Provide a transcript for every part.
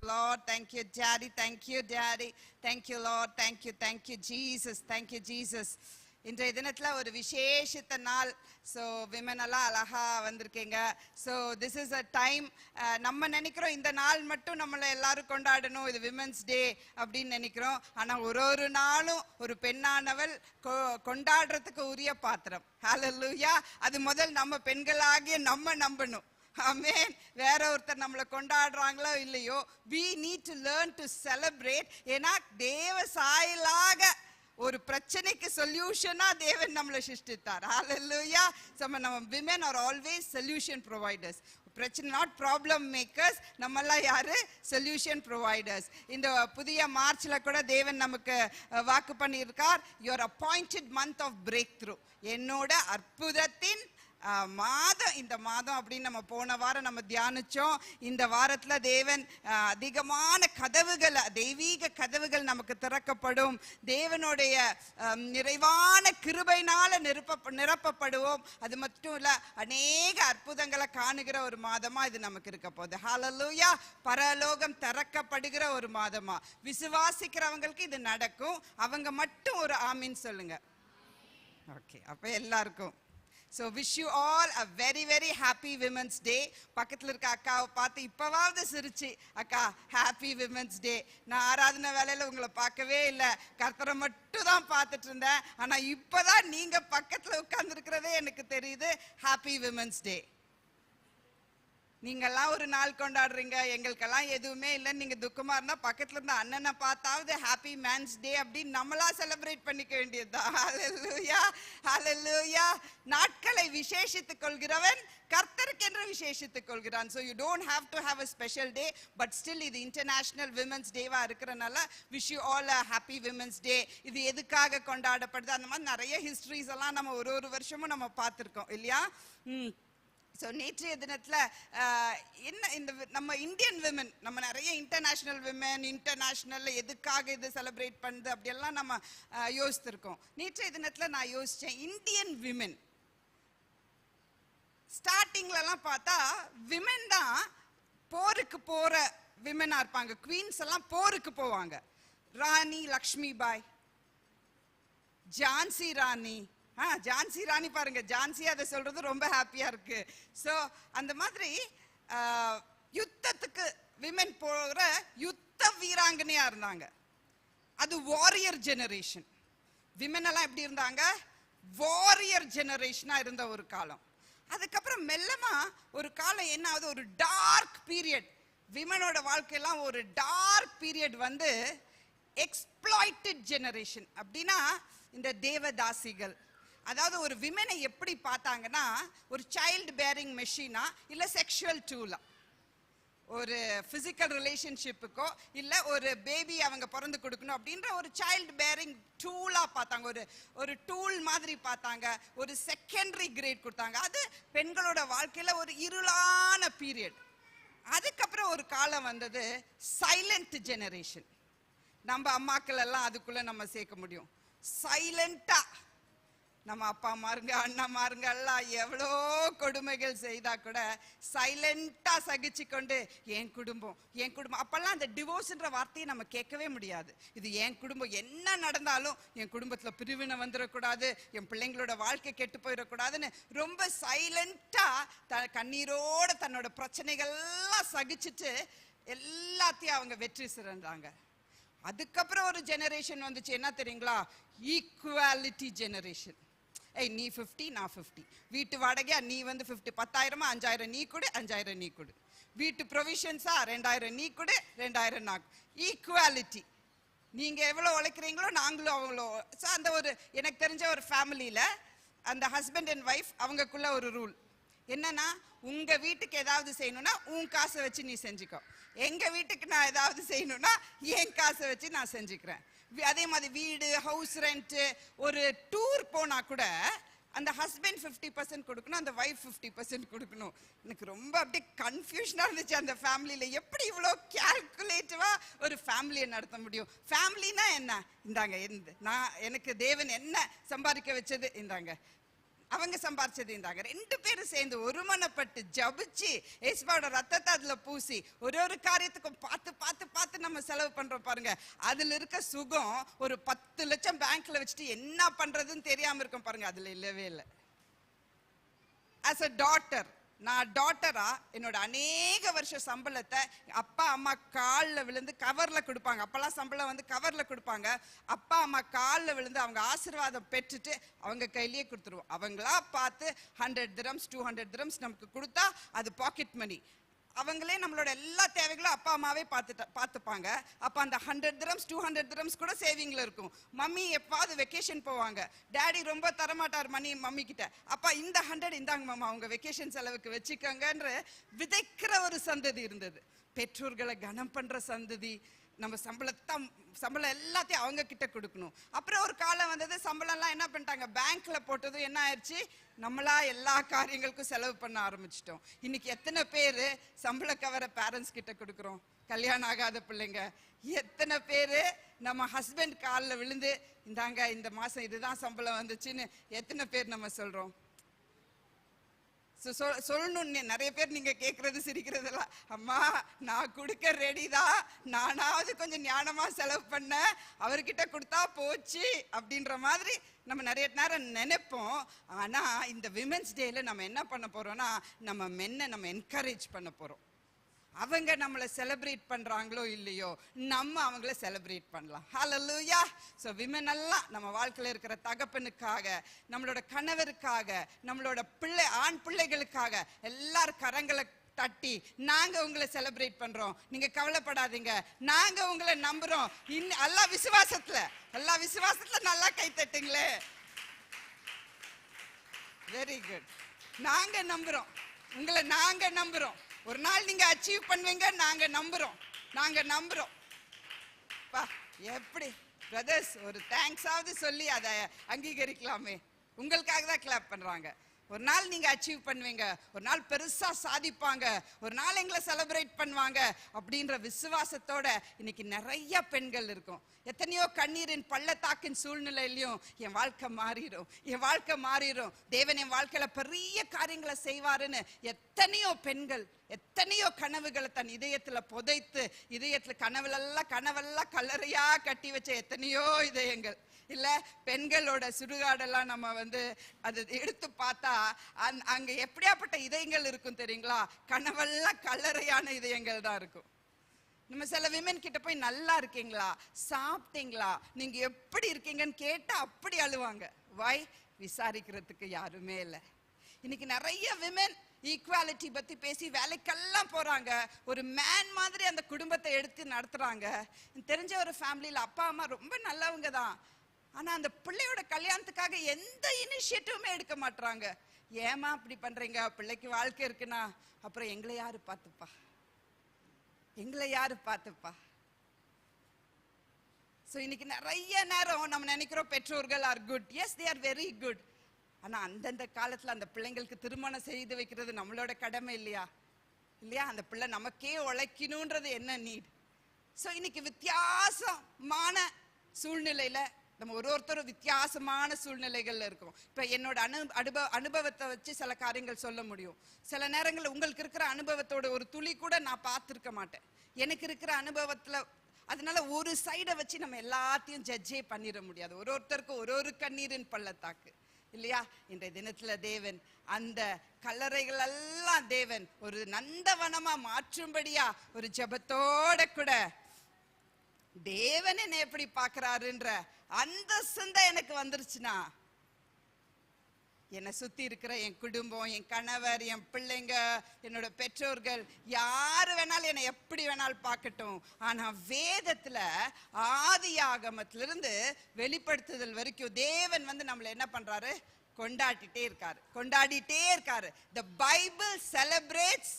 Lord, thank you, Daddy. Thank you, Daddy. Thank you, Lord. Thank you, Jesus. Thank you, Jesus. இன்றைய தினத்தில் ஒரு விசேஷித்த நாள். So women எல்லாம் அழகா வந்திருக்கீங்க. So this is a time. நம்ம நினைக்கிறோம் இந்த நாள் மட்டும் நம்மளை எல்லாரும் கொண்டாடணும், இது விமன்ஸ் டே அப்படின்னு நினைக்கிறோம். ஆனால் ஒரு நாளும் ஒரு பெண்ணானவள் கொண்டாடுறதுக்கு உரிய பாத்திரம். ஹல்லேலூயா. அது முதல் நம்ம பெண்களாகிய நம்ம நம்பணும். ஆமென். வேற ஒருத்தர் நம்மளை கொண்டாடுறாங்களோ இல்லையோ, we need to learn to celebrate. ஏன்னா தேவ சாயலாக ஒரு பிரச்சனைக்கு சொல்யூஷனா தேவன் நம்மளை சிருஷ்டித்தார். ஹல்லேலூயா. நம்ம women are always solution providers. பிரச்சனை நாட் ப்ராப்ளம் மேக்கர்ஸ். நம்மெல்லாம் யாரு? Solution providers. இந்த புதிய மார்ச்ல கூட தேவன் நமக்கு வாக்கு பண்ணியிருக்கார், your appointed month of breakthrough. என்னோட அற்புதத்தின் மாதம் இந்த மாதம் அப்படின்னு நம்ம போன வாரம் நம்ம தியானிச்சோம். இந்த வாரத்துல தேவன் அதிகமான கதவுகள், தெய்வீக கதவுகள் நமக்கு திறக்கப்படும். தேவனுடைய நிறைவான கிருபையினால நிரப்பப்படுவோம். அது மட்டும் இல்ல, அநேக அற்புதங்களை காணுகிற ஒரு மாதமா இது நமக்கு இருக்க போகுது. ஹல்லேலூயா. பரலோகம் திறக்கப்படுகிற ஒரு மாதமா. விசுவாசிக்கிறவங்களுக்கு இது நடக்கும். அவங்க மட்டும் ஒரு ஆமீன் சொல்லுங்க. ஓகே, அப்ப எல்லாருக்கும் So wish you all a very very happy Women's Day. பக்கத்துல இருக்க அக்காவை பார்த்து இப்பவாவது சிரிச்சு, அக்கா ஹாப்பி விமென்ஸ் டே. நான் ஆராதனை வேலையில உங்களை பார்க்கவே இல்லை, கர்த்தரை மட்டும் தான் பார்த்துட்டு இருந்தேன். ஆனா இப்பதான் நீங்க பக்கத்துல உட்கார்ந்து இருக்கிறதே எனக்கு தெரியுது. Happy women's day. நீங்கெல்லாம் ஒரு நாள் கொண்டாடுறீங்க, எங்களுக்கெல்லாம் எதுவுமே இல்லைன்னு நீங்க துக்கமா இருந்தா பக்கத்துல இருந்த அண்ணனை பார்த்தாவது ஹாப்பி மேன்ஸ் டே அப்படின்னு நம்மளா செலிப்ரேட் பண்ணிக்க வேண்டியதுதான். ஹல்லேலூயா, ஹல்லேலூயா. நாட்களை விசேஷித்துக் கொள்கிறவன் கர்த்தருக்கென்று விசேஷித்துக் கொள்கிறான். So you don't have to have a special day, but still இது இன்டர்நேஷனல் விமென்ஸ் டேவா இருக்கிறனால wish you all a happy women's day. இது எதுக்காக கொண்டாடப்படுது, அந்த மாதிரி நிறைய ஹிஸ்டரிஸ் எல்லாம் நம்ம ஒரு வருஷமும் நம்ம பார்த்துருக்கோம் இல்லையா? ஸோ நேற்றைய தினத்தில் என்ன இந்த நம்ம இந்தியன் விமன், நம்ம நிறைய இன்டர்நேஷ்னல் விமன், இன்டர்நேஷ்னலில் எதுக்காக இது செலிப்ரேட் பண்ணுது அப்படியெல்லாம் நம்ம யோசித்திருக்கோம். நேற்றைய தினத்தில் நான் யோசித்தேன், இந்தியன் விமன் ஸ்டார்டிங்லலாம் பார்த்தா விமன் தான் போருக்கு போகிற விமனாக இருப்பாங்க. குவீன்ஸ் எல்லாம் போருக்கு போவாங்க. ராணி லக்ஷ்மி பாய், ஜான்சி ராணி. ஜான்சி ராணி பாருங்க, ஜான்சி அதை சொல்றது ரொம்ப ஹாப்பியா இருக்கு. ஸோ அந்த மாதிரி யுத்தத்துக்கு விமென் போகிற யுத்த வீராங்கனையா இருந்தாங்க. அது வாரியர் ஜெனரேஷன். விமென் எல்லாம் எப்படி இருந்தாங்க? வாரியர் ஜெனரேஷனா இருந்த ஒரு காலம். அதுக்கப்புறம் மெல்லமா ஒரு காலம் என்ன ஆகுது, ஒரு டார்க் பீரியட், விமனோட வாழ்க்கையெல்லாம் ஒரு டார்க் பீரியட் வந்து எக்ஸ்ப்ளாய்டட் ஜெனரேஷன். அப்படின்னா இந்த தேவதாசிகள், அதாவது ஒரு விமனை எப்படி பார்த்தாங்கன்னா ஒரு சைல்டு பேரிங் மெஷினா இல்ல செக்ஷுவல் டூலா, ஒரு பிசிக்கல் ரிலேஷன்ஷிப்புக்கோ இல்ல ஒரு பேபி அவங்க பிறந்து கொடுக்கணும் அப்படின்ற ஒரு சைல்டு பேரிங் டூலா பார்த்தாங்க. ஒரு டூல் மாதிரி பார்த்தாங்க. ஒரு செகண்டரி கிரேட் கொடுத்தாங்க. அது பெண்களோட வாழ்க்கையில ஒரு இருளான பீரியட். அதுக்கப்புறம் ஒரு காலம் வந்தது சைலண்ட் ஜெனரேஷன். நம்ம அம்மாக்கள் எல்லாம் அதுக்குள்ள நம்ம சேர்க்க முடியும். சைலண்டா நம்ம அப்பா மாருங்க, அண்ணா மாருங்க எல்லாம் எவ்வளோ கொடுமைகள் செய்தா கூட சைலண்டா சகிச்சு கொண்டு என் குடும்பம் என் குடும்பம். அப்பெல்லாம் அந்த டிவோர்ஸ்ன்ற வார்த்தையை நம்ம கேட்கவே முடியாது. இது என் குடும்பம், என்ன நடந்தாலும் என் குடும்பத்துல பிரிவினை வந்துடக்கூடாது, என் பிள்ளைங்களோட வாழ்க்கை கெட்டு போயிடக்கூடாதுன்னு ரொம்ப சைலண்டா கண்ணீரோட தன்னோட பிரச்சனைகள்லாம் சகிச்சுட்டு எல்லாத்தையும் அவங்க வெற்றி சிறந்தாங்க. அதுக்கப்புறம் ஒரு ஜெனரேஷன் வந்துச்சு, என்ன தெரியுங்களா? Equality generation. நீ 50 நான் 50, வீட்டு வாடகையா நீ வந்து 50, 10,000 5,000 நீ கொடு, 5,000 நீ கொடு, வீட்டு ப்ரொவிஷன்ஸா 2,000 நீ கொடு, 2,000 நான். ஈக்குவாலிட்டி. நீங்க எவ்வளவு உழைக்கிறீங்களோ நாங்களும் அவ்வளோ. ஸோ அந்த ஒரு எனக்கு தெரிஞ்ச ஒரு ஃபேமிலியில அந்த ஹஸ்பண்ட் அண்ட் ஒய்ஃப் அவங்கக்குள்ள ஒரு ரூல் என்னன்னா, உங்க வீட்டுக்கு ஏதாவது செய்யணும்னா உன் காசை வச்சு நீ செஞ்சுக்கோ, எங்க வீட்டுக்கு நான் ஏதாவது செய்யணும்னா என் காசை வச்சு நான் செஞ்சுக்கிறேன். அதே மாதிரி வீடு, ஹவுஸ் ரெண்ட், ஒரு டூர் போனா கூட அந்த ஹஸ்பண்ட் 50% கொடுக்கணும், அந்த ஒய்ஃப் 50% கொடுக்கணும். எனக்கு ரொம்ப அப்படியே கன்ஃபியூஷனா இருந்துச்சு அந்த ஃபேமிலியில. எப்படி இவ்வளோ கால்குலேட்டிவா ஒரு ஃபேமிலியை நடத்த முடியும்? ஃபேமிலினா என்ன? இந்தாங்க, நான் எனக்கு தேவன் என்ன சம்பாதிக்க வச்சது, இந்தாங்க அவங்க சம்பாரிச்சது இருந்தாங்க. 2 பேரும் சேர்ந்து ஒருமனப்பட்டு ஜபிச்சு ஏசுவோட ரத்தத்தை அதுல பூசி ஒரு காரியத்துக்கும் பார்த்து பார்த்து பார்த்து நம்ம செலவு பண்றோம் பாருங்க. அதுல இருக்க சுகம் ஒரு 10 லட்சம் பேங்க்ல வச்சுட்டு என்ன பண்றதுன்னு தெரியாம இருக்கும் பாருங்க, அதுல இல்லவே இல்லை. ஆஸ் அ டாட்டர், நான் டாட்டரா என்னோட அநேக வருஷ சம்பளத்தை அப்பா அம்மா காலில் விழுந்து கவர்ல கொடுப்பாங்க. அப்பெல்லாம் சம்பளம் வந்து கவர்ல கொடுப்பாங்க. அப்பா அம்மா காலில் விழுந்து அவங்க ஆசீர்வாதம் பெற்றுட்டு அவங்க கையிலேயே கொடுத்துருவோம். அவங்களா பார்த்து 100 dirhams 200 dirhams நமக்கு கொடுத்தா அது பாக்கெட் மணி. அவங்களே நம்மளோட எல்லா தேவைகளும் அப்பா அம்மாவே பார்த்துப்பாங்க. அப்ப அந்த 100 dirhams 200 dirhams கூட சேவிங்ல இருக்கும். மம்மி எப்பாவது வெக்கேஷன் போவாங்க, டாடி ரொம்ப தரமாட்டார் மணி மம்மி கிட்ட. அப்பா இந்த 100 இந்தாங்க மாமா, அவங்க வெக்கேஷன் செலவுக்கு வச்சுக்கோங்கன்ற விதைக்கிற ஒரு சந்ததி இருந்தது. பெற்றோர்களை கனம் பண்ற சந்ததி. நம்ம சம்பளம் எல்லாத்தையும் அவங்க கிட்ட கொடுக்கணும். அப்புறம் ஒரு காலம் வந்தது, சம்பளம் எல்லாம் என்ன பண்ணிட்டாங்க, பேங்க்ல போட்டதும் என்ன ஆயிடுச்சு, நம்மளா எல்லா காரியங்களுக்கும் செலவு பண்ண ஆரம்பிச்சிட்டோம். இன்னைக்கு எத்தனை பேரு சம்பள கவரை பேரண்ட்ஸ் கிட்ட கொடுக்குறோம், கல்யாணம் ஆகாத பிள்ளைங்க. எத்தனை பேரு நம்ம ஹஸ்பண்ட் காலில் விழுந்து இந்தாங்க இந்த மாசம் இதுதான் சம்பளம் வந்துச்சுன்னு எத்தனை பேர் நம்ம சொல்றோம். சொல்லணும்னு நிறைய பேர் நீங்க கேட்கறது சிரிக்கிறதெல்லாம், அம்மா நான் கொடுக்க ரெடிதான், நானாவது கொஞ்சம் ஞானமா செலவு பண்ண, அவர்கிட்ட கொடுத்தா போச்சு அப்படின்ற மாதிரி நம்ம நிறைய நேரம் நினைப்போம். ஆனா இந்த விமென்ஸ் டேல நம்ம என்ன பண்ண போறோம்னா, நம்ம மென்னை நம்ம என்கரேஜ் பண்ண போறோம். அவங்க நம்மளை செலிப்ரேட் பண்றாங்களோ இல்லையோ, நம்ம அவங்கள செலிப்ரேட் பண்ணலாம். ஹல்லேலூயா. சோ விமன் எல்லாம் நம்ம வாழ்க்கையில இருக்கிற தகப்பனுக்காக, நம்மளோட கணவருக்காக, நம்மளோட ஆண் பிள்ளைகளுக்காக எல்லாரும் கரங்களை தட்டி நாங்க உங்களை செலிப்ரேட் பண்றோம். நீங்க கவலைப்படாதீங்க, நாங்க உங்களை நம்புறோம். எல்லா விசுவாசத்துல நல்லா கை தட்டுங்களே. Very good. நாங்க நம்புறோம் உங்களை, நாங்க நம்புறோம். ஒரு நாள் நீங்க அச்சீவ் பண்ணுவீங்க, நாங்க நம்புறோம். எப்படி பிரதர்ஸ் ஒரு தேங்க்ஸாவது சொல்லி அதை அங்கீகரிக்கலாமே. உங்களுக்காக தான் கிளாப் பண்றாங்க. ஒரு நாள் நீங்க அச்சீவ் பண்ணுவீங்க, ஒரு நாள் பெருசா சாதிப்பாங்க, ஒரு நாள் எங்களை செலிப்ரேட் பண்ணுவாங்க அப்படின்ற விசுவாசத்தோட இன்னைக்கு நிறைய பெண்கள் இருக்கும். எத்தனையோ கண்ணீரின் பள்ளத்தாக்கின் சூழ்நிலையிலையும் என் வாழ்க்கை மாறிடும், தேவன் என் வாழ்க்கையில பெரிய காரியங்களை செய்வாருன்னு எத்தனையோ பெண்கள், எத்தனையோ கனவுகளை தன் இதயத்துல புதைத்து, இதயத்துல கனவெல்லாம் கல்லறையா கட்டி வச்ச எத்தனையோ இதயங்கள் இல்ல. பெண்களோட சுடுகாடெல்லாம் நம்ம அது எடுத்து பார்த்தா அங்க எப்படியாப்பட்ட இதயங்கள் இருக்கும் தெரியுங்களா? கனவெல்லாம் கல்லறையான இதயங்கள் தான் இருக்கும். நம்ம சில விமன் கிட்ட போய் நல்லா இருக்கீங்களா, சாப்பிட்டீங்களா, நீங்க எப்படி இருக்கீங்கன்னு கேட்டா அப்படி அழுவாங்க. வாய் விசாரிக்கிறதுக்கு யாருமே இல்லை. இன்னைக்கு நிறைய விமன் ஈக்குவாலிட்டி பத்தி பேசி வேலைக்கெல்லாம் போறாங்க. ஒரு மேன் மாதிரி அந்த குடும்பத்தை எடுத்து நடத்துறாங்க. தெரிஞ்ச ஒரு ஃபேமிலியில அப்பா அம்மா ரொம்ப நல்லவங்க தான், ஆனா அந்த பிள்ளையோட கல்யாணத்துக்காக எந்த இனிஷியேட்டிவுமே எடுக்க மாட்டாங்க. ஏமா அப்படி பண்றீங்க, பிள்ளைக்கு வாழ்க்கை இருக்குன்னா அப்புறம் எங்களை யாரு பார்த்துப்பா. சோ இன்னைக்கு நிறைய நேரம் நம்ம நினைக்கிறோம் பெற்றோர்கள் are good. Yes, they are very good. ஆனா அந்தந்த காலத்துல அந்த பிள்ளைங்களுக்கு திருமணம் செய்து வைக்கிறது நம்மளோட கடமை இல்லையா? அந்த பிள்ளை நமக்கே உழைக்கணும்ன்றது என்ன நீட். சோ இன்னைக்கு வித்தியாசமான சூழ்நிலையில நம்ம ஒருத்தரும் வித்தியாசமான சூழ்நிலைகள்ல இருக்கும். இப்ப என்னோட அனுபவத்தை வச்சு சில காரியங்கள் சொல்ல முடியும். சில நேரங்கள்ல உங்களுக்கு இருக்கிற அனுபவத்தோட ஒரு துளி கூட நான் பார்த்திருக்க மாட்டேன். எனக்கு இருக்கிற அனுபவத்துல அதனால ஒரு சைடை வச்சு நம்ம எல்லாத்தையும் ஜட்ஜே பண்ணிட முடியாது. ஒருத்தருக்கும் ஒரு கண்ணீரின் பள்ளத்தாக்கு இல்லையா? இன்றைய தினத்துல தேவன் அந்த கல்லறைகள் எல்லாம் தேவன் ஒரு நந்தவனமா மாற்றும்படியா ஒரு ஜெபத்தோட கூட தேவன் என்ன எப்படி பாக்குறாருன்ற அந்த சிந்தை எனக்கு வந்துருச்சுன்னா, என்னை சுத்தி இருக்கிற என் குடும்பம், என் கணவர், என் பிள்ளைங்க, என்னோட பெற்றோர்கள் யாரு வேணாலும் என்னை எப்படி வேணாலும் பார்க்கட்டும், ஆனா வேதத்துல ஆதியாகமத்திலிருந்து வெளிப்படுத்துதல் வரைக்கும் தேவன் நம்மளை என்ன பண்றாரு, கொண்டாடிட்டே இருக்காரு. The Bible celebrates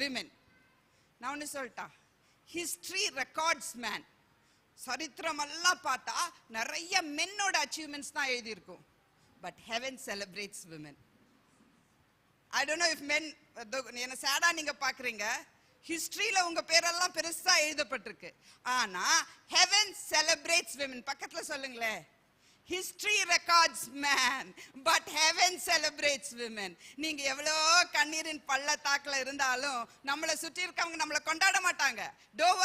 women. நான் ஒன்னு சொல்லிட்டா, history records man. சரித்திரம் எல்லாம் பார்த்தா நிறைய மென்னோட அச்சீவ்மெண்ட்ஸ் தான் எழுதி இருக்கும். But heaven celebrates women. I don't know if men, என்ன சேடா நீங்க பாக்குறீங்க, ஹிஸ்டரியில உங்க பேரெல்லாம் பெருசா எழுதப்பட்டிருக்கு, ஆனா heaven celebrates women. பக்கத்துல சொல்லுங்களே, history records man, but heaven celebrates women. நீங்க எவ்வளோ கண்ணீரின் பள்ளத்தாக்குல இருந்தாலும் நம்மளை சுற்றி இருக்கவங்க நம்மளை கொண்டாட மாட்டாங்க. Don't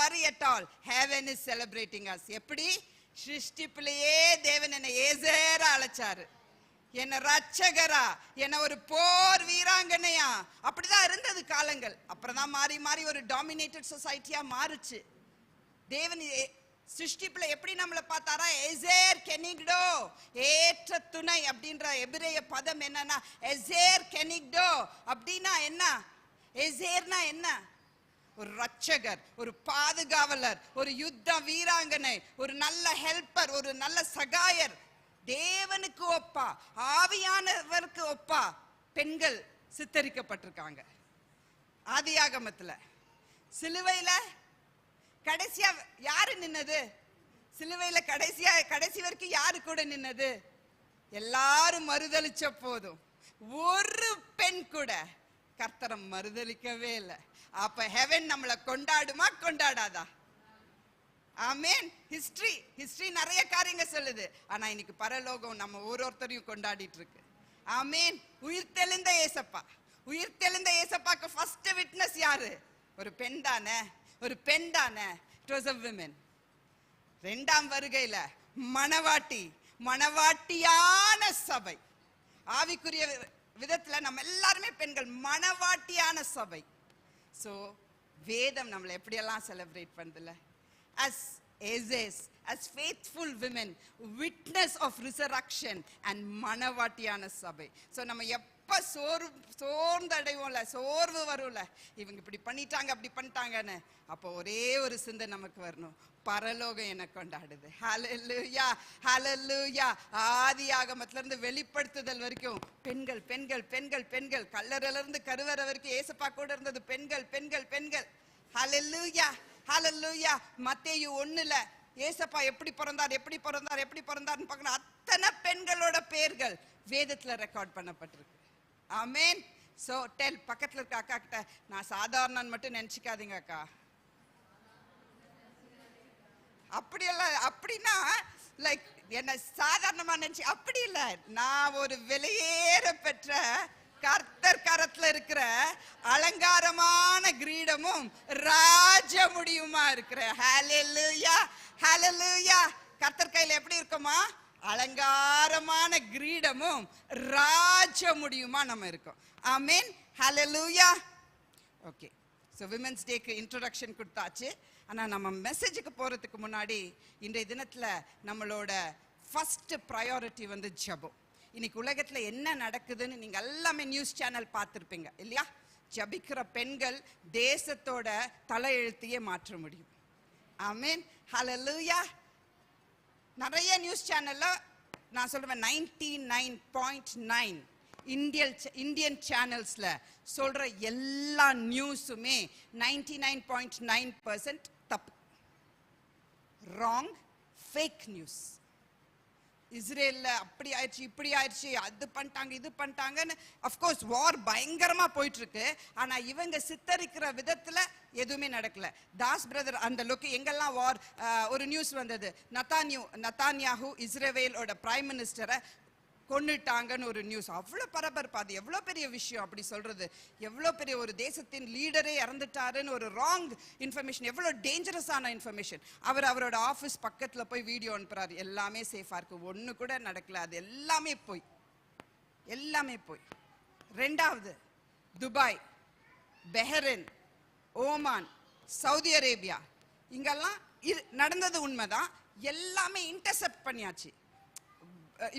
worry at all. Heaven is celebrating us. எப்படி சிருஷ்டிப்பிலேயே தேவன் என்னை ஏசேரா அழைச்சாரு, என்ன ரட்சகரா, என்ன ஒரு போர் வீராங்கனையா. அப்படிதான் இருந்தது காலங்கள். அப்புறம் தான் மாறி மாறி ஒரு டாமினேட்டட் சொசைட்டியா மாறுச்சு. தேவன் சிருஷ்டிப்புல எப்படி நம்மளை பார்த்தாரா? எசேர் கெனிக்டோ, ஏற்ற துணை அப்படின்ற எபிரேய பதம் என்னன்னா எசேர் கெனிக்டோ. அப்படின்னா என்ன? எசேர்னா என்ன? ஒரு ரட்சகர், ஒரு பாதுகாவலர், ஒரு யுத்த வீராங்கனை, ஒரு நல்ல ஹெல்ப்பர், ஒரு நல்ல சகாயர். தேவனுக்கு ஒப்பா, ஆவியானவருக்கு ஒப்பா பெண்கள் சித்தரிக்கப்பட்டிருக்காங்க ஆதியாகமத்துல. சிலுவையில கடைசியா யாரு நின்னது? சிலுவையில கடைசி வரைக்கும் யாரு கூட நின்னது? எல்லாரும் மறுதலிச்ச போதும் ஒரு பெண் கூட கர்த்தரை மறுதலிக்கவே இல்லை. அப்ப ஹெவன் நம்மளை கொண்டாடுமா கொண்டாடாதா? ஆமென். ஹிஸ்டரி நிறைய காரியங்க சொல்லுது. ஆனா இன்னைக்கு பரலோகம் நம்ம ஒவ்வொருத்தரையும் கொண்டாடிட்டு இருக்கு. ஆமென். உயிர்த்தெழுந்த ஏசப்பாக்கு ஃபர்ஸ்ட் விட்னஸ் யாரு? ஒரு பெண் தானே, ஒரு பெண் தானே. It was a woman. இரண்டாம் வருகையில மணவாட்டியான சபை. ஆவிக்குரிய விதத்துல நம்ம எல்லாருமே பெண்கள், மணவாட்டியான சபை. சோ வேதம் நம்மளை எப்படியெல்லாம் செலிப்ரேட் பண்ணுதுல? as faithful women, witness of resurrection and மணவாட்டியான சபை. சோ நம்ம எப்ப சோர்ந்தடைவோம்ல, சோர்வு வரும்ல, இவங்க இப்படி பண்ணிட்டாங்க அப்படி பண்ணிட்டாங்கன்னு, அப்போ ஒரே ஒரு சிந்தை நமக்கு வரணும், பரலோகம் என்ன கொண்டாடுது. ஹல்லேலூயா, ஹல்லேலூயா. ஆதியாகமத்துல இருந்து வெளிப்படுத்துதல் வரைக்கும் பெண்கள் பெண்கள் பெண்கள் பெண்கள், கல்லறையில இருந்து கருவறை வரைக்கும் ஏசப்பா கூட இருந்தது பெண்கள் பெண்கள் பெண்கள். ஹல்லேலூயா, ஹல்லேலூயா. மத்தேயு 1ல ஏசப்பா எப்படி பிறந்தார்னு பார்க்கணும். அத்தனை பெண்களோட பெயர்கள் வேதத்துல ரெக்கார்ட் பண்ணப்பட்டிருக்கு. ஆமென். சோ டெல், பக்கத்துல இருக்க அக்கா கிட்ட, நான் சாதாரணன்னு மட்டும் நினைச்சுக்காதீங்க அக்கா. அப்படியெல்லாம், அப்படின்னா லைக் என்ன சாதாரணமா நினைச்சு அப்படி இல்ல. நான் ஒரு விலையேற பெற்ற கர்த்தர் கரத்துல இருக்கிற அலங்காரமான கிரீடமும் ராஜ முடியுமா இருக்கிற. ஹல்லேலூயா, ஹல்லேலூயா. கர்த்தர் கையில எப்படி இருக்குமா? அலங்காரமான கிரீடமும் ராஜ முடியுமா நம்ம இருக்கோம். ஆமென், ஹல்லேலூயா. ஓகே, ஸோ விமென்ஸ் டேக்கு இன்ட்ரோடக்ஷன் கொடுத்தாச்சு. ஆனால் நம்ம மெசேஜுக்கு போகிறதுக்கு முன்னாடி இன்றைய தினத்தில் நம்மளோட ஃபர்ஸ்ட் ப்ரையாரிட்டி வந்து ஜெபம். இன்னைக்கு உலகத்தில் என்ன நடக்குதுன்னு நீங்கள் எல்லாமே நியூஸ் சேனல் பார்த்துருப்பீங்க இல்லையா? ஜபிக்கிற பெண்கள் தேசத்தோட தலையெழுத்தையே மாற்ற முடியும். ஆமென், ஹல்லேலூயா. நிறைய நியூஸ் சேனல்ல நான் சொல்லுவேன் 99.9 இந்தியன் சேனல்ஸ்ல சொல்ற எல்லா நியூஸுமே 99.9% தப்பு, ராங், ஃபேக் நியூஸ். இஸ்ரேல்ல அப்படி ஆயிடுச்சு, இப்படி ஆயிடுச்சு, அது பண்ணிட்டாங்க, இது பண்ணிட்டாங்கன்னு. அஃப்கோர்ஸ் வார் பயங்கரமா போயிட்டு இருக்கு. ஆனா இவங்க சித்தரிக்கிற விதத்துல எதுவுமே நடக்கல. தாஸ் பிரதர் அந்த எங்கெல்லாம் வார், ஒரு நியூஸ் வந்தது, நத்தான்யாஹு இஸ்ரேலோட பிரைம் மினிஸ்டரை கொன்னுட்டாங்கன்னு ஒரு நியூஸ். அவ்வளோ பரபரப்பு. அது எவ்வளோ பெரிய விஷயம் அப்படி சொல்றது. எவ்வளோ பெரிய ஒரு தேசத்தின் லீடரே இறந்துட்டாருன்னு ஒரு ராங் இன்ஃபர்மேஷன், எவ்வளோ டேஞ்சரஸான இன்ஃபர்மேஷன். அவரோட ஆஃபீஸ் பக்கத்தில் போய் வீடியோ அனுப்புறாரு, எல்லாமே சேஃபாக இருக்கு, ஒன்று கூட நடக்கல. அது எல்லாமே போய், எல்லாமே போய். ரெண்டாவது, Dubai, Bahrain, Oman, Saudi Arabia, இங்கெல்லாம் நடந்தது உண்மைதான். எல்லாமே இன்டர்செப்ட் பண்ணியாச்சு.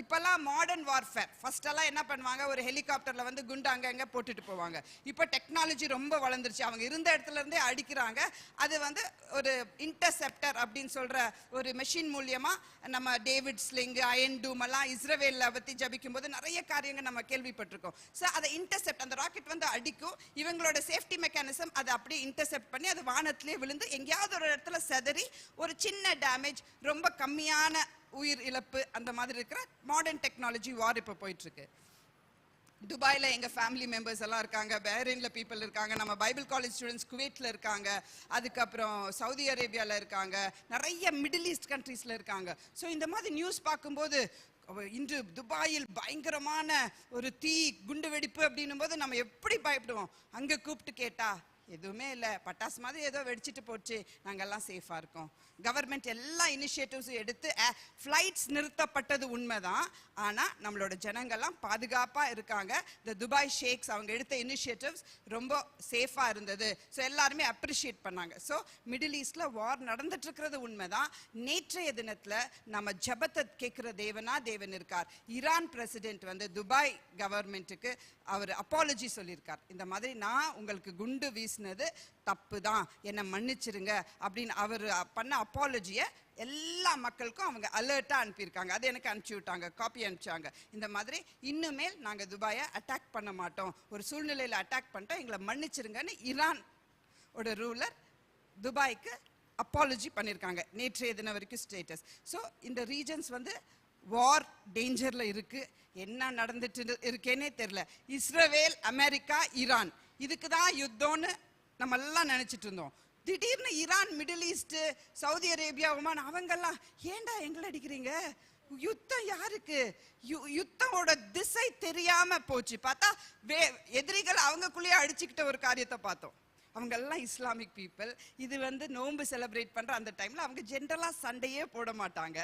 இப்பெல்லாம் மாடர்ன் வார்ஃபேர். ஃபர்ஸ்ட் எல்லாம் என்ன பண்ணுவாங்க, ஒரு ஹெலிகாப்டர்ல வந்து குண்டு அங்கங்க போட்டுட்டு போவாங்க. இப்போ டெக்னாலஜி ரொம்ப வளர்ந்துருச்சு, அவங்க இருந்த இடத்துல இருந்தே அடிக்கிறாங்க. அது வந்து ஒரு இன்டர்செப்டர் அப்படின்னு சொல்ற ஒரு மெஷின் மூலியமா நம்ம டேவிட் ஸ்லிங், அயன் டூம் எல்லாம் இஸ்ரேலை பத்தி ஜபிக்கும் போது நிறைய காரியங்கள் நம்ம கேள்விப்பட்டிருக்கோம். ஸோ அதை இன்டர்செப்ட், அந்த ராக்கெட் வந்து அடிக்கும், இவங்களோட சேஃப்டி மெக்கானிசம் அதை அப்படியே இன்டர்செப்ட் பண்ணி அது வானத்திலே விழுந்து எங்கேயாவது ஒரு இடத்துல செதறி ஒரு சின்ன டேமேஜ், ரொம்ப கம்மியான உயிர் இழப்பு, அந்த மாதிரி இருக்கிற மாடர்ன் டெக்னாலஜி வார் இப்போ போயிட்டு இருக்கு. துபாயில எங்க ஃபேமிலி மெம்பர்ஸ் எல்லாம் இருக்காங்க, பஹ்ரைன்ல பீப்புள் இருக்காங்க, நம்ம பைபிள் காலேஜ் ஸ்டூடெண்ட்ஸ் குவைட்ல இருக்காங்க, அதுக்கப்புறம் சவுதி அரேபியால இருக்காங்க, நிறைய மிடில் ஈஸ்ட் கண்ட்ரீஸ்ல இருக்காங்க. ஸோ இந்த மாதிரி நியூஸ் பார்க்கும்போது இன்று துபாயில் பயங்கரமான ஒரு தீ குண்டு வெடிப்பு அப்படின்னும் போது நம்ம எப்படி பயப்படுவோம். அங்க கூப்பிட்டு கேட்டா எதுவுமே இல்லை, பட்டாசு மாதிரி ஏதோ வெடிச்சிட்டு போச்சு, நாங்கெல்லாம் சேஃபா இருக்கோம். கவர்மெண்ட் எல்லா இனிஷியேட்டிவ்ஸும் எடுத்து ஃப்ளைட்ஸ் நிறுத்தப்பட்டது உண்மைதான், ஆனா நம்மளோட ஜனங்கள்லாம் பாதுகாப்பா இருக்காங்க. இந்த துபாய் ஷேக்ஸ் அவங்க எடுத்த இனிஷியேட்டிவ்ஸ் ரொம்ப சேஃபா இருந்தது. ஸோ எல்லாருமே அப்ரிஷியேட் பண்ணாங்க. ஸோ மிடில் ஈஸ்ட்ல வார் நடந்துட்டு இருக்கிறது உண்மைதான். நேற்றைய தினத்துல நம்ம ஜபத்தை கேட்கிற தேவன் இருக்கார். ஈரான் பிரசிடென்ட் வந்து துபாய் கவர்மெண்ட்டுக்கு அவர் அப்பாலஜி சொல்லியிருக்கார். இந்த மாதிரி நான் உங்களுக்கு குண்டு வீசினது தப்பு தான், என்னை மன்னிச்சிருங்க அப்படின்னு அவர் பண்ண அப்பாலஜியை எல்லா மக்களுக்கும் அவங்க அலர்ட்டா அனுப்பியிருக்காங்க. அது எனக்கு அனுப்பிச்சு விட்டாங்க, காப்பி அனுப்பிச்சாங்க. இந்த மாதிரி இன்னுமேல் நாங்க துபாயை அட்டாக் பண்ண மாட்டோம், ஒரு சூழ்நிலையில அட்டாக் பண்ணிட்டோம், எங்களை மன்னிச்சிருங்கன்னு ஈரான் ஓட ரூலர் துபாய்க்கு அப்பாலஜி பண்ணியிருக்காங்க. நேற்றைய தினம் வரைக்கும் ஸ்டேட்டஸ். ஸோ இந்த ரீஜன்ஸ் வந்து வார் டேஞ்சர்ல இருக்கு. என்ன நடந்துட்டு இருக்கேனே தெரியல. இஸ்ரேல், அமெரிக்கா, ஈரான் இதுக்கு தான் யுத்தம்னு நம்ம எல்லாம் நினைச்சிட்டு இருந்தோம். திடீர்னு Iran, Middle East, Saudi Arabia, Oman அவங்கெல்லாம் ஏண்டா எங்களை அடிக்கிறீங்க? யுத்தம் யாருக்கு? யுத்தமோட திசை தெரியாம போச்சு. பார்த்தா எதிரிகள் அவங்களுக்குள்ளேயே அடிச்சுக்கிட்ட ஒரு காரியத்தை பார்த்தோம். அவங்க எல்லாம் இஸ்லாமிக் பீப்புள். இது வந்து நோன்பு செலிப்ரேட் பண்ற அந்த டைம்ல அவங்க ஜென்ரலா சண்டையே போட மாட்டாங்க.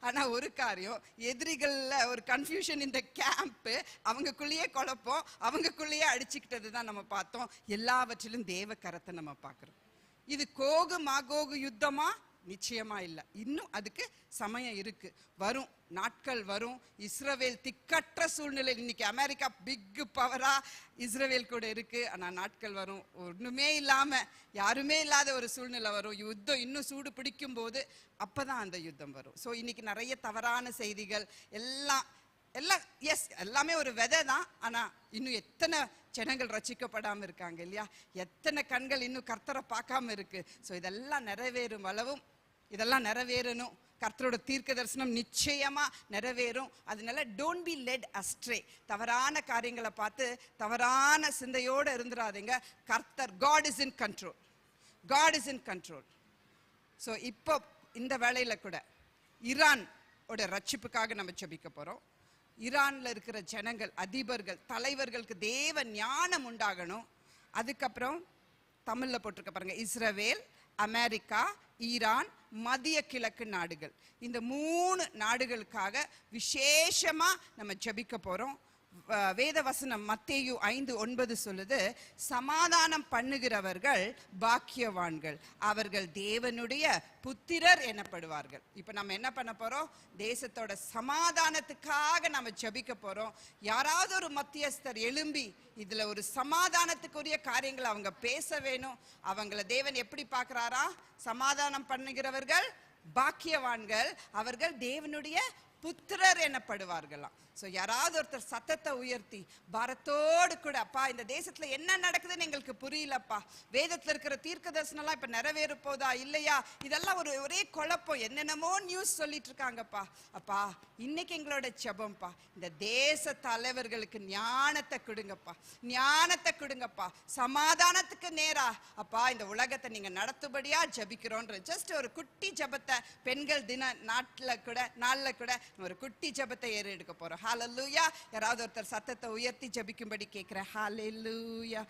ஆனா ஒரு காரியம், எதிரிகள்ல ஒரு கன்ஃபியூஷன், இந்த கேம்ப் அவங்களுக்குள்ளேயே குழப்பம், அவங்களுக்குள்ளேயே அடிச்சுக்கிட்டது தான் நம்ம பார்த்தோம். எல்லாவற்றிலும் தேவ கரத்தை நம்ம பார்க்கிறோம். இது கோகு மாகோகு யுத்தமா? நிச்சயமா இல்லை. இன்னும் அதுக்கு சமயம் இருக்கு, வரும், நாட்கள் வரும். இஸ்ரவேல் திக்கற்ற சூழ்நிலை. இன்னைக்கு அமெரிக்கா பிக் பவரா இஸ்ரவேல் கூட இருக்கு. ஆனா நாட்கள் வரும், ஒண்ணுமே இல்லாம, யாருமே இல்லாத ஒரு சூழ்நிலை வரும். யுத்தம் இன்னும் சூடு பிடிக்கும் போது அப்பதான் அந்த யுத்தம் வரும். ஸோ இன்னைக்கு நிறைய தவறான செய்திகள் எல்லாம் எஸ், எல்லாமே ஒரு விதை தான். ஆனா இன்னும் எத்தனை ஜனங்கள் ரட்சிக்கப்படாம இருக்காங்க இல்லையா? எத்தனை கண்கள் இன்னும் கர்த்தரை பார்க்காம இருக்கு. ஸோ இதெல்லாம் நிறைவேறும் அளவும் இதெல்லாம் நிறைவேறணும். கர்த்தரோட தீர்க்க தரிசனம் நிச்சயமா நிறைவேறும். அதனால டோன்ட் பி லெட் அஸ்ட்ரே. தவறான காரியங்களை பார்த்து தவறான சிந்தையோட இருந்துடாதீங்க. கர்த்தர், God is in control. God is in control. So இப்போ இந்த வேளையில கூட ஈரான் ஓட ரட்சிப்புக்காக நம்ம ஜெபிக்க போறோம். ஈரான்ல இருக்கிற ஜனங்கள், அதிபர்கள், தலைவர்களுக்கு தேவ ஞானம் உண்டாகணும். அதுக்கப்புறம் தமிழ்ல போட்டிருக்க பாருங்க, இஸ்ரவேல், அமெரிக்கா, ஈரான், மத்திய கிழக்கு நாடுகள், இந்த 3 நாடுகளுக்காக விசேஷமா நம்ம ஜெபிக்க போறோம். வேத வசனம் மத்தேயு 5:9 சொல்லுது, சமாதானம் பண்ணுகிறவர்கள் பாக்கியவான்கள், அவர்கள் தேவனுடைய புத்திரர் எனப்படுவார்கள். இப்ப நம்ம என்ன பண்ண போறோம்? தேசத்தோட சமாதானத்துக்காக நம்ம ஜெபிக்க போறோம். யாராவது ஒரு மத்தியஸ்தர் எழும்பி இதுல ஒரு சமாதானத்துக்குரிய காரியங்களை அவங்க பேச வேணும். அவங்கள தேவன் எப்படி பார்க்கிறாரா? சமாதானம் பண்ணுகிறவர்கள் பாக்கியவான்கள், அவர்கள் தேவனுடைய புத்திரர் எனப்படுவார்களாம். ஸோ யாராவது ஒருத்தர் சத்தத்தை உயர்த்தி பாரத்தோடு கூட, அப்பா இந்த தேசத்துல என்ன நடக்குதுன்னு எங்களுக்கு புரியலப்பா, வேதத்துல இருக்கிற தீர்க்க தரிசனம்லாம் இப்ப நிறைவேற போதா இல்லையா, இதெல்லாம் ஒரே குழப்பம், என்னென்னமோ நியூஸ் சொல்லிட்டு இருக்காங்கப்பா, அப்பா இன்னைக்கு எங்களோட ஜெபம்ப்பா, இந்த தேச தலைவர்களுக்கு ஞானத்தை கொடுங்கப்பா, ஞானத்தை கொடுங்கப்பா, சமாதானத்துக்கு நேரா அப்பா இந்த உலகத்தை நீங்க நடத்துபடியா ஜெபிக்கிறோன்ற ஜஸ்ட் ஒரு குட்டி ஜெபத்தை, பெண்கள் தின நாள்ல கூட ஒரு குட்டி ஜெபத்தை ஏறெடுக்க போறோம். ஹalleluya. யாராவது ஒருத்தர் சத்தத்தை உயர்த்தி ஜெபிக்கும்படி கேக்குறேன். ஹalleluya.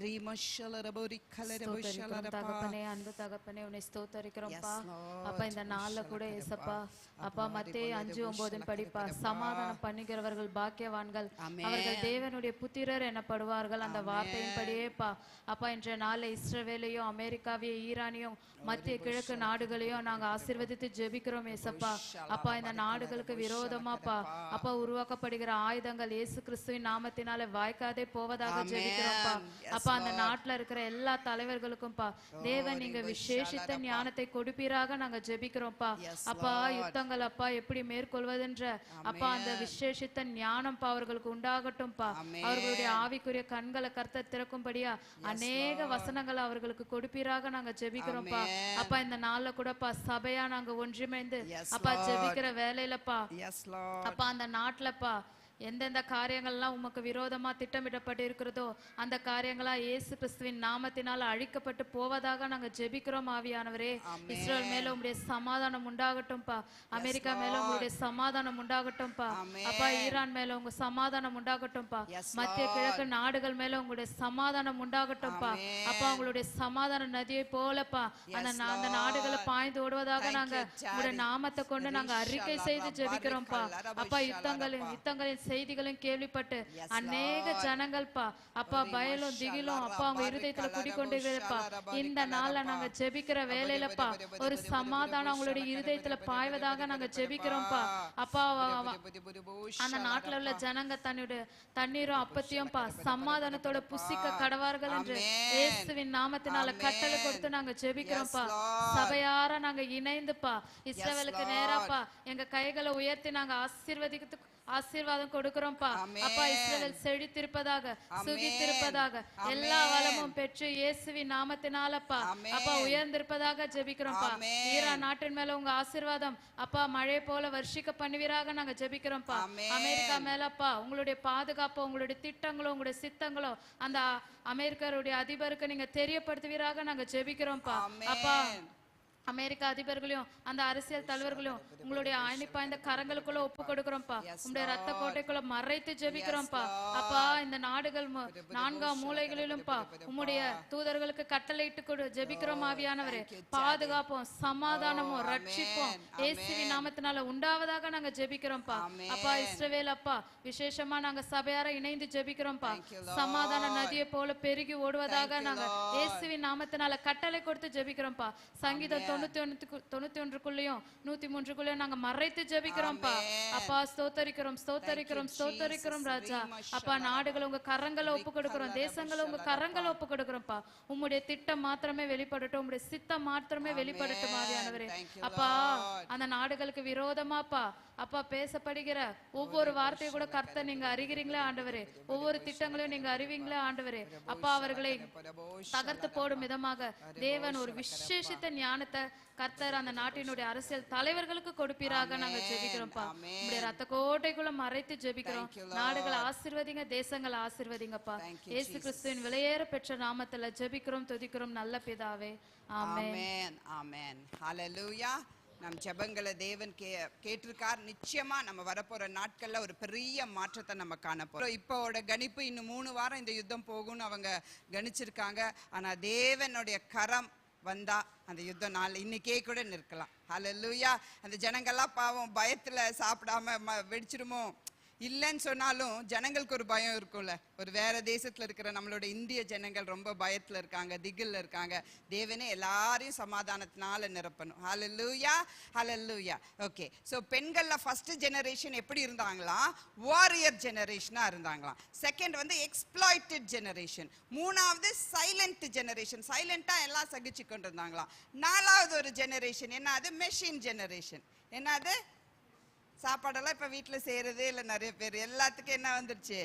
ரீமஷலரபோரி கலரபோஷலரபா. தகப்பனே, அன்பு தகப்பனே, உன்னை ஸ்தோத்திரிக்கிறோம்ப்பா. அப்பா இந்த நாள்ல கூட ஏசப்பா, அப்பா மத்தேயு 5:9 படிப்பா, சமாதானம் பண்ணுகிறவர்கள் பாக்கியவான்கள், அவர்கள் தேவனுடைய புத்திரர் எனப்படுவார்கள். அந்த வார்த்தையின்படியேப்பா அப்பா இன்றைய நாள்ல இஸ்ரவேலையும், அமெரிக்காவையும், ஈரானையும், மத்திய கிழக்கு நாடுகளையும் நாங்க ஆசீர்வதித்து ஜெபிக்கிறோம் ஏசப்பா. அப்பா இந்த நாடுகளுக்கு விரோதமாப்பா அப்பா உருவாக்கப்படுகிற ஆயுதங்கள் இயேசு கிறிஸ்துவின் நாமத்தினால வாய்க்காதே போவதாக ஜெபிக்கிறோம்ப்பா. அப்பா அந்த நாட்டுல இருக்கிற எல்லா தலைவர்களுக்கும்பா தேவன் நீங்க விசேஷித்த ஞானத்தை கொடுப்பீராக நாங்க ஜெபிக்கிறோம்ப்பா. அப்பா யுத்தங்கள் அப்பா எப்படி மேற்கொள்வதென்ற அப்பா அந்த விசேஷித்த ஞானம்ப்பா அவர்களுக்கு உண்டாகட்டும்பா. அவர்களுடைய ஆவிக்குரிய கண்களை கர்த்தர் திறக்கும்படியா அநேக வசனங்களை அவர்களுக்கு கொடுப்பீராக நாங்க ஜெபிக்கிறோம்ப்பா. அப்பா இந்த நாள்ல கூடப்பா சபையா நாங்க ஒன்றிணைந்து அப்பா ஜெபிக்கிற வேலையிலப்பா அப்பா அந்த நாட்டுலப்பா எந்தெந்த காரியங்கள்லாம் உமக்கு விரோதமா திட்டமிடப்பட்டு இருக்கிறதோ அந்த காரியங்களா இயேசு கிறிஸ்துவின் நாமத்தினால அழிக்கப்பட்டு போவதாக நாங்க ஜெபிக்கிறோம் ஆவியானவரே. இஸ்ரேல் மேல உங்களுடைய சமாதானம் உண்டாகட்டும்பா. அமெரிக்கா மேல உங்களுடைய சமாதானம் உண்டாகட்டும்பா. அப்பா ஈரான் மேல உங்க சமாதானம் உண்டாகட்டும்பா. மத்திய கிழக்கு நாடுகள் மேல உங்களுடைய சமாதானம் உண்டாகட்டும்பா. அப்பா உங்களுடைய சமாதான நதியை போலப்பா அந்த நாடுகளை பாய்ந்து ஓடுவதாக நாங்க உங்களுடைய நாமத்தை கொண்டு நாங்க அறிக்கை செய்து ஜெபிக்கிறோம்ப்பா. அப்பா யுத்தங்களின் செய்திகளும் கேள்விப்பட்டு அநேக ஜனங்கள்ப்பா அப்பா பயலும் திகிலும் அப்பா அவங்க இருதயத்துல குடிக்கொண்டிருப்பா. இந்த நாள்ல நாங்க ஜெபிக்கிற வேலையிலப்பா ஒரு சமாதானம் உங்களுடைய இருதயத்துல பாய்வதாக நாங்க ஜெபிக்கிறோம்ப்பா. அப்பா அந்த நாட்டுல உள்ள ஜனங்க தண்ணீரும் அப்பத்தையும்பா சமாதானத்தோட புசிக்க கடவார்கள் என்று இயேசுவின் நாமத்தினால கட்டளை கொடுத்து நாங்க ஜெபிக்கிறோம்ப்பா. சபையார நாங்க இணைந்துப்பா இஸ்ரவேலுக்கு நேராப்பா எங்க கைகளை உயர்த்தி நாங்க ஆசீர்வாதம் கொடுக்கிறோம்ப்பா. அப்பா இஸ்ரவேல் செழித்திருப்பதாக சுகித்திருப்பதாக எல்லா வளமும் பெற்று இயேசுவின் நாமத்தினாலப்பா அப்பா உயர்ந்திருப்பதாக ஜெபிக்கிறோம்ப்பா. ஈரான் நாட்டின் மேல உங்க ஆசீர்வாதம் அப்பா மழை போல வர்ஷிக்க பண்ணுவீராக நாங்க ஜெபிக்கிறோம்ப்பா. அமெரிக்கா மேலப்பா உங்களுடைய பாதுகாப்பு உங்களுடைய திட்டங்களோ உங்களுடைய சித்தங்களோ அந்த அமெரிக்கருடைய அதிபருக்கு நீங்க தெரியப்படுத்துவீராக நாங்க ஜெபிக்கிறோம்ப்பா. அப்பா அமெரிக்க அதிபர்களையும் அந்த அரசியல் தலைவர்களையும் உங்களுடைய ஆணிப்பாய்ந்த கரங்களுக்குள்ள ஒப்பு கொடுக்கிறோம்ப்பா. உங்களுடைய ரத்த கோட்டைக்குள்ள மறைத்து ஜெபிக்கிறோம்ப்பா. அப்பா இந்த நாடுகள் 4 மூலைகளிலும்பா உம்முடைய தூதர்களுக்கு கட்டளையிட்டு கொடு ஜெபிக்கிறோம் ஆவியானவரே. பாதுகாப்பும் சமாதானமும் ரட்சிப்பும் இயேசுவின் நாமத்தினால உண்டாவதாக நாங்க ஜெபிக்கிறோம்ப்பா. அப்பா இஸ்ரவேல் அப்பா விசேஷமா நாங்க சபையார இணைந்து ஜெபிக்கிறோம்ப்பா. சமாதான நதியை போல பெருகி ஓடுவதாக நாங்க இயேசுவின் நாமத்தினால கட்டளை கொடுத்து ஜெபிக்கிறோம்ப்பா. சங்கீதம் 91 103 நாங்க மறைத்து ஜெபிக்கிறோம்ப்பா. அப்பா ஸ்தோத்தரிக்கிறோம் ராஜா. அப்பா நாடுகளை உங்க கரங்களை ஒப்பு கொடுக்கிறோம். தேசங்களை உங்க கரங்களை ஒப்பு கொடுக்கிறோம்ப்பா. உம்முடைய திட்டம் மாத்திரமே வெளிப்படட்டும். உம்முடைய சித்தம் மாத்திரமே வெளிப்படட்டும் ஆவியானவரே. அப்பா அந்த நாடுகளுக்கு விரோதமாப்பா அப்பா பேசப்படுகிற ஒவ்வொரு வார்த்தையை கூட கர்த்தர் நீங்க அறிகிறீங்களே ஆண்டவரே. ஒவ்வொரு திட்டங்களையும் நீங்க அறிவீங்களே ஆண்டவரே. அப்பா அவர்களை தகர்த்து போடும் விதமாக தேவன் ஒரு விசேஷித்த ஞானத்தை கர்த்தர் அந்த நாட்டினுடைய அரசியல் தலைவர்களுக்கு கொடுப்பீராக நாங்க ஜெபிக்கிறோம்ப்பா. உங்களுடைய ரத்த கோட்டைக்குள்ள மறைத்து ஜெபிக்கிறோம். நாடுகளை ஆசீர்வதிங்க, தேசங்களை ஆசீர்வதிங்கப்பா. இயேசு கிறிஸ்துவின் விலையேற பெற்ற நாமத்துல ஜெபிக்கிறோம் துதிக்கிறோம் நல்ல பிதாவே. ஆமென் ஆமென். ஹல்லேலூயா. நம் ஜெபங்களை தேவன் கேட்டிருக்கார். நிச்சயமா நம்ம வரப்போற நாட்கள்ல ஒரு பெரிய மாற்றத்தை நம்ம காண போறோம். இப்போட கணிப்பு இன்னும் 3 வாரம் இந்த யுத்தம் போகும்னு அவங்க கணிச்சிருக்காங்க. ஆனா தேவனுடைய கரம் வந்தா அந்த யுத்தம் இன்னைக்கே கூட நிற்கலாம். ஹல்லேலூயா. அந்த ஜனங்கள்லாம் பாவம் பயத்துல சாப்பிடாம வெடிச்சிருமோ இல்லைன்னு சொன்னாலும் ஜனங்களுக்கு ஒரு பயம் இருக்கும்ல. ஒரு வேற தேசத்துல இருக்கிற நம்மளோட இந்திய ஜனங்கள் ரொம்ப பயத்துல இருக்காங்க, திகில்ல இருக்காங்க. தேவனே எல்லாரையும் சமாதானத்தினால நிரப்பணும். ஹல்லேலூயா ஹல்லேலூயா. ஓகே, ஸோ பெண்கள்ல ஃபர்ஸ்ட் ஜெனரேஷன் எப்படி இருந்தாங்களாம்? வாரியர் ஜெனரேஷனா இருந்தாங்களாம். Second exploited generation. 3வது சைலண்ட் ஜெனரேஷன். சைலண்டா எல்லாம் சகிச்சு கொண்டு இருந்தாங்களாம். 4வது ஒரு ஜெனரேஷன் என்னது? Machine generation. என்னது? சாப்பாடெல்லாம் இப்போ வீட்டில் செய்கிறது இல்லை. நிறைய பேர் எல்லாத்துக்கும் என்ன வந்துருச்சு?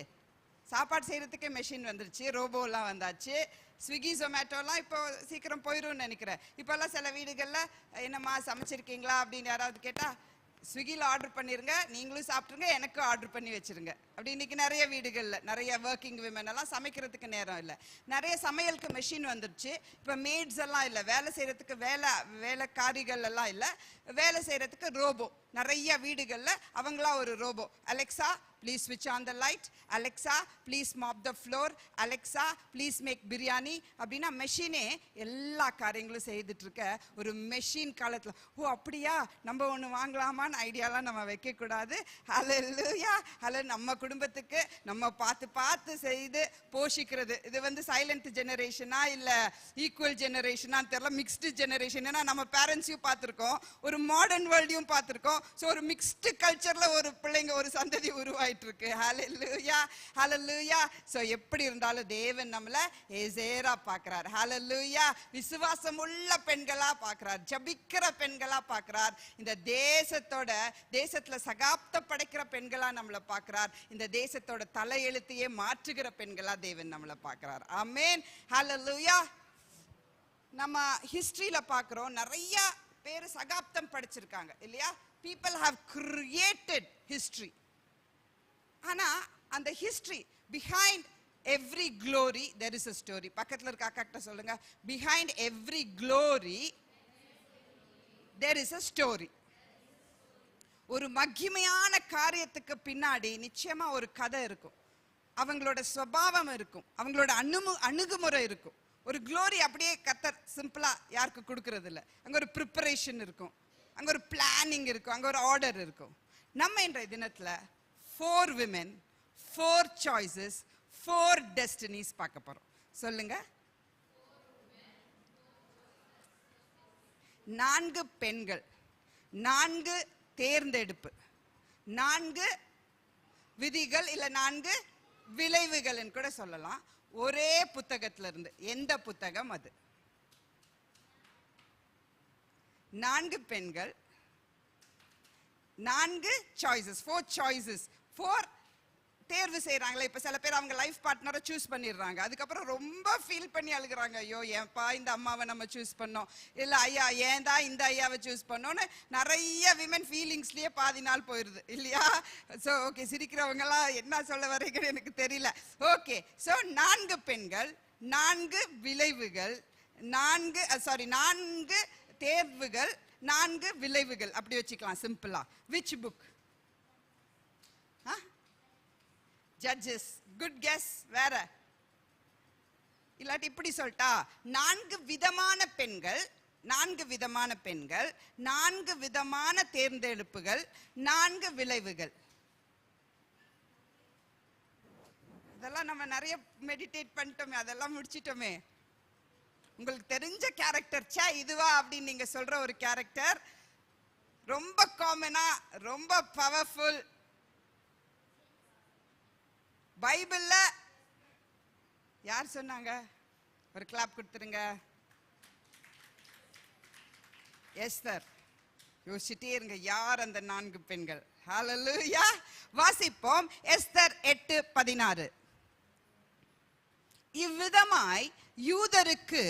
சாப்பாடு செய்கிறதுக்கே மெஷின் வந்துருச்சு, ரோபோலாம் வந்தாச்சு. ஸ்விக்கி ஜொமேட்டோலாம் இப்போ சீக்கிரம் போயிடும்னு நினைக்கிறேன். இப்போல்லாம் சில வீடுகளில் என்னம்மா சமைச்சிருக்கீங்களா அப்படின்னு யாராவது கேட்டால் ஸ்விக்கியில் ஆர்டர் பண்ணிருங்க, நீங்களும் சாப்பிட்ருங்க, எனக்கும் ஆர்டர் பண்ணி வச்சிருங்க அப்படி. இன்னைக்கு நிறைய வீடுகளில் நிறைய ஒர்க்கிங் விமன் எல்லாம் சமைக்கிறதுக்கு நேரம் இல்லை. நிறைய சமையலுக்கு மெஷின் வந்துருச்சு. இப்போ மேட்ஸ் எல்லாம் இல்லை, வேலை செய்யறதுக்கு வேலைக்காரிகள் எல்லாம் இல்லை, வேலை செய்யறதுக்கு ரோபோ. நிறைய வீடுகளில் அவங்களா ஒரு ரோபோ. அலெக்சா ப்ளீஸ் ஸ்விட்ச் on the light, Alexa please mop the floor, Alexa please make biryani அப்படின்னா மெஷினே எல்லா காரியங்களும் செய்துட்டு இருக்க ஒரு மெஷின் காலத்தில். ஓ அப்படியா, நம்ம ஒன்று வாங்கலாமான்னு ஐடியாலாம் நம்ம வைக்கக்கூடாது. ஹல்லேலூயா. நம்ம குடும்பத்துக்கு நம்ம பார்த்து செய்து போஷிக்கிறது. இது சைலண்ட் ஜெனரேஷனா இல்லை ஈக்குவல் ஜெனரேஷனான்னு தெரியல, மிக்ஸ்டு ஜெனரேஷன். ஏன்னா நம்ம பேரண்ட்ஸையும் பார்த்துருக்கோம், ஒரு மாடர்ன் வேர்ல்டையும் பார்த்துருக்கோம். ஸோ ஒரு மிக்ஸ்டு கல்ச்சர்ல ஒரு பிள்ளைங்க ஒரு சந்ததி உருவாயிட்டு இருக்கு. ஹல்லேலூயா ஹல்லேலூயா. ஸோ எப்படி இருந்தாலும் தேவன் நம்மள ஏசேரா பார்க்கிறார். ஹல்லேலூயா. விசுவாசம் உள்ள பெண்களா பார்க்கிறார், ஜபிக்கிற பெண்களா பார்க்கிறார். இந்த தேசத்துல சகாப்த படைக்கிற பெண்களா நம்மளை பார்க்கிறார். இந்த தேசத்தோட தலையெழுத்தையே மாற்றுகிற பெண்களா தேவன் நம்மளை பார்க்கிறார். ஆமென். ஹல்லேலூயா. நம்ம ஹிஸ்டரியில பார்க்கிறோம், நிறைய பேர் சகாப்தம் படிச்சிருக்காங்க இல்லையா? People have created history. ஆனா அந்த history behind every glory there is a story. பக்கத்துல இருக்க அக்காட்ட சொல்லுங்க, behind every glory there is a story. ஒரு மகிமையான காரியத்துக்கு பின்னாடி நிச்சயமா ஒரு கதை இருக்கும், அவங்களோட சுபாவம் இருக்கும், அவங்களோட அணுகுமுறை இருக்கும். ஒரு க்ளோரி அப்படியே கர்த்தர் சிம்பிளா யாருக்கு கொடுக்கறது இல்லை. அங்க ஒரு ப்ரிப்பரேஷன் இருக்கும், அங்க ஒரு பிளானிங் இருக்கும், அங்க ஒரு ஆர்டர் இருக்கும். நம்ம இன்றைய தினத்துல 4 women 4 choices 4 destinies பார்க்க போறோம். சொல்லுங்க. 4 பெண்கள், 4 தேர்ந்தெடுப்பு, 4 விதிகள், இல்ல 4 விளைவுகள் கூட சொல்லலாம். ஒரே புத்தகத்துல இருந்து. எந்த புத்தகம் அது? 4 பெண்கள், 4 choices 4 choices 4 தேர்வு செய்யறாங்களே. இப்ப சில பேர் அவங்க லைஃப் பார்ட்னரை சூஸ் பண்ணிடுறாங்க, அதுக்கப்புறம் ரொம்ப ஃபீல் பண்ணி அழுகுறாங்க, ஐயோ ஏன்பா இந்த அம்மாவை நம்ம சூஸ் பண்ணோம், இல்ல ஐயா ஏன் தான் இந்த ஐயாவை சூஸ் பண்ணோன்னு நிறைய விமன் ஃபீலிங்ஸ்லயே பாதி நாள் போயிருது இல்லையா? ஸோ ஓகே, சிரிக்கிறவங்கலாம் என்ன சொல்ல வரீங்கன்னு எனக்கு தெரியல. ஓகே, ஸோ 4 பெண்கள், 4 விளைவுகள், 4 தேர்வுகள், 4 விளைவுகள், அப்படி வச்சுக்கலாம் சிம்பிளா. Which book? Judges. Good guess. வேற இல்லாட்டி இப்படி சொல்லிட்டா, 4 விதமான பெண்கள், 4 விதமான பெண்கள், 4 விதமான தேர்ந்தெடுப்புகள், 4 விளைவுகள். இதெல்லாம் நம்ம நிறைய மெடிடேட் பண்ணிட்டோமே, அதெல்லாம் முடிச்சிட்டோமே. உங்களுக்கு தெரிஞ்ச கேரக்டர், சே இதுவா அப்படின்னு நீங்க சொல்ற ஒரு கேரக்டர், ரொம்ப காமனா, ரொம்ப பவர்ஃபுல். பைபிள்ல யார் சொன்னாங்க? ஒரு கிளாப் கொடுத்துருங்க. எஸ்தர். யோசிச்சிட்டே இருங்க, யார் அந்த 4 பெண்கள்? ஹல்லேலூயா. வாசிப்போம். எஸ்தர் 8:16. இவ்விதமாய் யூதருக்கு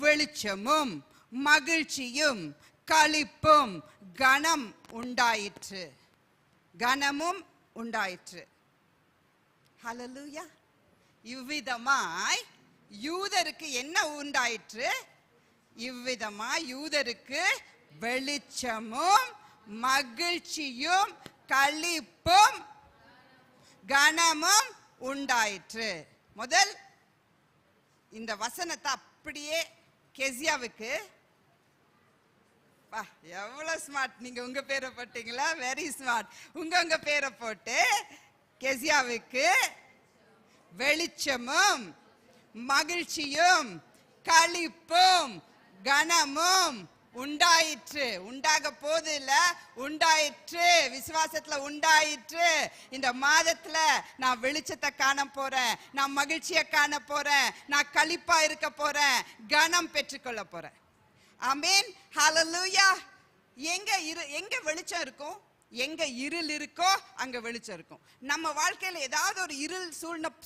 வெளிச்சமும் மகிழ்ச்சியும் களிப்பும் கனம் உண்டாயிற்று. கனமும் உண்டாயிற்று. ஹல்லேலூயா. இவ்விதமாய் யூதருக்கு என்ன உண்டாயிற்று? இவ்விதமாய் யூதருக்கு வெளிச்சமும் மகிழ்ச்சியும் களிப்பும் கனமும் உண்டாயிற்று. முதல் இந்த வசனத்தை அப்படியே கெசியாவுக்கு, எவ்வளவு ஸ்மார்ட் நீங்க, உங்க பேரை போட்டீங்களா? Very smart. உங்க பேரை போட்டு கெசியாவுக்கு வெளிச்சமும் மகிழ்ச்சியும் களிப்பும் கனமும் உண்டாயிற்று. உண்டாக போது இல்ல, உண்டாயிற்று. விசுவாசத்துல உண்டாயிற்று. இந்த மாதத்துல நான் வெளிச்சத்தை காண போறேன், நான் மகிழ்ச்சியை காண போறேன், நான் களிப்பா இருக்க போறேன், கனம் பெற்றுக்கொள்ள போறேன். ஆமென். ஹல்லேலூயா. எங்க வெளிச்சம் இருக்கும்? எங்க இருள் இருக்கோ அங்க வெளிச்சம் இருக்கும். நம்ம வாழ்க்கையில ஏதாவது ஒரு இருள்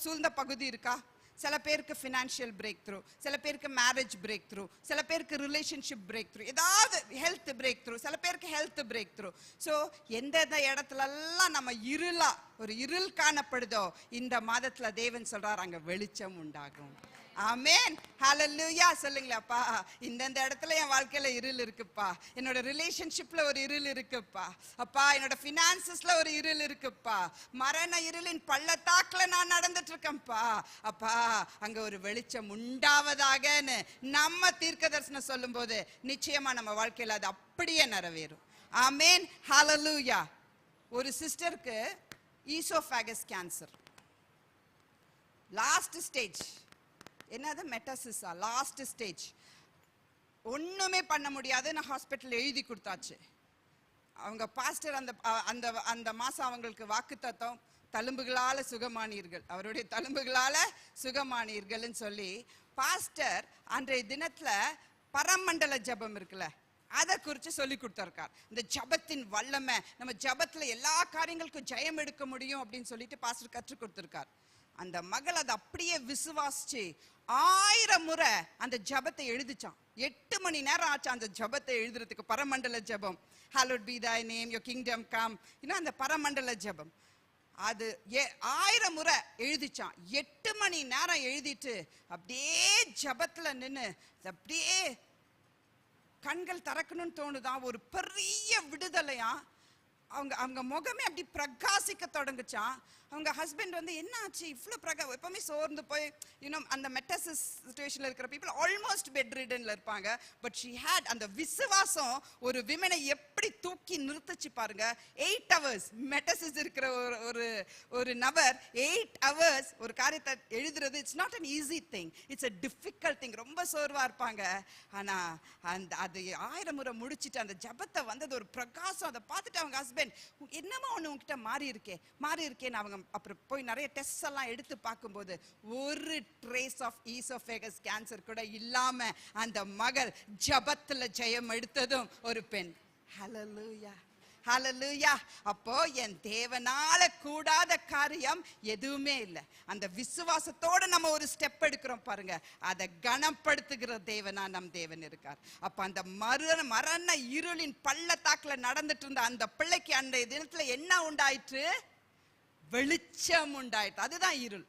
சூழ்ந்த பகுதி இருக்கா? சில பேருக்கு ஃபினான்ஷியல் பிரேக் த்ரூ, சில பேருக்கு மேரேஜ் பிரேக் த்ரூ, சில பேருக்கு ரிலேஷன்ஷிப் பிரேக் த்ரூ, ஏதாவது ஹெல்த் பிரேக் த்ரூ, சில பேருக்கு ஹெல்த் பிரேக் த்ரூ. ஸோ எந்தெந்த இடத்துல எல்லாம் நம்ம ஒரு இருள் காணப்படுதோ, இந்த மாதத்துல தேவன் சொல்றார் அங்க வெளிச்சம் உண்டாகும். ஆமென். ஹல்லேலூயா. சொல்லுங்களேப்பா, இந்த இடத்துல என் வாழ்க்கையில இருள் இருக்குப்பா, என்னோட ரிலேஷன்ஷிப்ல ஒரு இருள் இருக்குப்பா, அப்பா என்னோட பினான்சஸ்ல ஒரு இருள் இருக்குப்பா, மரண இருளின் பள்ளத்தாக்குல நான் நடந்துட்டு இருக்கேன்ப்பா, அப்பா அங்க ஒரு வெளிச்சம் உண்டாவதாகன்னு நம்ம தீர்க்க தரிசனம் சொல்லும் போது நிச்சயமா நம்ம வாழ்க்கையில அது அப்படியே நிறைவேறும். ஆமென். ஹல்லேலூயா. ஒரு சிஸ்டருக்கு ஈசோஃபேகஸ் கேன்சர், லாஸ்ட் ஸ்டேஜ். என்னது? மெட்டாசிஸா? Last stage. ஒண்ணுமே பண்ண முடியாதுன்னு ஹாஸ்பிட்டல் எழுதி கொடுத்தாச்சு. அவங்க பாஸ்டர் அந்த மாசம் அவங்களுக்கு வாக்குத்தத்தம், தழும்புகளால சுகமானீர்கள், அவருடைய தழும்புகளால சுகமானீர்கள்னு சொல்லி பாஸ்டர் அன்றைய தினத்துல பரமண்டல ஜபம் இருக்குல்ல, அதை குறித்து சொல்லி கொடுத்திருக்கார். இந்த ஜபத்தின் வல்லமை, நம்ம ஜபத்துல எல்லா காரியங்களுக்கும் ஜெயம் எடுக்க முடியும் அப்படின்னு சொல்லிட்டு பாஸ்டர் கற்றுக் கொடுத்திருக்கார். அந்த மகள் அதை அப்படியே விசுவாசிச்சு 1000 முறை அந்த ஜபத்தை எழுதிச்சான். 8 மணி நேரம் ஆச்சு அந்த ஜபத்தை எழுதுறதுக்கு. பரமண்டல ஜபம், hallowed be thy name, your kingdom come, அந்த பரமண்டல ஜபம். அது 1000 முறை எழுதிச்சான். 8 மணி நேரம் எழுதிட்டு அப்படியே ஜபத்துல நின்னு அப்படியே கண்கள் திறக்கணும்னு தோணுதான். ஒரு பெரிய விடுதலையா. அவங்க முகமே அப்படி பிரகாசிக்க தொடங்குச்சான். அவங்க ஹஸ்பண்ட் வந்து என்ன ஆச்சு இவ்வளோ எப்பவுமே சோர்ந்து போய் அந்த மெட்டசிஸ் சிச்சுவேஷன்ல இருக்கிற பீப்புள் ஆல்மோஸ்ட் பெட் ரிடன்ல இருப்பாங்க. பட் ஷி ஹேட் அந்த விசுவாசம் ஒரு விமனை எப்படி தூக்கி நிறுத்துச்சு பாருங்க. 8 hours மெட்டசிஸ் இருக்கிற ஒரு நபர் 8 hours ஒரு காரியத்தை எழுதுறது it's not an easy thing, it's a difficult thing. ரொம்ப சோர்வா இருப்பாங்க. ஆனா அது 1000 முறை முடிச்சுட்டு அந்த ஜபத்தை வந்தது ஒரு பிரகாசம். அதை பார்த்துட்டு அவங்க ஹஸ்பண்ட் என்னமா ஒண்ணு உங்ககிட்ட மாறி இருக்கேன்னு அவங்க அப்புறம் போய் நிறைய டெஸ்ட் எல்லாம் எடுத்து பார்க்கும்போது ஒரு ட்ரேஸ் ஆஃப் ஈசோஃபேகஸ் கேன்சர் கூட இல்லாம அந்த மகள் ஜபத்துல ஜெயம் எடுத்ததும் ஒரு பெண். ஹல்லேலூயா, ஹல்லேலூயா. அப்போ என் தேவனால கூடாத காரியம் எதுவுமே இல்லை. அந்த விசுவாசத்தோட நம்ம ஒரு ஸ்டெப் எடுக்கிறோம் பாருங்க, அதை கனப்படுத்துகிற தேவனா நம் தேவன் இருக்கார். அப்ப அந்த மரண இருளின் பள்ளத்தாக்குல நடந்துட்டு இருந்த அந்த பிள்ளைக்கு அன்றைய தினத்துல என்ன உண்டாயிற்று? வெளிச்சம் உண்டாயிற்று. அதுதான் இருள்.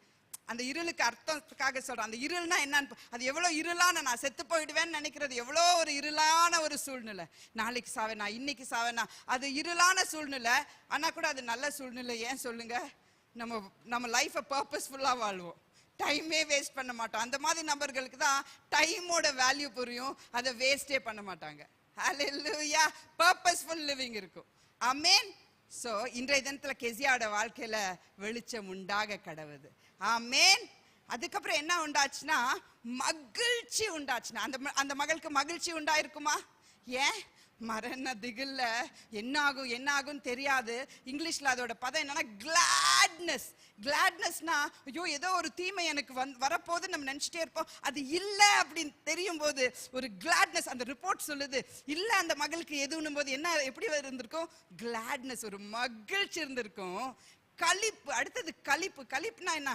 அந்த இருளுக்கு அர்த்தத்துக்காக சொல்றேன். அந்த இருள்னா என்னன்னு, அது எவ்வளவு இருளான, நான் செத்து போயிடுவேன்னு நினைக்கிறது எவ்வளோ ஒரு இருளான ஒரு சூழ்நிலை. நாளைக்கு சாவேனா, இன்னைக்கு சாவேனா, அது இருளான சூழ்நிலை. ஆனா கூட அது நல்ல சூழ்நிலை. ஏன் சொல்லுங்க? நம்ம லைஃபை பர்பஸ்ஃபுல்லா வாழ்வோம், டைமே வேஸ்ட் பண்ண மாட்டோம். அந்த மாதிரி நபர்களுக்கு தான் டைமோட வேல்யூ புரியும், அதை வேஸ்டே பண்ண மாட்டாங்க. ஹல்லேலூயா. பர்பஸ்ஃபுல் லிவிங் இருக்கும். ஆமென். சோ இன்றைய தினத்துல கெசியாவோட வாழ்க்கையில வெளிச்சம் உண்டாக கடவுது. ஆமென். அதுக்கப்புறம் என்ன உண்டாச்சுன்னா மகிழ்ச்சி உண்டாச்சுன்னா, அந்த மகளுக்கு மகிழ்ச்சி உண்டாயிருக்குமா? ஏன்? மரண திகில்ல என்ன ஆகும் தெரியாது. இங்கிலீஷ்ல அதோட பதம் என்னன்னா கிளாட்னஸ். கிளாட்னஸ்னா ஐயோ ஏதோ ஒரு தீமை எனக்கு வரப்போது நம்ம நினைச்சிட்டே இருப்போம். அது இல்லை அப்படின்னு தெரியும் போது ஒரு கிளாட்னஸ். அந்த ரிப்போர்ட் சொல்லுது இல்ல அந்த மகளுக்கு எதுவும் போது என்ன எப்படி இருந்திருக்கும்? கிளாட்னஸ், ஒரு மகிழ்ச்சி இருந்திருக்கும். களிப்பு. அடுத்தது களிப்பு. களிப்புனா என்ன?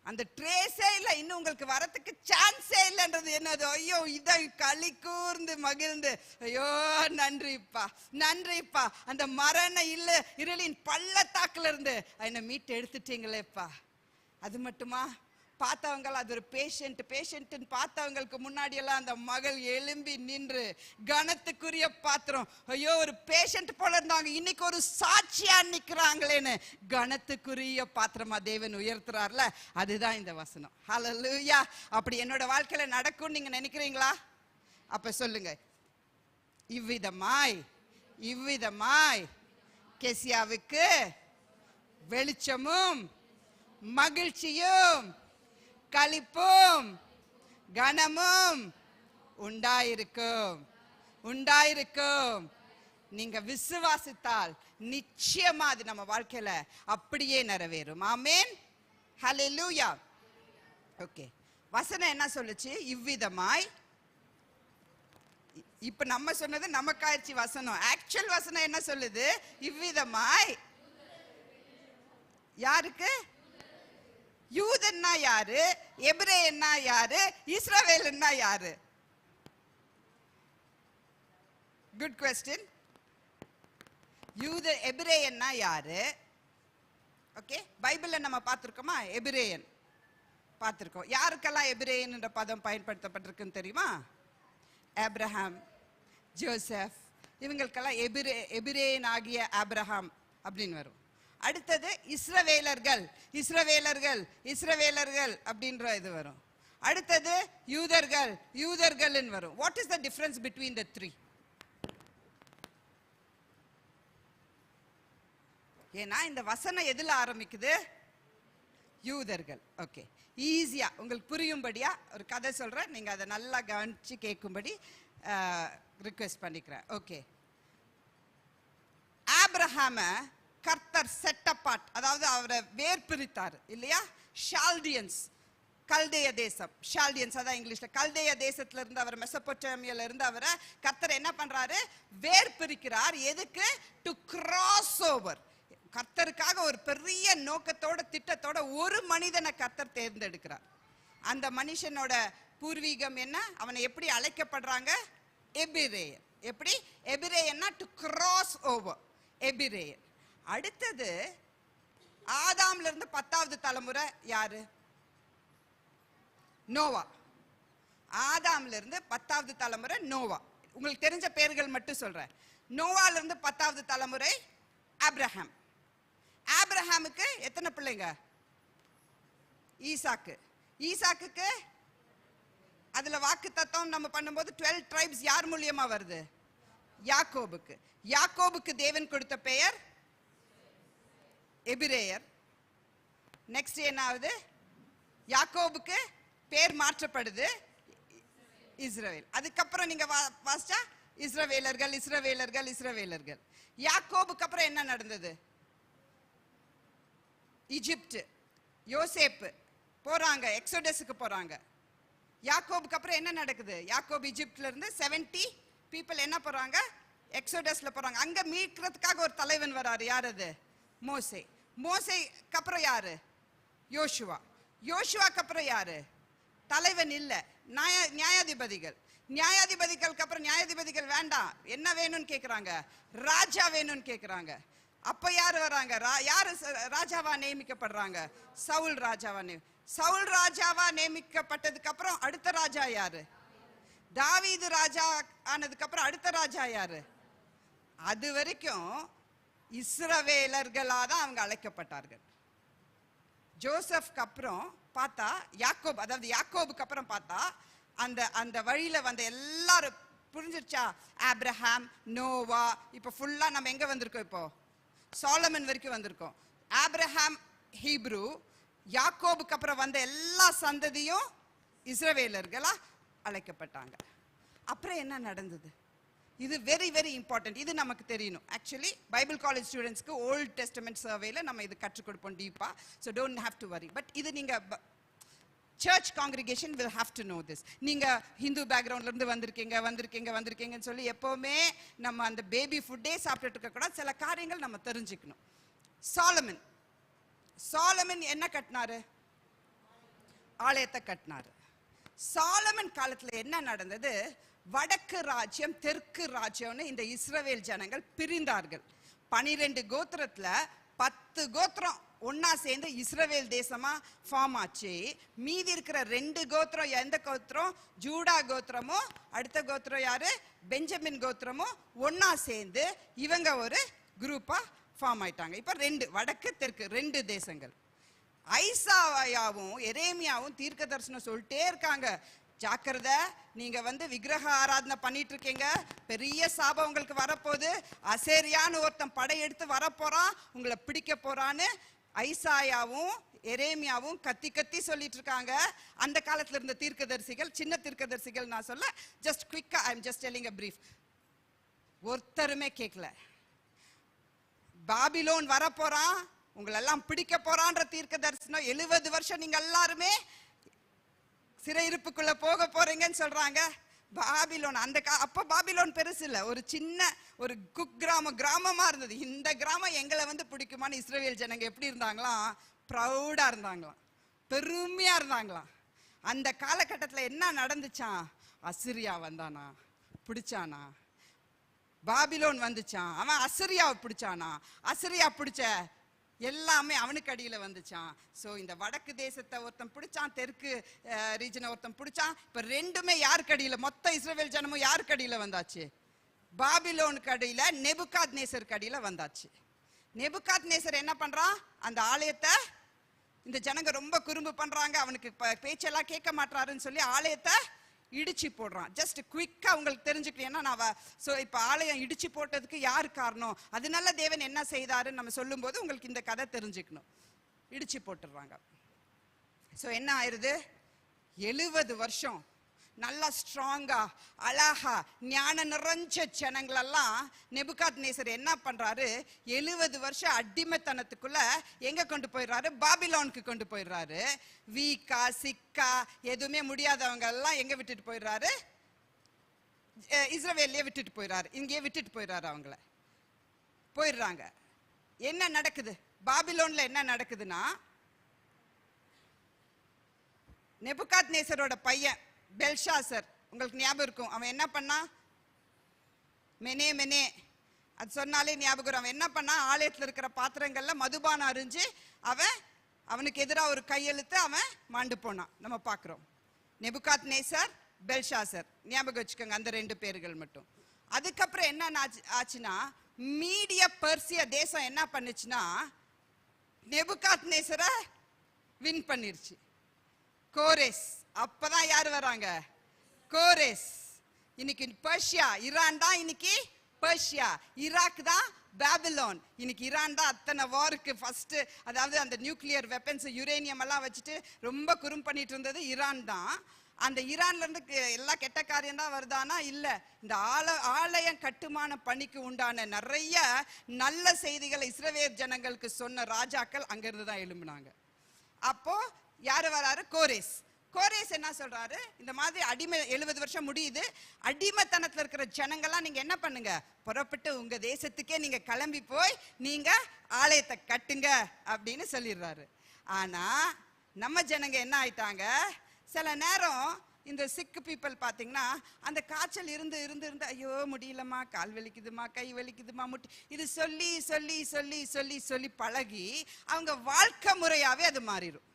அந்த ட்ரேஸே இல்லை, இன்னும் உங்களுக்கு வரத்துக்கு சான்ஸே இல்லைன்றது என்னது? ஐயோ இதை களி கூர்ந்து மகிழ்ந்து ஐயோ நன்றிப்பா நன்றிப்பா, அந்த மரண இருளின் பள்ளத்தாக்குல இருந்து என்னை மீட்டு எடுத்துட்டீங்களேப்பா. அது மட்டுமா? பார்த்தவங்க அது ஒரு பேஷண்ட் பார்த்தவங்களுக்கு முன்னாடி எல்லாம் அந்த மகள் எழும்பி நின்று கனத்துக்குரிய பாத்திரம். ஐயோ ஒரு பேஷண்ட் போல இருந்தாங்க, இன்னைக்கு ஒரு சாட்சியா நிக்கிறாங்களேன்னு கனத்துக்குரிய பாத்திரமா தேவன் உயர்த்துறார்ல, அதுதான் இந்த வசனம். ஹல்லேலூயா. அப்படி என்னோட வாழ்க்கையில நடக்கும் நீங்க நினைக்கிறீங்களா? அப்ப சொல்லுங்க, இவ்விதமாய் கெசியாவுக்கு வெளிச்சமும் மகிழ்ச்சியும் களிப்பும் கனமும் உண்டாயிருக்கும். நீங்க விசுவாசித்தால் நிச்சயமா அது நம்ம வாழ்க்கையில அப்படியே நிறைவேறும். ஆமென். ஹல்லேலூயா. ஓகே, வசனம் என்ன சொல்லுச்சு? இவ்விதமாய். இப்ப நம்ம சொன்னது நமக்காயிடுச்சு வசனம். ஆக்சுவல் வசனம் என்ன சொல்லுது? இவ்விதமாய். யாருக்கு? யூதன்னா யாரு? எபிரேயன்னா யாரு? இஸ்ரவேலன்னா யாரு? Good question. எபிரேயன்னா யாரு? ஓகே, பைபிள்ல நம்ம பார்த்திருக்கோமா? எபிரேயன் பார்த்திருக்கோம். யாருக்கெல்லாம் எபிரேயன் என்ற பதம் பயன்படுத்தப்பட்டிருக்குன்னு தெரியுமா? ஆபிரகாம், ஜோசப், இவங்களுக்கெல்லாம் எபிரேயன் ஆகிய ஆபிரகாம் அப்படின்னு வரும். அடுத்தது இஸ்ரவேலர்கள் அப்படின்ற இது வரும். அடுத்தது யூதர்கள் வரும். What is the difference between the three? ஏன்னா இந்த வசனம் எதுல ஆரம்பிக்குது? யூதர்கள். ஓகே, ஈஸியா உங்களுக்கு புரியும்படியா ஒரு கதை சொல்றேன், நீங்க அதை நல்லா கவனிச்சு கேட்கும்படி ரிக்வெஸ்ட் பண்ணிக்கிறேன். ஓகே, ஆபிரகாம கர்த்தர் செட் அபார்ட், அதாவது அவரை வேர்பிரித்தார் இல்லையா? ஷால்டியன்ஸ், கல்தேய தேசம். ஷால்டியன்ஸ் அதான் இங்கிலீஷ்ல. கல்தேய தேசத்துல இருந்து அவர் மெசபொட்டேமியால இருந்து அவரை கர்த்தர் என்ன பண்றாரு? வேர்பிரிக்கிறார். எதுக்கு? To cross over. கர்த்தருக்காக ஒரு பெரிய நோக்கத்தோட திட்டத்தோட ஒரு மனிதனை கர்த்தர் தேர்ந்தெடுக்கிறார். அந்த மனுஷனோட பூர்வீகம் என்ன? அவனை எப்படி அழைக்கப்படுறாங்க? எபிரேயன். எப்படி? எபிரேயன்னா டு கிராஸ் ஓவர், எபிரேயன். அடுத்தது ஆதாம்ல இருந்து 10வது தலைமுறை யாரு? நோவா. ஆதாம்ல இருந்து 10வது தலைமுறை நோவா. உங்களுக்கு தெரிஞ்ச பேர்கள் மட்டும் சொல்றேன். நோவால இருந்து 10வது தலைமுறை ஆபிரகாம். ஆபிரகாமுக்கு எத்தனை பிள்ளைங்க? ஈசாக்கு. ஈசாக்குக்கு அதுல வாக்கு தத்துவம் நம்ம பண்ணும்போது 12 tribes யார் மூலியமா வருது? யாக்கோபுக்கு. யாக்கோபுக்கு தேவன் கொடுத்த பெயர் எபிரேயர். நெக்ஸ்ட் என்ன ஆகுது? யாக்கோபுக்கு பேர் மாற்றப்படுது இஸ்ரவேல். அதுக்கப்புறம் நீங்க வாசிச்சா இஸ்ரவேலர்கள் இஸ்ரவேலர்கள் இஸ்ரவேலர்கள். யாக்கோபுக்கு அப்புறம் என்ன நடந்தது? ஈஜிப்ட். யோசேப்பு போறாங்க, எக்ஸோடஸுக்கு போறாங்க. யாக்கோபுக்கு அப்புறம் என்ன நடக்குது? யாக்கோபு ஈஜிப்ட்ல இருந்து 70 பீப்புள் என்ன போறாங்க? எக்ஸோடஸ்ல போறாங்க. அங்க மீட்கிறதுக்காக ஒரு தலைவன் வராரு. யார் அது? மோசே. மோசேக்கு அப்புறம் யாரு? யோசுவா. யோசுவாக்கு அப்புறம் யாரு? தலைவன் இல்ல, நியாயாதிபதிகள். நியாயாதிபதிகளுக்கு அப்புறம் நியாயாதிபதிகள் வேண்டாம், என்ன வேணும்னு கேக்குறாங்க? ராஜா வேணும்னு கேக்குறாங்க. அப்ப யாரு வராங்க? யாரு ராஜாவா நியமிக்கப்படுறாங்க? சவுல் ராஜாவா. சவுல் ராஜாவா நியமிக்கப்பட்டதுக்கு அப்புறம் அடுத்த ராஜா யாரு? தாவீது ராஜா ஆனதுக்கு அப்புறம் அடுத்த ராஜா யாரு? அது வரைக்கும் இஸ்ரவேலர்களா தான் அவங்க அழைக்கப்பட்டார்கள். ஜோசப்க்கு அப்புறம் பார்த்தா யாக்கோப், அதாவது யாக்கோபுக்கு அப்புறம் பார்த்தா அந்த அந்த வழியில வந்த எல்லாரும் புரிஞ்சிருச்சா? ஆபிரகாம், நோவா, இப்ப ஃபுல்லா நம்ம எங்க வந்திருக்கோம்? இப்போ சாலமன் வரைக்கும் வந்திருக்கோம். ஆபிரகாம் ஹீப்ரு, யாக்கோபுக்கு அப்புறம் வந்த எல்லா சந்ததியும் இஸ்ரவேலர்களா அழைக்கப்பட்டாங்க. அப்புறம் என்ன நடந்தது? இது வெரி வெரி இம்பார்ட்டன்ட். இது நமக்கு தெரியணும். ஆக்சுவலி பைபிள் காலேஜ் ஸ்டூடெண்ட்ஸ்க்கு ஓல்ட் டெஸ்டமெண்ட் சர்வேல நம்ம இது கற்றுக் கொடுப்போம் டீப்பா. So don't have to worry. But இது நீங்க church congregation will have to know this. நீங்க ஹிந்து பேக்ரவுண்ட்ல இருந்து வந்திருக்கீங்கன்னு சொல்லி எப்பவுமே நம்ம அந்த பேபி ஃபுட்டே சாப்பிட்டுட்டு இருக்க கூட சில காரியங்கள் நம்ம தெரிஞ்சுக்கணும். சாலமன் என்ன கட்டினாரு? ஆலயத்தை கட்டினாரு. சாலமன் காலத்துல என்ன நடந்தது? வடக்கு ராஜ்யம் தெற்கு ராஜ்யம்னு இந்த இஸ்ரவேல் ஜனங்கள் பிரிந்தார்கள். 12 கோத்திரத்துல 10 கோத்திரம் ஒன்னா சேர்ந்து இஸ்ரவேல் தேசமா ஃபார்ம் ஆச்சு. மீதி இருக்கிற 2 கோத்திரம் எந்த கோத்திரம்? ஜூடா கோத்திரமும் அடுத்த கோத்திரம் யாரு? பெஞ்சமின் கோத்திரமும் ஒன்னா சேர்ந்து இவங்க ஒரு குரூப்பா ஃபார்ம் ஆயிட்டாங்க. இப்ப 2 வடக்கு தெற்கு 2 தேசங்கள். ஐசாயாவும் எரேமியாவும் தீர்க்க தரிசனம் சொல்லிட்டே இருக்காங்க. ஜாக்கிரதை, நீங்க விக்கிரக ஆராதனை பண்ணிட்டு இருக்கீங்க, பெரிய சாபம் உங்களுக்கு வரப்போகுது, அசேரியான்னு ஒருத்தன் படையெடுத்து வரப்போறான், உங்களை பிடிக்க போறான்னு ஐசாயாவும் எரேமியாவும் கத்தி கத்தி சொல்லிட்டு இருக்காங்க. அந்த காலத்துல இருந்த தீர்க்கதரிசிகள், சின்ன தீர்க்கதரிசிகள் நான் சொல்ல, ஜஸ்ட் குவிக்கா I am just telling a brief. ஒருத்தருமே கேட்கல. பாபிலோன் வரப்போறான், உங்களெல்லாம் பிடிக்க போறான்ற தீர்க்க தரிசனம் 70 வருஷம் நீங்க எல்லாருமே சிறையிருப்புக்குள்ள போக போறீங்கன்னு சொல்றாங்க. பாபிலோன் அப்ப பாபிலோன் பெருசு இல்ல, ஒரு சின்ன ஒரு கிராமமா இருந்தது. இந்த கிராமம் எங்களை பிடிக்குமான்னு இஸ்ரவேல் ஜனங்க எப்படி இருந்தாங்களாம்? ப்ரௌடா இருந்தாங்களாம், பெருமையா இருந்தாங்களாம். அந்த காலகட்டத்தில் என்ன நடந்துச்சான்? அசிரியா வந்தானா, பிடிச்சானா? பாபிலோன் வந்துச்சான், அவன் அசிரியாவை பிடிச்சானா? அசிரியா பிடிச்ச எல்லாமே அவனுக்கு அடியில வந்துச்சான். சோ இந்த வடக்கு தேசத்தை ஒருத்தன் பிடிச்சான், தெற்கு ரீஜனை ஒருத்தன் பிடிச்சான். இப்ப ரெண்டுமே யாருக்கு அடியில? மொத்த இஸ்ரவேல் ஜனமும் யாருக்கு அடியில வந்தாச்சு? பாபிலோனுக்கு அடியில, நேபுகாத்நேசருக்கு அடியில வந்தாச்சு. நேபுகாத்நேசர் என்ன பண்றான்? அந்த ஆலயத்தை, இந்த ஜனங்க ரொம்ப குறும்பு பண்றாங்க, அவனுக்கு பேச்செல்லாம் கேட்க மாட்டாருன்னு சொல்லி ஆலயத்தை இடிச்சு போடுறான். ஜஸ்ட் குயிக்கா உங்களுக்கு தெரிஞ்சுக்கணும். சோ இப்ப ஆலயம் இடிச்சு போட்டதுக்கு யார் காரணம், அதனால தேவன் என்ன செய்தாருன்னு நம்ம சொல்லும் போது உங்களுக்கு இந்த கதை தெரிஞ்சுக்கணும். இடிச்சு போட்டுறாங்க. சோ என்ன ஆயிருது? 70 வருஷம் நல்லா ஸ்ட்ராங்கா அழகா ஞான நிறைஞ்ச ஜனங்களெல்லாம் நேபுகாத்நேசர் என்ன பண்றாரு? 70 வருஷம் அடிமைத்தனத்துக்குள்ள எங்க கொண்டு போயிடுறாரு? பாபிலோனுக்கு கொண்டு போயிடுறாரு. வீக்கா சிக்கா எதுவுமே முடியாதவங்க எல்லாம் எங்க விட்டுட்டு போயிடுறாரு? இஸ்ரவேல்லையே விட்டுட்டு போயிடுறாரு, இங்கேயே விட்டுட்டு போயிடுறாரு. அவங்கள போயிடுறாங்க. என்ன நடக்குது பாபிலோன்ல? என்ன நடக்குதுன்னா, நேபுகாத்நேசரோட பையன் பெல்ஷாசர், உங்களுக்கு ஞாபகம் இருக்கும், அவன் என்ன பண்ணா? மெனே அது சொன்னாலே ஞாபகம். அவன் என்ன பண்ணா, ஆலயத்துல இருக்கிற பாத்திரங்கள்ல மதுபானம் அரிஞ்சு அவனுக்கு எதிராக ஒரு கையெழுத்து அவன் மாண்டு போனான். நம்ம பார்க்கிறோம். நேபுகாத்நேசர், பெல்ஷாசர், ஞாபகம் வச்சுக்கோங்க அந்த 2 பேர்கள் மட்டும். அதுக்கப்புறம் என்ன ஆச்சுன்னா, மீடியா பெர்சியா தேசம் என்ன பண்ணுச்சுன்னா நேபுகாத்நேசரை வின் பண்ணிருச்சு. கோரேஸ், அப்பதான் யாரு வராங்க? கோரேஸ். இன்னைக்கு பெர்ஷியா, ஈரான் தான் இன்னைக்கு பெர்ஷியா, ஈராக் தான் பாபிலோன். இன்னைக்கு ஈரான் தான் அத்தனை வாருக்கு ஃபர்ஸ்ட், அதாவது அந்த நியூக்ளியர் வெப்பன்ஸ் யுரேனியம் எல்லாம் வச்சுட்டு ரொம்ப குறும் பண்ணிட்டு இருந்தது ஈரான் தான். அந்த ஈரான்ல இருந்து எல்லா கெட்ட காரியம் தான் வருதானா? இல்ல. இந்த ஆலயம் கட்டுமான பணிக்கு உண்டான நிறைய நல்ல செய்திகளை இஸ்ரவேல் ஜனங்களுக்கு சொன்ன ராஜாக்கள் அங்கிருந்து தான் எழும்பினாங்க. அப்போ யாரு வராரு? கோரேஸ். கோரேஸ் என்ன சொல்றாரு, இந்த மாதிரி அடிமை 70 வருஷம் முடியுது, அடிமைத்தனத்துல இருக்கிற ஜனங்கள்லாம் நீங்க என்ன பண்ணுங்க, புறப்பட்டு உங்க தேசத்துக்கே நீங்க கிளம்பி போய் நீங்க ஆலயத்தை கட்டுங்க அப்படின்னு சொல்லிடுறாரு. ஆனா நம்ம ஜனங்க என்ன ஆயிட்டாங்க, சில நேரம் இந்த சிக்கு பீப்புள் பாத்தீங்கன்னா அந்த காய்ச்சல் இருந்து இருந்து இருந்து ஐயோ முடியலமா, கால் வலிக்குதுமா, கை வலிக்குதுமா, முட்டி, இது சொல்லி சொல்லி சொல்லி சொல்லி சொல்லி பழகி அவங்க வாழ்க்கை முறையாவே அது மாறிடும்.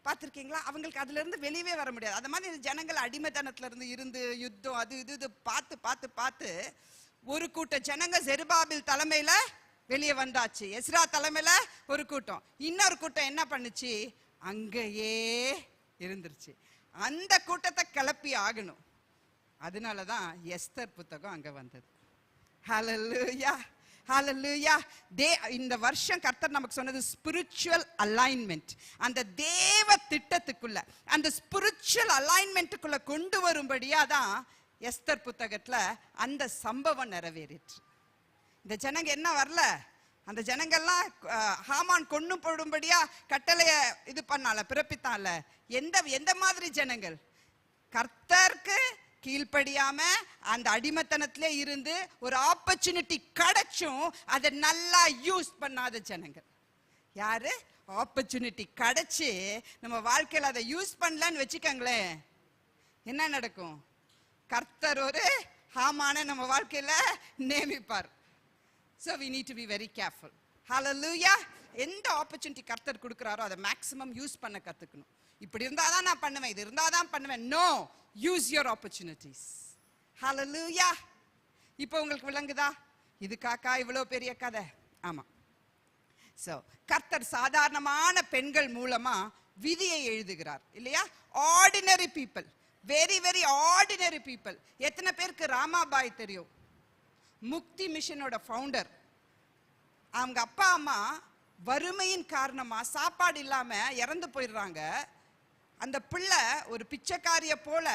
பார்த்துருக்கீங்களா? அவங்களுக்கு அதுல இருந்து வெளியே வர முடியாது. அந்த மாதிரி ஜனங்கள் அடிமைத்தனத்துல இருந்து யுத்தம் அது இது பார்த்து பார்த்து பார்த்து ஒரு கூட்ட ஜனங்க செருபாபில் தலைமையில வெளியே வந்தாச்சு, எஸ்ரா தலைமையில ஒரு கூட்டம், இன்னொரு கூட்டம் என்ன பண்ணுச்சு, அங்கேயே இருந்துருச்சு. அந்த கூட்டத்தை கிளப்பி ஆகணும். அதனாலதான் எஸ்தர் புத்தகம் அங்க வந்தது. ஹல்லேலூயா, ஹல்லேலூயா. இந்த வருஷம் கர்த்தர் நமக்கு சொன்னது ஸ்பிரிச்சுவல் அலைன்மெண்ட். அந்த தேவ திட்டத்துக்குள்ள, அந்த ஸ்பிரிச்சுவல் அலைன்மெண்ட்டுக்குள்ள கொண்டு வரும்படியா தான் எஸ்தர் புத்தகத்துல அந்த சம்பவம் நிறைவேறிற்று. இந்த ஜனங்க என்ன வரல, அந்த ஜனங்கள்லாம் ஹாமான் கொன்னு போடும்படியா கட்டளைய இது பண்ணால, பிறப்பித்தால. எந்த மாதிரி ஜனங்கள் கர்த்தருக்கு கீழ்ப்படியாம அந்த அடிமைத்தனத்திலே இருந்து ஒரு ஆப்பர்ச்சுனிட்டி கிடைச்சும் அதை நல்லா யூஸ் பண்ணாத ஜனங்கள். யாரு? ஆப்பர்ச்சுனிட்டி கிடைச்சு நம்ம வாழ்க்கையில அதை யூஸ் பண்ணலன்னு வச்சுக்கோங்களேன், என்ன நடக்கும்? கர்த்தர் ஒரு ஹாமான நம்ம வாழ்க்கையில நியமிப்பார். So we need to be very careful. Hallelujah. எந்த ஆப்பர்ச்சுனிட்டி கர்த்தர் கொடுக்குறாரோ அதை மேக்ஸிமம் யூஸ் பண்ண கத்துக்கணும். இப்படி இருந்தாதான் நான் பண்ணுவேன், இது இருந்தாதான் பண்ணுவேன். No, use your opportunities. Hallelujah. இப்போ உங்களுக்கு விளங்குதா இது காக்கா இவ்வளவு பெரிய கதை? ஆமா. So கர்த்தர் சாதாரணமான பெண்கள் மூலமா விதியை எழுதுகிறார் இல்லையா? Ordinary people, very very ordinary people. எத்தனை பேருக்கு ராமாபாய் தெரியும்? முக்தி மிஷனோட ஃபவுண்டர். அவங்க அப்பா அம்மா வறுமையின் காரணமா சாப்பாடு இல்லாம இறந்து போயிடுறாங்க. அந்த பிள்ளை ஒரு பிச்சைக்காரிய போல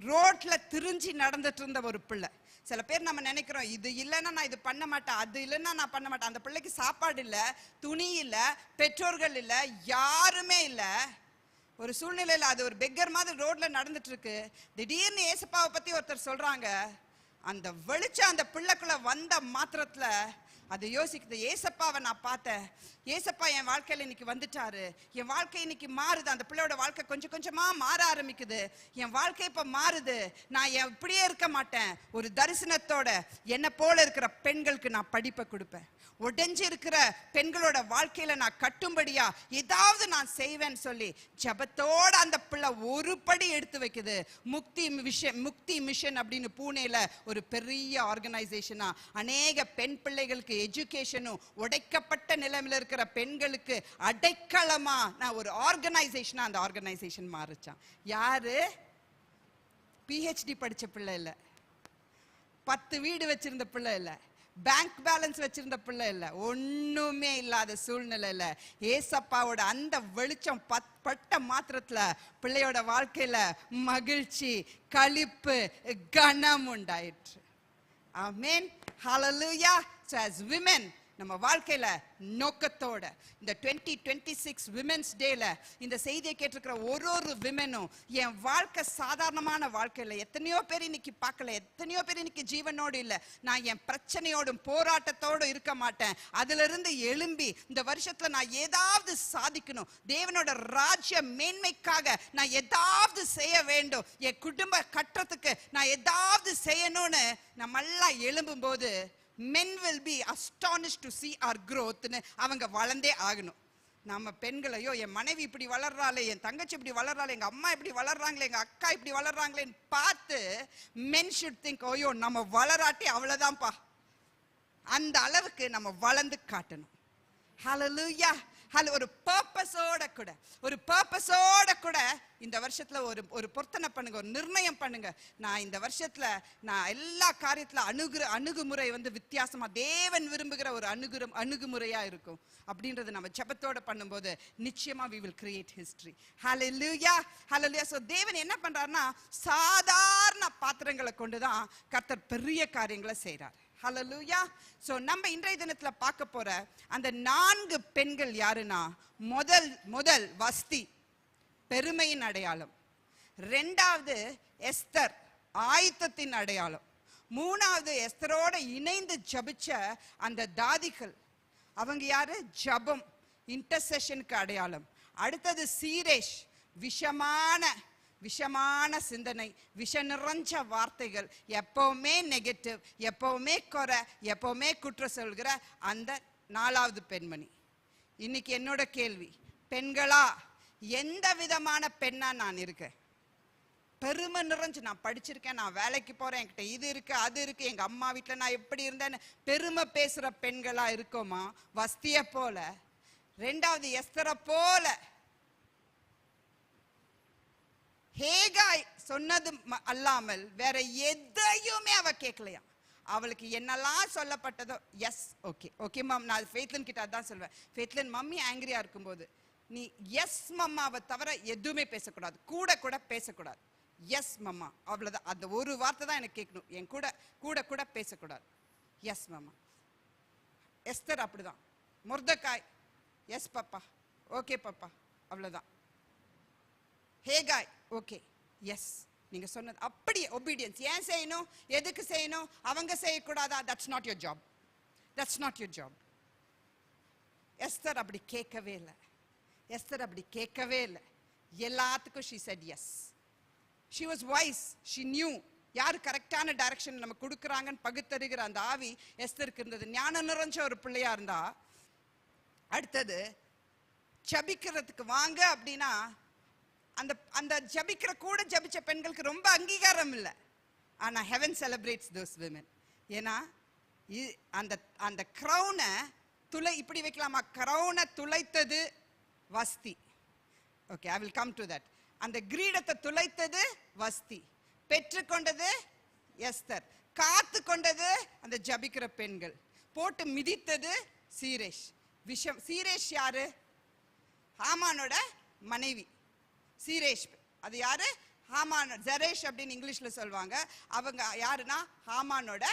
ரோட்ல திரிஞ்சி நடந்துட்டு இருந்த ஒரு பிள்ளை. சில பேர் நம்ம நினைக்கிறோம், இது இல்லைன்னா நான் இது பண்ண மாட்டேன், அது இல்லைன்னா நான் பண்ண மாட்டேன். அந்த பிள்ளைக்கு சாப்பாடு இல்லை, துணி இல்லை, பெற்றோர்கள் இல்லை, யாருமே இல்லை. ஒரு சூழ்நிலையில் அது ஒரு பெக்கர் மாதிரி ரோட்ல நடந்துட்டு இருக்கு. திடீர்னு ஏசப்பாவை பத்தி ஒருத்தர் சொல்றாங்க. அந்த வெளிச்சம் அந்த பிள்ளைக்குள்ள வந்த மாத்திரத்துல அது யோசிக்குது, ஏசப்பாவை நான் பார்த்தேன், ஏசப்பா என் வாழ்க்கையில இன்னைக்கு வந்துட்டாரு, என் வாழ்க்கை இன்னைக்கு மாறுது. அந்த பிள்ளையோட வாழ்க்கை கொஞ்சம் கொஞ்சமா மாற ஆரம்பிக்குது. என் வாழ்க்கை இப்ப மாறுது, நான் இப்படியே இருக்க மாட்டேன். ஒரு தரிசனத்தோட என்ன போல இருக்கிற பெண்களுக்கு நான் படிப்பை கொடுப்பேன், உடைஞ்சு இருக்கிற பெண்களோட வாழ்க்கையில நான் கட்டும்படியா ஏதாவது நான் செய்வேன்னு சொல்லி ஜபத்தோட அந்த பிள்ளை ஒரு படி எடுத்து வைக்குது. முக்தி மிஷன் அப்படின்னு பூனேல ஒரு பெரிய ஆர்கனைசேஷனா அநேக பெண் பிள்ளைகளுக்கு எஜுகேஷனும், உடைக்கப்பட்ட நிலைமையில இருக்கிற பெண்களுக்கு அடைக்கலமா நான் ஒரு ஆர்கனைசேஷனா அந்த ஆர்கனைசேஷன் மாறுச்சான். யாரு? PhD படிச்ச பிள்ளை இல்ல, 10 வீடு வச்சிருந்த பிள்ளை இல்ல, பேங்க் பேலன்ஸ் வச்சிருந்த பிள்ளை இல்ல, ஒண்ணுமே இல்லாத சூழ்நிலையில ஏசப்பாவோட அந்த வெளிச்சம் பட்ட மாத்திரத்துல பிள்ளையோட வாழ்க்கையில மகிழ்ச்சி, களிப்பு, கனம் உண்டாயிற்று. ஆமென். ஹல்லேலூயா. So as women நம்ம வாழ்க்கையில நோக்கத்தோட இந்த 2026 விமென்ஸ் டேல இந்த செய்தியை கேட்டிருக்கிற ஒரு விமெனும் என் வாழ்க்கை சாதாரணமான வாழ்க்கையில எத்தனையோ பேர் இன்னைக்கு பார்க்கல, எத்தனையோ பேர் இன்னைக்கு ஜீவனோடு இல்லை, நான் என் பிரச்சனையோடும் போராட்டத்தோடு இருக்க மாட்டேன். அதுல இருந்து எழும்பி இந்த வருஷத்துல நான் ஏதாவது சாதிக்கணும், தேவனோட ராஜ்ய மேன்மைக்காக நான் ஏதாவது செய்ய வேண்டும், என் குடும்ப கட்டத்துக்கு நான் ஏதாவது செய்யணும்னு நம்ம எல்லாம் எழும்பும் போது men will be astonished to see our growth னு அவங்க வளர்ந்தே ஆகணும். நம்ம பெண்களையோ என் மனைவி இப்படி வளர்றாளே, என் தங்கச்சி இப்படி வளர்றாளே, எங்க அம்மா இப்படி வளர்றாங்களே, எங்க அக்கா இப்படி வளர்றாங்களேன்னு பார்த்து men should think, ஓயோ நம்ம வளராட்டி அவ்வளவுதான்ப்பா, அந்த அளவுக்கு நம்ம வளர்ந்து காட்டணும். ஹalleluya. ஒரு பர்பஸோட கூட இந்த வருஷத்துல ஒரு பொருத்தனை பண்ணுங்க, ஒரு நிர்ணயம் பண்ணுங்க. நான் இந்த வருஷத்துல நான் எல்லா காரியத்துல அணுகுமுறை வித்தியாசமா தேவன் விரும்புகிற ஒரு அணுகுமுறையா இருக்கும் அப்படின்றது நம்ம ஜெபத்தோட பண்ணும்போது நிச்சயமா we will create history. Hallelujah. Hallelujah. So தேவன் என்ன பண்றாருன்னா சாதாரண பாத்திரங்களை கொண்டுதான் கர்த்தர் பெரிய காரியங்களை செய்றார். ஹalleluya. சோ நம்ம இன்றைய தினத்துல பார்க்க போற அந்த 4 பெண்கள் யாருன்னா, முதல் வஸ்தி, பெருமையின் அடையாளம். இரண்டாவது எஸ்தர், ஆயத்தத்தின் அடையாளம். மூணாவது எஸ்தரோட இணைந்து ஜெபிச்ச அந்த தாதிகள், அவங்க யாரு? ஜெபம், இன்டர்செஷனுக்கு அடையாளம். அடுத்தது சீரேஷ், விஷமான சிந்தனை, விஷ நிறைஞ்ச வார்த்தைகள், எப்பவுமே நெகட்டிவ், எப்பவுமே குறை, எப்பவுமே குற்றம் சொல்கிற அந்த 4வது பெண்மணி. இன்னைக்கு என்னோட கேள்வி, பெண்களா எந்த விதமான பெண்ணா நான் இருக்கேன்? பெருமை நிறைஞ்சு நான் படிச்சிருக்கேன், நான் வேலைக்கு போறேன், என்கிட்ட இது இருக்கு அது இருக்கு, எங்க அம்மா வீட்டுல நான் எப்படி இருந்தேன்னு பெருமை பேசுற பெண்களா இருக்கோமா? வஸ்திய போல, ரெண்டாவது எஸ்தரை போல, ஹேகாய் சொன்னது அல்லாமல் வேற எதையுமே அவ கேட்கலையா? அவளுக்கு என்னெல்லாம் சொல்லப்பட்டதோ, எஸ் ஓகே மேம், நான் ஃபெய்த்லின் கிட்ட அதான் சொல்வேன். ஃபெய்த்லின் மம்மி ஆங்கிரியா இருக்கும்போது நீ எஸ் மம்மாவை தவிர எதுவுமே பேசக்கூடாது, கூட பேசக்கூடாது. எஸ் மம்மா, அவ்வளவுதான். அந்த ஒரு வார்த்தை தான் எனக்கு கேட்கணும், என் கூட பேசக்கூடாது. S mamma. எஸ்தர் அப்படிதான். மொர்தக்காய், எஸ் பாப்பா, ஓகே பாப்பா, அவ்வளவுதான். ஹேகாய், ஓகே, எஸ், நீங்க சொன்னது அப்படியே ஒபீடியன்ஸ். ஏன் செய்யணும், எதுக்கு செய்யணும், அவங்க செய்யக்கூடாதா? That's not your job. Esther அப்படி கேட்கவே இல்லை. எல்லாத்துக்கும் she said yes. she was wise. she knew யாரு கரெக்டான டைரக்ஷன் நம்ம கொடுக்குறாங்கன்னு பகுத்தறிகிற அந்த ஆவி எஸ்தருக்கு இருந்தது. ஞானம் நிறைஞ்ச ஒரு பிள்ளையா இருந்தா. அடுத்தது ஜபிக்கிறதுக்கு வாங்க அப்படின்னா அந்த ஜபிச்ச பெண்களுக்கு ரொம்ப அங்கீகாரம் இல்லை. ஆனா heaven celebrates those women. ஏன்னா அந்த கிரௌனை இப்படி வைக்கலாமா? கிரௌனை துளைத்தது வஸ்தி. Okay, I will come to that. அந்த கிரீடத்தை துளைத்தது வஸ்தி, பெற்றுக்கொண்டது எஸ்தர், காத்து கொண்டது அந்த ஜபிக்கிற பெண்கள், போட்டு மிதித்தது சீரேஷ். சீரேஷ் யாரு? ஹாமானோட மனைவி. சீரேஷ் அது யாரு? ஹாமான், ஜெரேஷ் அப்படின்னு இங்கிலீஷ்ல சொல்லுவாங்க. அவங்க யாருன்னா ஹாமானோட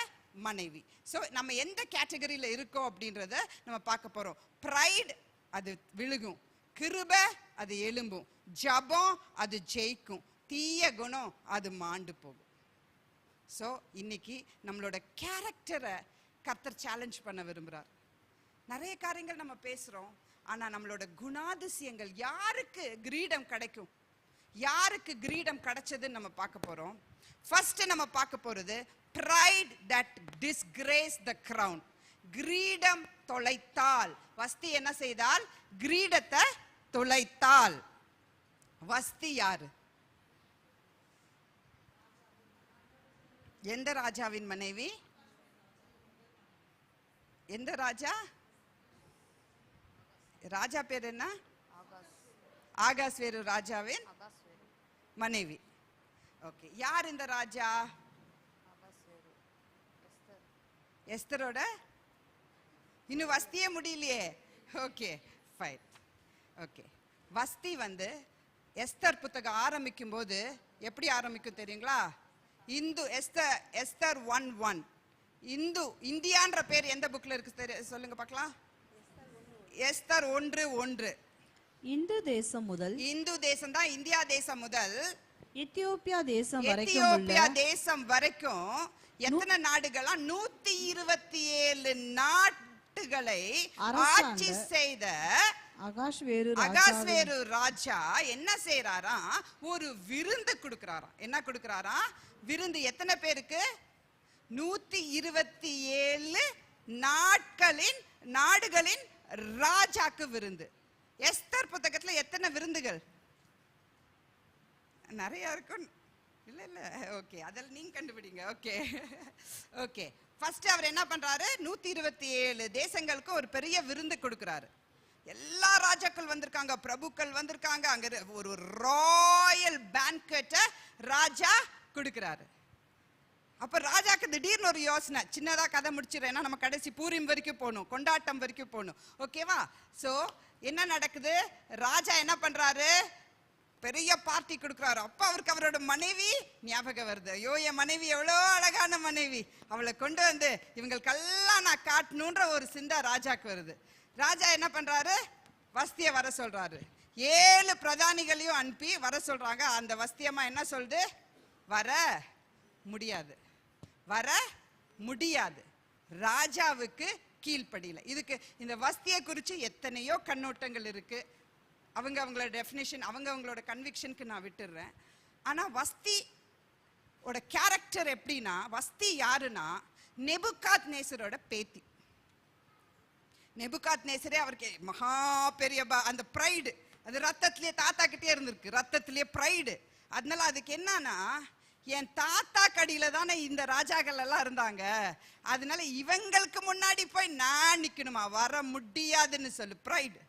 மனைவி. ஸோ நம்ம எந்த கேட்டகரியில இருக்கோம் அப்படின்றத நம்ம பார்க்க போறோம். ப்ரைட் அது விழுகும், கிருபை அது எழும்பும், ஜபம் அது ஜெயிக்கும், தீய குணம் அது மாண்டு போகும். ஸோ இன்னைக்கு நம்மளோட கேரக்டரை கர்த்தர் சேலஞ்ச் பண்ண விரும்புறார். நிறைய காரியங்கள் நம்ம பேசுறோம், ஆனா நம்மளோட குணாதிசயங்கள் யாருக்கு கிரீடம் கிடைக்கும், யாருக்கு கிரீடம் கிடைச்சதுன்னு நம்ம பார்க்க போறோம். ஃபர்ஸ்ட் நம்ம பார்க்க போறது pride that disgrace the crown. கிரீடம் தொலைத்தால். வஸ்தி என்ன செய்தால்? கிரீடத்தை தொலைத்தால். வஸ்தி யாரு? எந்த ராஜாவின் மனைவி? எந்த ராஜா? ராஜா பேர் என்ன? ஆகாஸ்வேரு ராஜாவின் மனைவி. ஓகே, யார் இந்த ராஜா? எஸ்தரோட இன்னும் வஸ்தியே முடியலையே. Okay fine. ஓகே, வஸ்தி எஸ்தர் புத்தகம் ஆரம்பிக்கும் போது எப்படி ஆரம்பிக்கும் தெரியுங்களா? இந்து எஸ்தர் 1:1. இந்தியான்ற பேர் எந்த புக்ல இருக்கு சொல்லுங்க பார்க்கலாம். எஸ்தர் 1:1. இந்து தேசம் முதல், இந்து தேசம் தான் இந்தியா தேசம் முதல் எத்தியோப்பியா தேசம் வரைக்கும் எத்தனை நாடுகளா? 127 நாட்டுகளை ஆட்சி செய்த அகாஸ்வேரு ராஜா என்ன செய்யறாராம்? ஒரு விருந்து கொடுக்கிறாராம். என்ன கொடுக்கிறாராம்? விருந்து எத்தனை பேருக்கு? 127 நாடுகளின் ராஜாக்கு விருந்து. எஸ்தர் புத்தகத்துல எத்தனை விருந்துகள்? நிறைய இருக்கும். இல்ல இல்ல, ஓகே, அதெல்லாம் நீங்க கண்டுபிடிங்க. Okay okay. ஃபர்ஸ்ட் அவர் என்ன பண்றாரு? 127 தேசங்களுக்கு ஒரு பெரிய விருந்து கொடுக்கிறாரு. எல்லா ராஜாக்கள் வந்திருக்காங்க, பிரபுக்கள் வந்திருக்காங்க. அங்க ஒரு ராயல் பேன்கெட்டை ராஜா கொடுக்கிறாரு. அப்ப ராஜாக்கு திடீர்னு ஒரு யோசனை. சின்னதா கதை முடிச்சிடறேன், ஏன்னா நம்ம கடைசி பூரிம் வரைக்கும் போகணும், கொண்டாட்டம் வரைக்கும் போகணும். ஓகேவா? சோ என்ன நடக்குது? ராஜா என்ன பண்றாரு? பெரிய பார்ட்டி கொடுக்குறாரு. அப்ப அவருக்கு அவரோட மனைவி ஞாபகம் வருது. ஐயோ, என் மனைவி எவ்வளோ அழகான மனைவி, அவளை கொண்டு வந்து இவங்களுக்கெல்லாம் நான் காட்டணுன்ற ஒரு சிந்தா ராஜாக்கு வருது. ராஜா என்ன பண்றாரு? வஸ்திய வர சொல்றாரு. 7 பிரதானிகளையும் அனுப்பி வர சொல்றாங்க. அந்த வஸ்தியமா என்ன சொல்லுது? வர முடியாது, வர முடியாது. ராஜாவுக்கு கீழ்ப்படியில. இதுக்கு இந்த வஸ்திய குறித்து எத்தனையோ கண்ணோட்டங்கள் இருக்கு. அவங்களோட டெஃபினிஷன், அவங்களோட கன்விக்ஷனுக்கு நான் விட்டுடுறேன். ஆனா வஸ்தி ஓட கேரக்டர் எப்படின்னா, வஸ்தி யாருன்னா நெபுகாத் நேசரோட பேத்தி. நெபுகாத் நேசரே அவருக்கு மகா பெரிய அந்த ப்ரைடு, அது ரத்தத்திலேயே தாத்தா கிட்டே இருந்திருக்கு, ரத்தத்திலேயே ப்ரைடு. அதனால அதுக்கு என்னன்னா, என் தாத்தா கடியில தானே இந்த ராஜாக்கள் எல்லாம் இருந்தாங்க, அதனால இவங்களுக்கு முன்னாடி போய் நான் நிக்கணுமா? வர முடியாதுன்னு சொல்லு. ப்ரைடு.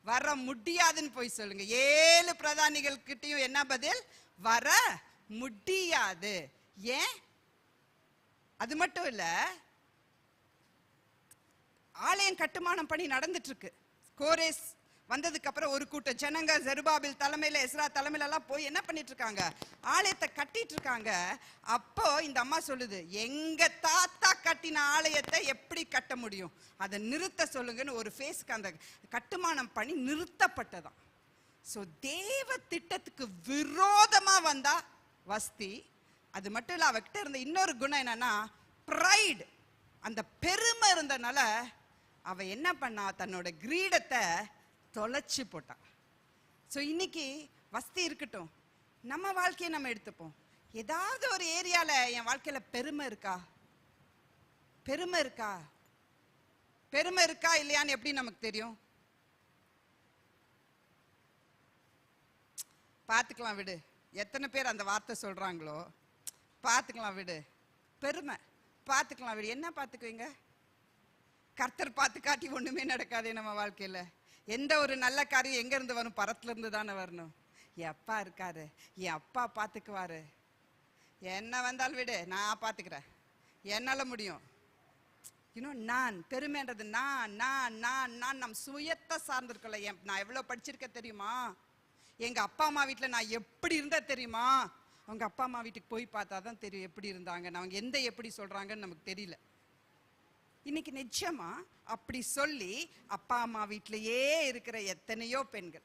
வர முடியாதுன்னு போய் சொல்லுங்க. 7 பிரதானிகள் கிட்டையும் என்ன பதில்? வர முடியாது. ஏன்? அது மட்டும் இல்ல, ஆலயம் கட்டுமானம் பணி நடந்துட்டு இருக்கு. கோரேஸ் வந்ததுக்கு அப்புறம் ஒரு கூட்ட ஜனங்க ஜெருபாபில் தலைமையில, எஸ்ரா தலைமையில எல்லாம் போய் என்ன பண்ணிட்டு இருக்காங்க? ஆலயத்தை கட்டிட்டு இருக்காங்க. அப்போ இந்த அம்மா சொல்லுது, எங்க தாத்தா கட்டின ஆலயத்தை எப்படி கட்ட முடியும்? அதை நிறுத்த சொல்லுங்கன்னு ஒரு ஃபேஸ்க்கு அந்த கட்டுமானம் பணி நிறுத்தப்பட்டதாம். ஸோ தேவ திட்டத்துக்கு விரோதமா வந்தா வஸ்தி. அது மட்டும் இல்ல, அவகிட்ட இருந்த இன்னொரு குணம் என்னன்னா ப்ரைடு, அந்த பெருமை இருந்தனால அவ என்ன பண்ணா? தன்னோட கிரீடத்தை தொலைச்சு போட்டா. ஸோ இன்னைக்கு வஸ்தி இருக்கட்டும், நம்ம வாழ்க்கையை நம்ம எடுத்துப்போம். ஏதாவது ஒரு ஏரியால என் வாழ்க்கையில பெருமை இருக்கா? பெருமை இருக்கா? பெருமை இருக்கா இல்லையான்னு எப்படி நமக்கு தெரியும்? பார்த்துக்கலாம் விடு. எத்தனை பேர் அந்த வார்த்தை சொல்றாங்களோ, பார்த்துக்கலாம் விடு. பெருமை பார்த்துக்கலாம் விடு. என்ன பார்த்துக்குவீங்க? கர்த்தர் பார்த்து காட்டி ஒண்ணுமே நடக்காதே நம்ம வாழ்க்கையில. எந்த ஒரு நல்ல காரியம் எங்க இருந்து வரும்? பரத்துல இருந்து தானே வரணும். என் அப்பா இருக்காரு, என் அப்பா பார்த்துக்குவாரு, என்ன வந்தாலும் விடு, நான் பார்த்துக்கிறேன், என்னால முடியும். இன்னும் நான், பெருமைன்றது நான் நான் நான் நான் நம் சுயத்தை சார்ந்திருக்கல. நான் எவ்வளவு படிச்சிருக்கேன் தெரியுமா? எங்க அப்பா அம்மா வீட்டுல நான் எப்படி இருந்தா தெரியுமா? அவங்க அப்பா அம்மா வீட்டுக்கு போய் பார்த்தாதான் தெரியும் எப்படி இருந்தாங்க. அவங்க எந்த எப்படி சொல்றாங்கன்னு நமக்கு தெரியல. இன்னைக்கு நிச்சயமா அப்படி சொல்லி அப்பா அம்மா வீட்டிலேயே இருக்கிற எத்தனையோ பெண்கள்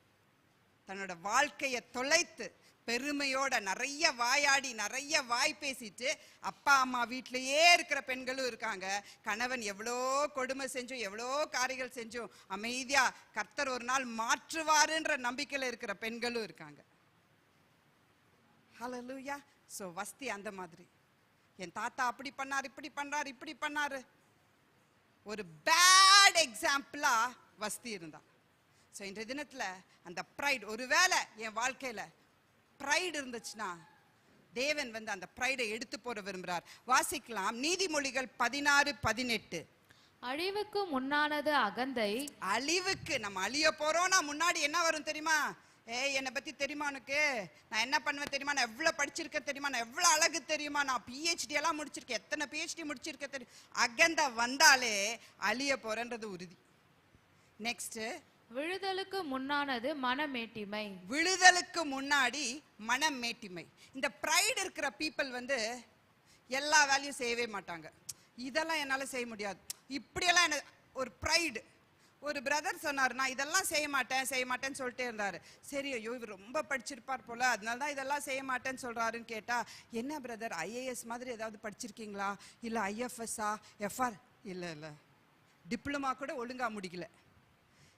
தன்னோட வாழ்க்கையை தொலைத்து பெருமையோட நிறைய வாயாடி நிறைய வாய் பேசிட்டு அப்பா அம்மா வீட்டிலேயே இருக்கிற பெண்களும் இருக்காங்க. கணவன் எவ்வளோ கொடுமை செஞ்சும் எவ்வளோ காரியங்கள் செஞ்சும் அமைதியா கர்த்தர் ஒரு நாள் மாற்றுவாருன்ற நம்பிக்கையில இருக்கிற பெண்களும் இருக்காங்க. ஹல்லேலூயா. ஸோ வஸ்தி அந்த மாதிரி. என் தாத்தா அப்படி பண்ணார், இப்படி பண்ணார், இப்படி பண்ணாரு. ஒரு பேட் எக்ஸாம்பிளா வஸ்தி இருந்தா. ஸோ இன்றைய தினத்துல அந்த ப்ரைட், ஒருவேளை என் வாழ்க்கையில ப்ரைடு இருந்துச்சுன்னா தேவன் அந்த ப்ரைடை எடுத்து போட விரும்புறார். வாசிக்கலாம் நீதிமொழிகள் 16:18. அழிவுக்கு முன்னானது அகந்தை. அழிவுக்கு நம்ம அழிய போறோம்னா முன்னாடி என்ன வரும் தெரியுமா? என்னை பத்தி தெரியுமா உனக்கு? நான் என்ன பண்ணுவேன் தெரியுமா? நான் எவ்வளவு படிச்சிருக்கேன் தெரியுமா? நான் எவ்வளவு அழகு தெரியுமா? நான் PhD எல்லாம் முடிச்சிருக்கேன், எத்தனை PhD முடிச்சிருக்கேன் தெரியும். அகந்த வந்தாலே அழிய போறன்றது உறுதி. நெக்ஸ்ட், விழுதலுக்கு முன்னானது மனமேட்டிமை. விழுதலுக்கு முன்னாடி மனமேட்டிமை. இந்த ப்ரைடு இருக்கிற பீப்புள் எல்லா வேலையும் செய்யவே மாட்டாங்க. இதெல்லாம் என்னால செய்ய முடியாது, இப்படியெல்லாம் என்ன. ஒரு ப்ரைடு. ஒரு பிரதர் சொன்னார், நான் இதெல்லாம் செய்ய மாட்டேன்னு சொல்லிட்டே இருந்தாரு. சரி, ஐயோ இவர் ரொம்ப படிச்சிருப்பார் போல, அதனால தான் இதெல்லாம் செய்ய மாட்டேன்னு சொல்றாருன்னு கேட்டா, என்ன பிரதர் IAS மாதிரி ஏதாவது படிச்சிருக்கீங்களா? இல்ல IFSஆ, FR? இல்ல டிப்ளமா கூட ஒழுங்கா முடிக்கல.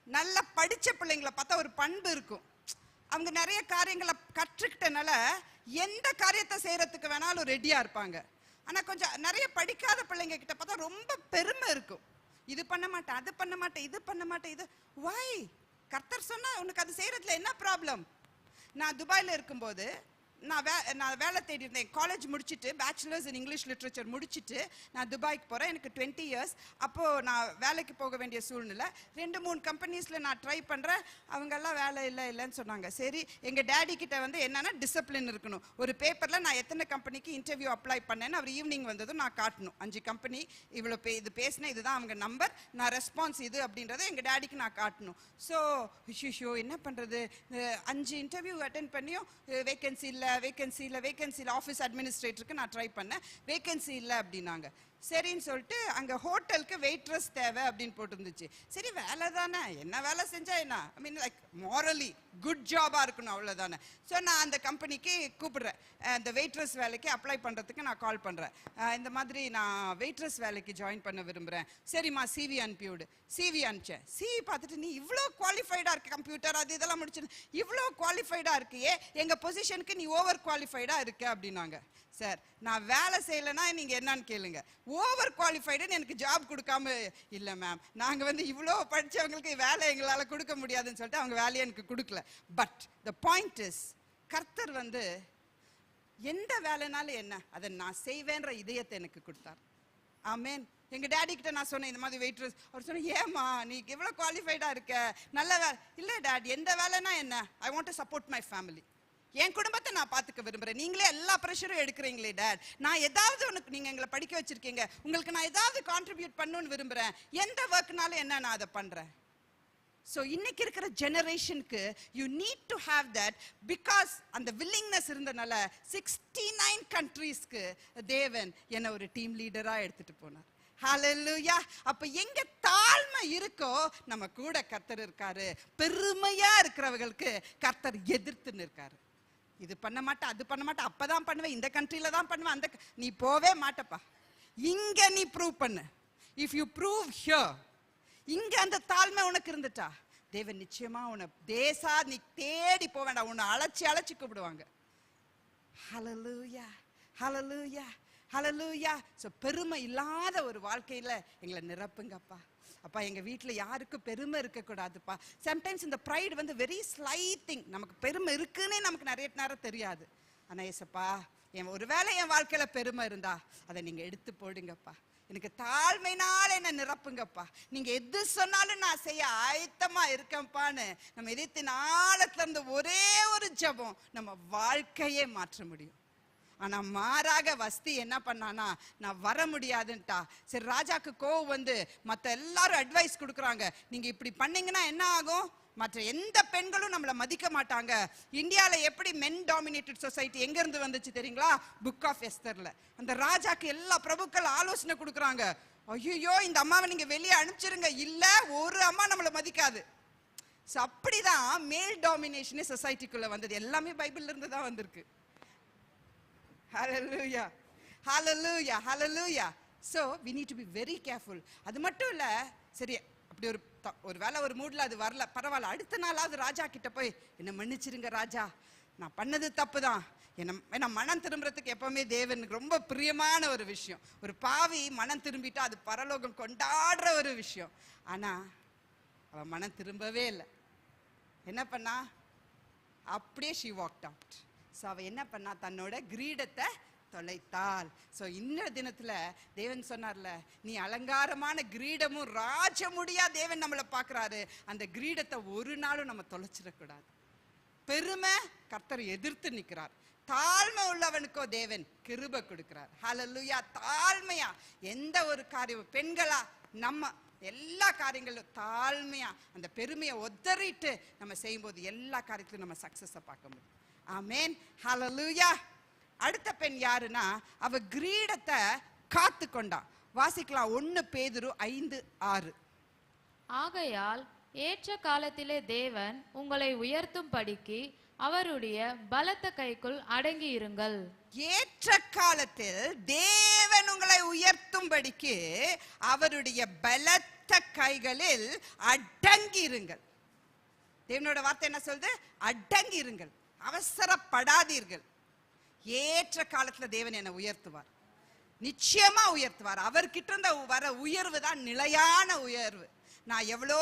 நல்லா படிச்ச பிள்ளைங்களை பார்த்தா ஒரு பண்பு இருக்கும். அவங்க நிறைய காரியங்களை கற்றுக்கிட்டனால எந்த காரியத்தை செய்யறதுக்கு வேணாலும் ரெடியா இருப்பாங்க. ஆனா கொஞ்சம் நிறைய படிக்காத பிள்ளைங்க கிட்ட பார்த்தா ரொம்ப பெருமை இருக்கும். இது பண்ண மாட்டேன், அது பண்ண மாட்டேன், இது பண்ண மாட்டேன், இது வை? கர்த்தர் சொன்னா உனக்கு அது செய்யறதுல என்ன ப்ராப்ளம்? நான் துபாயில இருக்கும்போது நான் வேலை தேடி இருந்தேன். காலேஜ் முடிச்சுட்டு பேச்சுலர்ஸ் இன் இங்கிலீஷ் லிட்ரேச்சர் முடிச்சுட்டு நான் துபாய்க்கு போகிறேன். எனக்கு 20 years. அப்போது நான் வேலைக்கு போக வேண்டிய சூழ்நிலை. 2-3 கம்பெனிஸில் நான் ட்ரை பண்ணுறேன். அவங்கெல்லாம் வேலை இல்லைன்னு சொன்னாங்க. சரி, எங்கள் டேடி கிட்ட வந்து என்னென்னா டிசிப்ளின் இருக்கணும். ஒரு பேப்பரில் நான் எத்தனை கம்பெனிக்கு இன்டர்வியூ அப்ளை பண்ணேன்னு அவர் ஈவினிங் வந்ததும் நான் காட்டணும். 5 கம்பெனி இவ்வளோ இது பேசினேன், இதுதான் அவங்க நம்பர், நான் ரெஸ்பான்ஸ் இது அப்படின்றத எங்கள் டேடிக்கு நான் காட்டணும். ஸோ என்ன பண்ணுறது, 5 இன்டர்வியூ அட்டென்ட் பண்ணியும் வேகன்சி இல்லை ஆஃபீஸ் அட்மினிஸ்ட்ரேட்டருக்கு நான் ட்ரை பண்ணேன், வேகன்சி இல்லை அப்படின்னாங்க. சரின்னு சொல்லிட்டு அங்கே ஹோட்டலுக்கு வெயிட்ரஸ் தேவை அப்படின்னு போட்டுருந்துச்சு. சரி, வேலை தானே, என்ன வேலை செஞ்சா என்ன, ஐ மீன் லைக் மாரலி குட் ஜாபாக இருக்கணும், அவ்வளோதானே. ஸோ நான் அந்த கம்பெனிக்கு கூப்பிடுறேன், இந்த வெயிட்ரஸ் வேலைக்கு அப்ளை பண்ணுறதுக்கு நான் கால் பண்ணுறேன். இந்த மாதிரி நான் வெயிட்ரஸ் வேலைக்கு ஜாயின் பண்ண விரும்புகிறேன். சரிம்மா, சிவி அனுப்பிவிடு. சிவி அனுப்பிச்சேன். சிவி பார்த்துட்டு, நீ இவ்வளோ குவாலிஃபைடாக இருக்கு, கம்ப்யூட்டர் அது இதெல்லாம் முடிச்சு இவ்வளோ குவாலிஃபைடாக இருக்கியே, எங்கள் பொசிஷனுக்கு நீ ஓவர் குவாலிஃபைடாக இருக்க அப்படின்னாங்க. சார், நான் வேலை செய்யலைன்னா நீங்கள் என்னன்னு கேளுங்க. ஓவர் குவாலிஃபைடுன்னு எனக்கு ஜாப் கொடுக்காம இல்லை மேம், நாங்கள் வந்து இவ்வளோ படித்தவங்களுக்கு வேலை எங்களால் கொடுக்க முடியாதுன்னு சொல்லிட்டு அவங்க வேலையை எனக்கு கொடுக்கல. பட் த பாயிண்ட் இஸ், கர்த்தர் வந்து எந்த வேலைனாலும் என்ன, அதை நான் செய்வேன்ற இதயத்தை எனக்கு கொடுத்தார். ஆமேன். எங்கள் டேடி கிட்ட நான் சொன்னேன் இந்த மாதிரி வெயிட்ரஸ். அவர் சொன்னேன், ஏமா நீ எவ்வளோ குவாலிஃபைடாக இருக்க, நல்ல வேலை. இல்லை டேடி, எந்த வேலைனா என்ன, I want to support my family, என் குடும்பத்தை நான் பார்த்துக்க விரும்புகிறேன். நீங்களே எல்லா ப்ரெஷரும் எடுக்கிறீங்களே டேட், நான் ஏதாவது உனக்கு, நீங்கள் எங்களை படிக்க வச்சிருக்கீங்க, உங்களுக்கு நான் ஏதாவது கான்ட்ரிபியூட் பண்ணணும்னு விரும்புகிறேன், எந்த ஒர்க்னாலும் என்ன நான் அதை பண்ணுறேன். ஸோ இன்னைக்கு இருக்கிற ஜெனரேஷனுக்கு you need to have that, because அந்த வில்லிங்னஸ் இருந்தனால 69 கண்ட்ரீஸ்க்கு தேவன் என்னை ஒரு டீம் லீடராக எடுத்துட்டு போனார். ஹல்லேலூயா. அப்ப எங்க தாழ்மை இருக்கோ நம்ம கூட கர்த்தர் இருக்காரு. பெருமையா இருக்கிறவங்களுக்கு கர்த்தர் எதிர்த்து நிற்காரு. இது பண்ண மாட்டேன், அது பண்ண மாட்டேன், அப்பதான் பண்ணுவேன், இந்த கண்ட்ரில தான் பண்ணுவேன், அந்த நீ போவே மாட்டப்பா, இங்க நீ ப்ரூவ் பண்ணு. இஃப் யூ ப்ரூவ் ஹியர், இங்க அந்த தாழ்மை உனக்கு இருந்துட்டா தேவன் நிச்சயமா உன்னை தேசா நீ தேடி போக வேண்டாம், உன்னை அழைச்சி கூப்பிடுவாங்க. ஹல்லேலூயா, ஹல்லேலூயா, ஹல்லேலூயா. ஸோ பெருமை இல்லாத ஒரு வாழ்க்கையில எங்களை நிரப்புங்கப்பா. அப்பா, எங்க வீட்டுல யாருக்கும் பெருமை இருக்கக்கூடாதுப்பா. சம்டைம்ஸ் இந்த ப்ரைட் வந்து வெரி ஸ்லைட் திங், நமக்கு பெருமை இருக்குன்னே நமக்கு நிறைய நேரம் தெரியாது. ஆனா ஏசப்பா, ஒருவேளை என் வாழ்க்கையில பெருமை இருந்தா அதை நீங்க எடுத்து போடுங்கப்பா. எனக்கு தாழ்மைனால என்ன நிரப்புங்கப்பா. நீங்க எது சொன்னாலும் நான் செய்ய ஆயத்தமா இருக்கேன்ப்பான்னு நம்ம இதயத்தின் ஆழத்துல இருந்து ஒரே ஒரு ஜெபம் நம்ம வாழ்க்கையே மாற்ற முடியும். ஆனா மாறாக வஸ்தி என்ன பண்ணானா, நான் வர முடியாதுன்ட்டா. சரி, ராஜாக்கு கோவம் வந்து மற்ற எல்லாரும் அட்வைஸ் கொடுக்குறாங்க, நீங்க இப்படி பண்ணீங்கன்னா என்ன ஆகும், மற்ற எந்த பெண்களும் நம்மளை மதிக்க மாட்டாங்க. இந்தியாவில் எப்படி மென் டாமினேட்டட் சொசைட்டி எங்க இருந்து வந்துச்சு தெரியுங்களா? புக் ஆஃப் எஸ்தர்ல. அந்த ராஜாக்கு எல்லா பிரபுக்கள் ஆலோசனை கொடுக்குறாங்க, ஐயோ இந்த அம்மாவை நீங்க வெளியே அனுப்பிச்சிருங்க, இல்ல ஒரு அம்மா நம்மளை மதிக்காது. அப்படிதான் மேல் டாமினேஷனே சொசைட்டிக்குள்ள வந்தது. எல்லாமே பைபிள்ல இருந்து தான் வந்திருக்கு. Hallelujah, hallelujah, hallelujah. So we need to be very careful. அது மட்டும் இல்ல, சரி அப்படி ஒரு வேளை ஒரு மூட்ல அது வரல, பரவாயில்ல, அடுத்த நாளாவது ராஜா கிட்ட போய் என்ன மன்னிச்சிருங்க ராஜா, நான் பண்ணது தப்பு தான், என்ன மனம் திரும்புறதுக்கு எப்பவுமே தேவனுக்கு ரொம்ப பிரியமான ஒரு விஷயம். ஒரு பாவி மனம் திரும்பிட்டா அது பரலோகம் கொண்டாடுற ஒரு விஷயம். ஆனா அவன் மனம் திரும்பவே இல்லை. என்ன பண்ணா, அப்படியே she walked out. ஸோ அவ என்ன பண்ணா, தன்னோட கிரீடத்தை தொலைத்தாள். ஸோ இன்னொரு தினத்துல தேவன் சொன்னார்ல, நீ அலங்காரமான கிரீடமும் ராஜமுடியா தேவன் நம்மளை பார்க்கறாரு, அந்த கிரீடத்தை ஒரு நாளும் நம்ம தொலைச்சிடக்கூடாது. பெருமை கர்த்தர் எதிர்த்து நிற்கிறார், தாழ்மை உள்ளவனுக்கோ தேவன் கிருபை கொடுக்கிறார். ஹல்லேலூயா. தாழ்மையா எந்த ஒரு காரியம், பெண்களா நம்ம எல்லா காரியங்களும் தாழ்மையா அந்த பெருமையை உதறிட்டு நம்ம செய்யும்போது எல்லா காரியத்திலும் நம்ம சக்சஸை பார்க்க முடியும். ஆமென், ஹல்லேலூயா. அடுத்த பெண் யாருன்னா, அவ கிரீடத்தை காத்து கொண்டா. வாசிக்கலாம், 1 பேதுரு 5:6. ஆகையால் ஏற்ற காலத்திலே தேவன் உங்களை உயர்த்தும் படிக்கு அவருடைய பலத்த கைக்குள் அடங்கி இருங்கள். ஏற்ற காலத்தில் தேவன் உங்களை உயர்த்தும்படிக்கு அவருடைய பலத்த கைகளில் அடங்கி இருங்கள். தேவனோட வார்த்தை என்ன சொல்லுது? அடங்கி இருங்கள், அவசரப்படாதீர்கள். ஏற்ற காலத்துல தேவன் என்னை உயர்த்துவார். நிச்சயமா உயர்த்துவார். அவர்கிட்ட இருந்த வர உயர்வு தான் நிலையான உயர்வு. நான் எவ்வளோ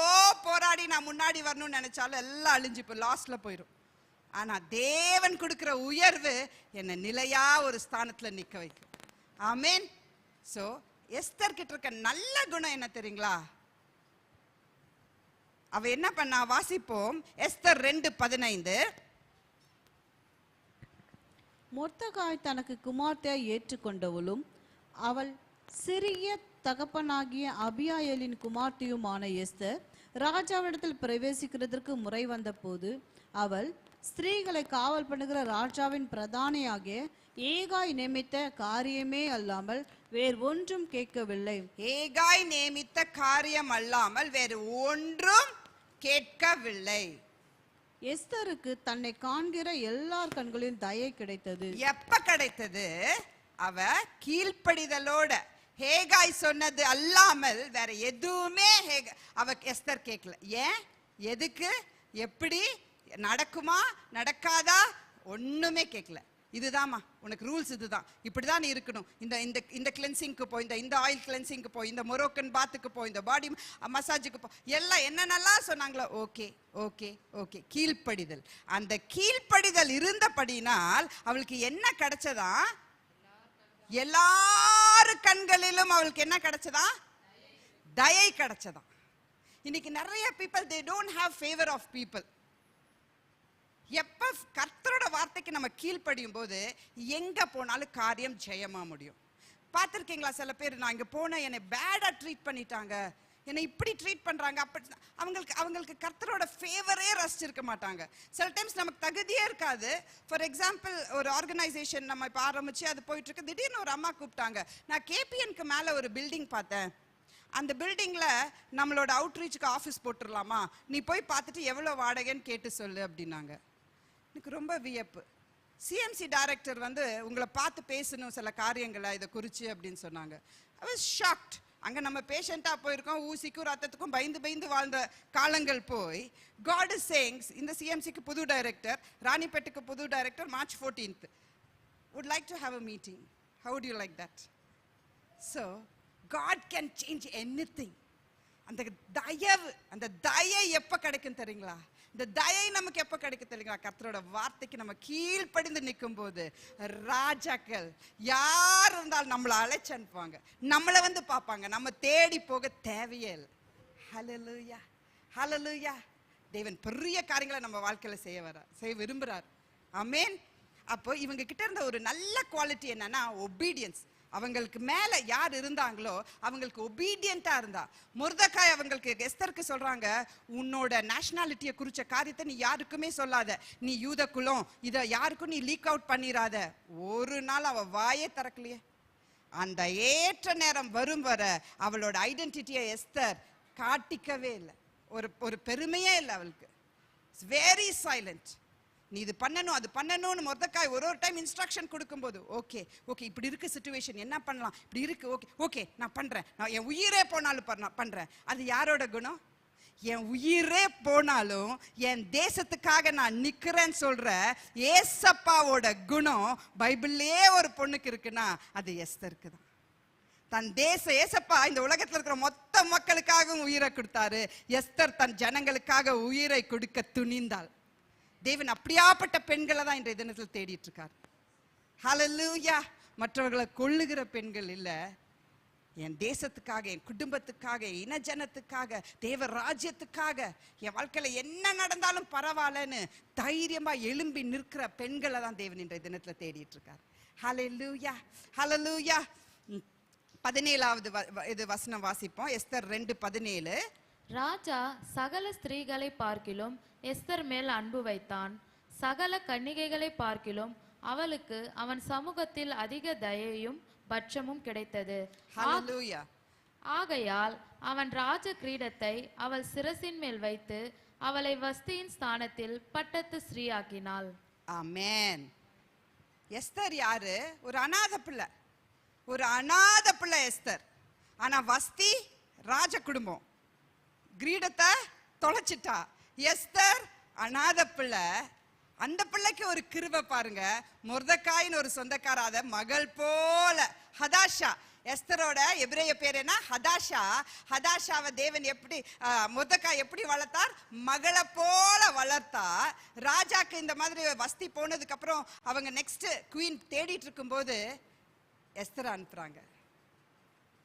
போராடி நான் முன்னாடி வரணும்னு நினைச்சாலும் எல்லாம் அழிஞ்சு போய் லாஸ்ட்ல போயிடும். ஆனா தேவன் கொடுக்கிற உயர்வு என்னை நிலையா ஒரு ஸ்தானத்துல நிக்க வைக்கும். ஆமென். சோ எஸ்தர் கிட்ட இருக்க நல்ல குணம் என்ன தெரியுங்களா? அவ என்ன பண்ணா வாசிப்போம். எஸ்தர் 2:15. மொர்தெகாய் தனக்கு குமார்த்தியாய் ஏற்றுக்கொண்டவளும் அவள் சிறிய தகப்பனாகிய அபியாயலின் குமார்த்தியுமான எஸ்தர் ராஜாவிடத்தில் பிரவேசிக்கிறதற்கு முறை வந்த போது அவள் ஸ்திரீகளை காவல் பண்ணுகிற ராஜாவின் பிரதானியாகிய ஏகாய் நியமித்த காரியமே அல்லாமல் வேறு ஒன்றும் கேட்கவில்லை. ஏகாய் நியமித்த காரியம் அல்லாமல் வேறு ஒன்றும் கேட்கவில்லை. எஸ்தருக்கு தன்னை காண்கிற எல்லார் கண்களின் தயை கிடைத்தது. எப்ப கிடைத்தது? அவ கீழ்ப்படிதலோட. ஹேகாய் சொன்னது அல்லாமல் வேற எதுவுமே அவ எஸ்தர் கேட்கல. ஏன்? எதுக்கு? எப்படி நடக்குமா நடக்காதா ஒண்ணுமே கேட்கல. இதுதாம்மா உனக்கு ரூல்ஸ், இதுதான், இப்படிதான் நீ இருக்கணும். இந்த இந்த இந்த கிளென்சிங்க்கு போ, இந்த ஆயில் கிளென்சிங்க்கு போ, இந்த மொரோக்கன் பாத்துக்கு போ, இந்த பாடி மசாஜுக்கு போ, எல்லாம் என்னென்னலாம் சொன்னாங்களோ ஓகே ஓகே ஓகே. கீழ்ப்படிதல். அந்த கீழ்ப்படிதல் இருந்தபடினால் அவளுக்கு என்ன கிடைச்சதா? எல்லாரு கண்களிலும் அவளுக்கு என்ன கிடைச்சதா? தயை கிடைச்சதா. இன்னைக்கு நிறைய people they don't have favor of people. எப்ப கர்த்தரோட வார்த்தைக்கு நம்ம கீழ்ப்படியும் போது எங்க போனாலும் காரியம் ஜெயமா முடியும். பார்த்திருக்கீங்களா? சில பேர் நான் இங்க போன என்னை பேடா ட்ரீட் பண்ணிட்டாங்க, என்னை இப்படி ட்ரீட் பண்றாங்க, அப்படி அவங்களுக்கு கர்த்தரோட ஃபேவரே ரசிச்சிருக்க மாட்டாங்க. சில டைம்ஸ் நமக்கு தகுதியே இருக்காது. ஃபார் எக்ஸாம்பிள், ஒரு ஆர்கனைசேஷன் நம்ம இப்போ ஆரம்பிச்சு அது போயிட்டு இருக்கு. திடீர்னு ஒரு அம்மா கூப்பிட்டாங்க. நான் கேபிஎன்க்கு மேல ஒரு பில்டிங் பார்த்தேன். அந்த பில்டிங்ல நம்மளோட அவுட்ரீச்சுக்கு ஆஃபீஸ் போட்டுடலாமா, நீ போய் பார்த்துட்டு எவ்வளோ வாடகைன்னு கேட்டு சொல்லு அப்படின்னாங்க. எனக்கு ரொம்ப வியப்பு. சிஎம்சி டைரக்டர் உங்களை பார்த்து பேசணும் சில காரியங்களை இதை குறிச்சு அப்படின்னு சொன்னாங்க. I was shocked. அங்க நம்ம பேஷண்டா போயிருக்கோம், ஊசிக்கும் ரத்தத்துக்கும் பயந்து பயந்து வாழ்ந்த காலங்கள் போய் God is saying, இந்த சிஎம்சிக்கு புது டைரக்டர், ராணிப்பேட்டுக்கு புது director, March 14th would like to have a meeting. How would you like that? So God can change anything. அந்த தயை எப்ப கிடைக்கும் தெரியுங்களா? இந்த தயை நமக்கு எப்ப கிடைக்கும் தெரியுங்களா? கர்த்தரோட வார்த்தைக்கு நம்ம கீழ்ப்படிந்து நிற்கும் போது ராஜாக்கள் யார் இருந்தாலும் நம்மளை அழைச்சு அனுப்புவாங்க, நம்மளை பார்ப்பாங்க, நம்ம தேடி போக தேவையே இல்லை. ஹல்லேலூயா ஹல்லேலூயா. தேவன் பெரிய காரியங்களை நம்ம வாழ்க்கையில செய்ய விரும்புறார். ஆமென். அப்போ இவங்க கிட்ட இருந்த ஒரு நல்ல குவாலிட்டி என்னன்னா ஒபீடியன்ஸ். அவங்களுக்கு மேல யார் இருந்தாங்களோ அவங்களுக்கு ஒபீடியண்டா இருந்தா. மொர்தெகாய் அவங்களுக்கு எஸ்தருக்கு சொல்றாங்க, உன்னோட நேஷனாலிட்டியை குறிச்ச காரியத்தை நீ யாருக்குமே சொல்லாத, நீ யூத குலம், இதை யாருக்கும் நீ லீக் அவுட் பண்ணிராத. ஒரு நாள் அவ வாயே திறக்கலையே. அந்த ஏற்ற நேரம் வரும் வர அவளோட ஐடென்டிட்டியை எஸ்தர் காட்டிக்கவே இல்லை. ஒரு பெருமையே இல்லை அவளுக்கு. Very silent. நீ இது பண்ணணும் அது பண்ணணும்னு மொர்தெகாய் ஒரு டைம் இன்ஸ்ட்ரக்ஷன் கொடுக்கும்போது ஓகே ஓகே இப்படி இருக்கு சிச்சுவேஷன், என்ன பண்ணலாம், இப்படி இருக்கு, ஓகே ஓகே நான் பண்றேன், நான் என் உயிரே போனாலும் பண்றேன். அது யாரோட குணம்? என் உயிரே போனாலும் என் தேசத்துக்காக நான் நிக்கிறேன்னு சொல்ற ஏசப்பாவோட குணம் பைபிள்லயே ஒரு பொண்ணுக்கு இருக்குன்னா அது எஸ்தருக்கு தான். தன் ஏசப்பா இந்த உலகத்துல இருக்கிற மொத்த மக்களுக்காகவும் உயிரை கொடுத்தாரு. எஸ்தர் தன் ஜனங்களுக்காக உயிரை கொடுக்க துணிந்தாள். தேவன் அப்படியாப்பட்ட பெண்களை தான் இன்றைய தினத்தில் தேடிட்டு இருக்கார். ஹல்லேலூயா. மற்றவர்களை கொள்ளுகிற பெண்கள் இல்ல, என் தேசத்துக்காக, என் குடும்பத்துக்காக, இன ஜனத்துக்காக, தேவ ராஜ்யத்துக்காக, என் வாழ்க்கையில என்ன நடந்தாலும் பரவாயில்லன்னு தைரியமா எழும்பி நிற்கிற பெண்களை தான் தேவன் இன்றைய தினத்துல தேடிட்டு இருக்கார். ஹல்லேலூயா ஹல்லேலூயா. 17வது இது வசனம் வாசிப்போம். எஸ்தர் 2:17. ராஜா சகல ஸ்திரீகளை பார்க்கிலும் எஸ்தர் மேல் அன்பு வைத்தான். சகல கன்னிகைகளை பார்க்கிலும் அவளுக்கு அவன் சமூகத்தில் அதிக தயையும் பட்சமும் கிடைத்தது. ஆகையால் அவன் ராஜ கிரீடத்தை அவள் சிரசின் மேல் வைத்து அவளை வஸ்தியின் ஸ்தானத்தில் பட்டத்து ஸ்ரீயாக்கினாள். ஆமென். எஸ்தர் யாரு? ஒரு அநாத பிள்ளை. ஒரு அநாத பிள்ளை எஸ்தர். ஆனா வஸ்தி ராஜ குடும்பம். கிரீடத்தை தொலைச்சிட்டா. எஸ்தர் அநாத பிள்ளை. அந்த பிள்ளைக்கு ஒரு கிருபை பாருங்க. மொர்தெகாயின்னு ஒரு சொந்தக்காராத மகள் போல ஹதாஷா, எஸ்தரோட எபிரேய பேர் என்ன? ஹதாஷா. ஹதாஷாவை தேவன் எப்படி, மொர்தெகாய் எப்படி வளர்த்தார்? மகளை போல வளர்த்தார். ராஜாக்கு இந்த மாதிரி வஸ்தி போனதுக்கு அப்புறம் அவங்க நெக்ஸ்ட் குவீன் தேடிட்டு இருக்கும்போது எஸ்தர் அனுப்புறாங்க.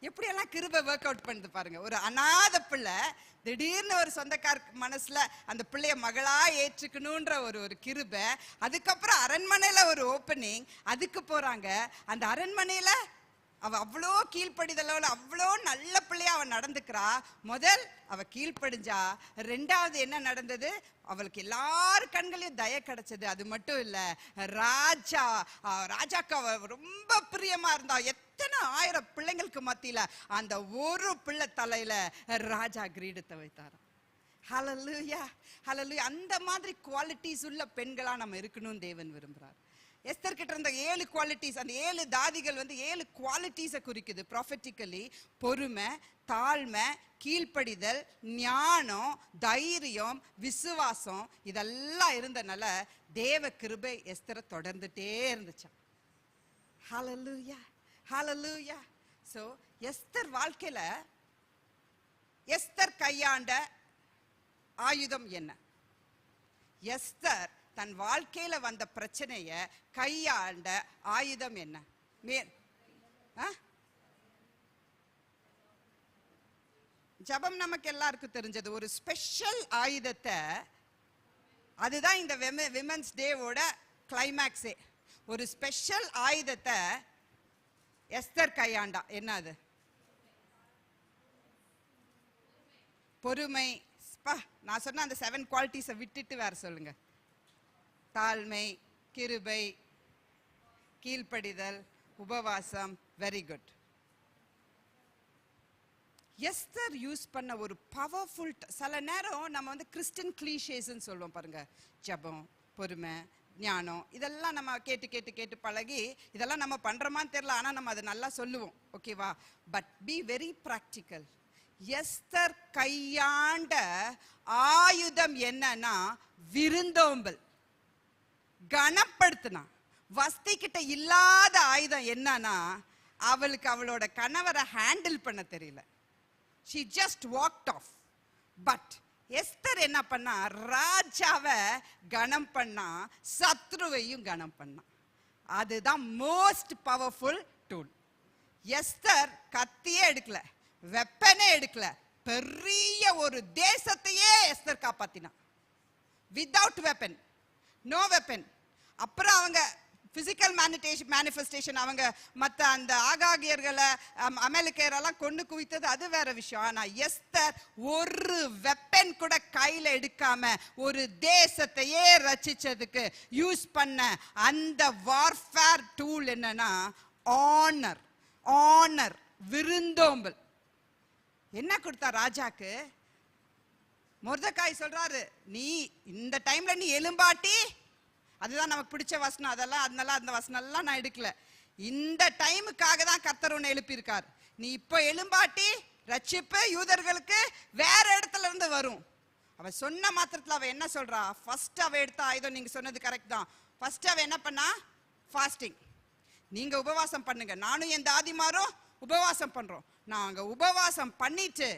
எப்படியெல்லாம் கிருபை ஒர்க் அவுட் பண்ணுது பாருங்க. ஒரு அநாத பிள்ளை திடீர்னு ஒரு சொந்தக்கார மனசுல அந்த பிள்ளைய மகளா ஏற்றுக்கணும்ன்ற ஒரு கிருபை. அதுக்கப்புறம் அரண்மனையில ஒரு ஓப்பனிங், அதுக்கு போறாங்க. அந்த அரண்மனையில அவ அவ்வளோ கீழ்ப்படிதலோட அவ்வளோ நல்ல பிள்ளையா அவ நடந்துக்கிறா. முதல் அவ கீழ்ப்படிஞ்சா, ரெண்டாவது என்ன நடந்தது? அவளுக்கு எல்லார் கண்களையும் தய கிடைச்சது. அது மட்டும் இல்ல, ராஜாக்கு அவ ரொம்ப பிரியமா இருந்தா. எத்தனை ஆயிரம் பிள்ளைங்களுக்கு மத்தியில அந்த ஒரு பிள்ளை தலையில ராஜா கிரீடத்தை வைத்தாராம். ஹல்லேலூயா, ஹல்லேலூயா. அந்த மாதிரி குவாலிட்டிஸ் உள்ள பெண்களா நம்ம இருக்கணும்னு தேவன் விரும்புறார். எஸ்தர் கிட்ட இருந்த 7 குவாலிட்டிஸ், அந்த 7 தாதிகள் 7 குவாலிட்டிஸை குறிக்குது ப்ராஃபெட்டிக்கலி. பொறுமை, தாழ்மை, கீழ்ப்படிதல், ஞானம், தைரியம், விசுவாசம், இதெல்லாம் இருந்தனால தேவ கிருபை எஸ்தரை தொடர்ந்துட்டே இருந்துச்சாம். ஹல்லேலூயா, ஹல்லேலூயா. சோ எஸ்தர் வாழ்க்கையில எஸ்தர் கையாண்ட ஆயுதம் என்ன? எஸ்தர் தன் வாழ்க்கையில வந்த பிரச்சனைய கையாண்ட ஆயுதம் என்ன? ஜபம் நமக்கு எல்லாருக்கும் தெரிஞ்சது. ஒரு ஸ்பெஷல் ஆயுதத்தை, அதுதான் இந்த விமென்ஸ் டேவோட கிளைமேக்ஸே. ஒரு ஸ்பெஷல் ஆயுதத்தை எஸ்தர் கையாண்டா. என்ன அது? பொறுமை. நான் சொன்ன அந்த 7 குவாலிட்டிஸை விட்டுட்டு வேற சொல்லுங்க. தாழ்மை, கிருபை, கீழ்ப்படிதல், உபவாசம். Very good. எஸ்தர் யூஸ் பண்ண ஒரு பவர்ஃபுல், சில நேரம் நம்ம கிறிஸ்டியன் கிளீஷேஸ்ன்னு சொல்லுவோம் பாருங்க. ஜபம், பொறுமை, ஞானம், இதெல்லாம் நம்ம கேட்டு கேட்டு கேட்டு பழகி இதெல்லாம் நம்ம பண்றோமான்னு தெரியல. ஆனா நம்ம அதை நல்லா சொல்லுவோம், ஓகேவா? But be very practical. Esther கையாண்ட ஆயுதம் என்னன்னா விருந்தோம்பல், கனப்படுத்தினா. வஸ்தி கிட்ட இல்லாத ஆயுதம் என்னன்னா அவளுக்கு அவளோட கணவரை ஹேண்டில் பண்ண தெரியல. she just walked off. But Esther என்ன பண்ணா? ராஜாவை கனம் பண்ணா, சத்ருவையும் கனம் பண்ணா. அதுதான் மோஸ்ட் பவர்ஃபுல் டூல். எஸ்தர் கத்தியே எடுக்கல, வெப்பனே எடுக்கல, பெரிய ஒரு தேசத்தையே எஸ்தர் காப்பாத்தினா. Without weapon, no weapon. அப்புறம் அவங்க பிசிக்கல் மேனிஃபெஸ்டேஷன், அவங்க மற்ற அந்த ஆகாகியர்களை அமெரிக்கரெல்லாம் கொண்டு குவித்தது அது வேற விஷயம். ஆனா எஸ்தர் ஒரு வெப்பன் கூட கையில எடுக்காம ஒரு தேசத்தையே ரட்சிச்சதுக்கு யூஸ் பண்ண அந்த வார்ஃபேர் டூல் என்னன்னா ஆனர். ஆனர், விருந்தோம்பல். என்ன கொடுத்தா ராஜாக்கு? மொர்தெகாய் சொல்றாரு, நீ இந்த டைம்ல நீ எலும்பாட்டி, அதுதான் நமக்கு பிடிச்ச வசனம். அதனால அந்த வசனம் எல்லாம் நான் எடுக்கல. இந்த டைமுக்காக தான் கர்த்தர் உன்னை எழுப்பியிருக்கார். நீ இப்போ எலும்பாட்டி ரட்சிப்பு யூதர்களுக்கு வேற இடத்துல இருந்து வரும். அவ சொன்ன மாத்திரத்துல அவ என்ன சொல்றா? ஃபர்ஸ்ட் அவ எடுத்த ஆயுதம், நீங்க சொன்னது கரெக்ட் தான். ஃபர்ஸ்ட் அவ என்ன பண்ணா? ஃபாஸ்டிங். நீங்க உபவாசம் பண்ணுங்க, நானும் என் தாதிமாரும் உபவாசம் பண்றோம். நாங்க உபவாசம் பண்ணிட்டு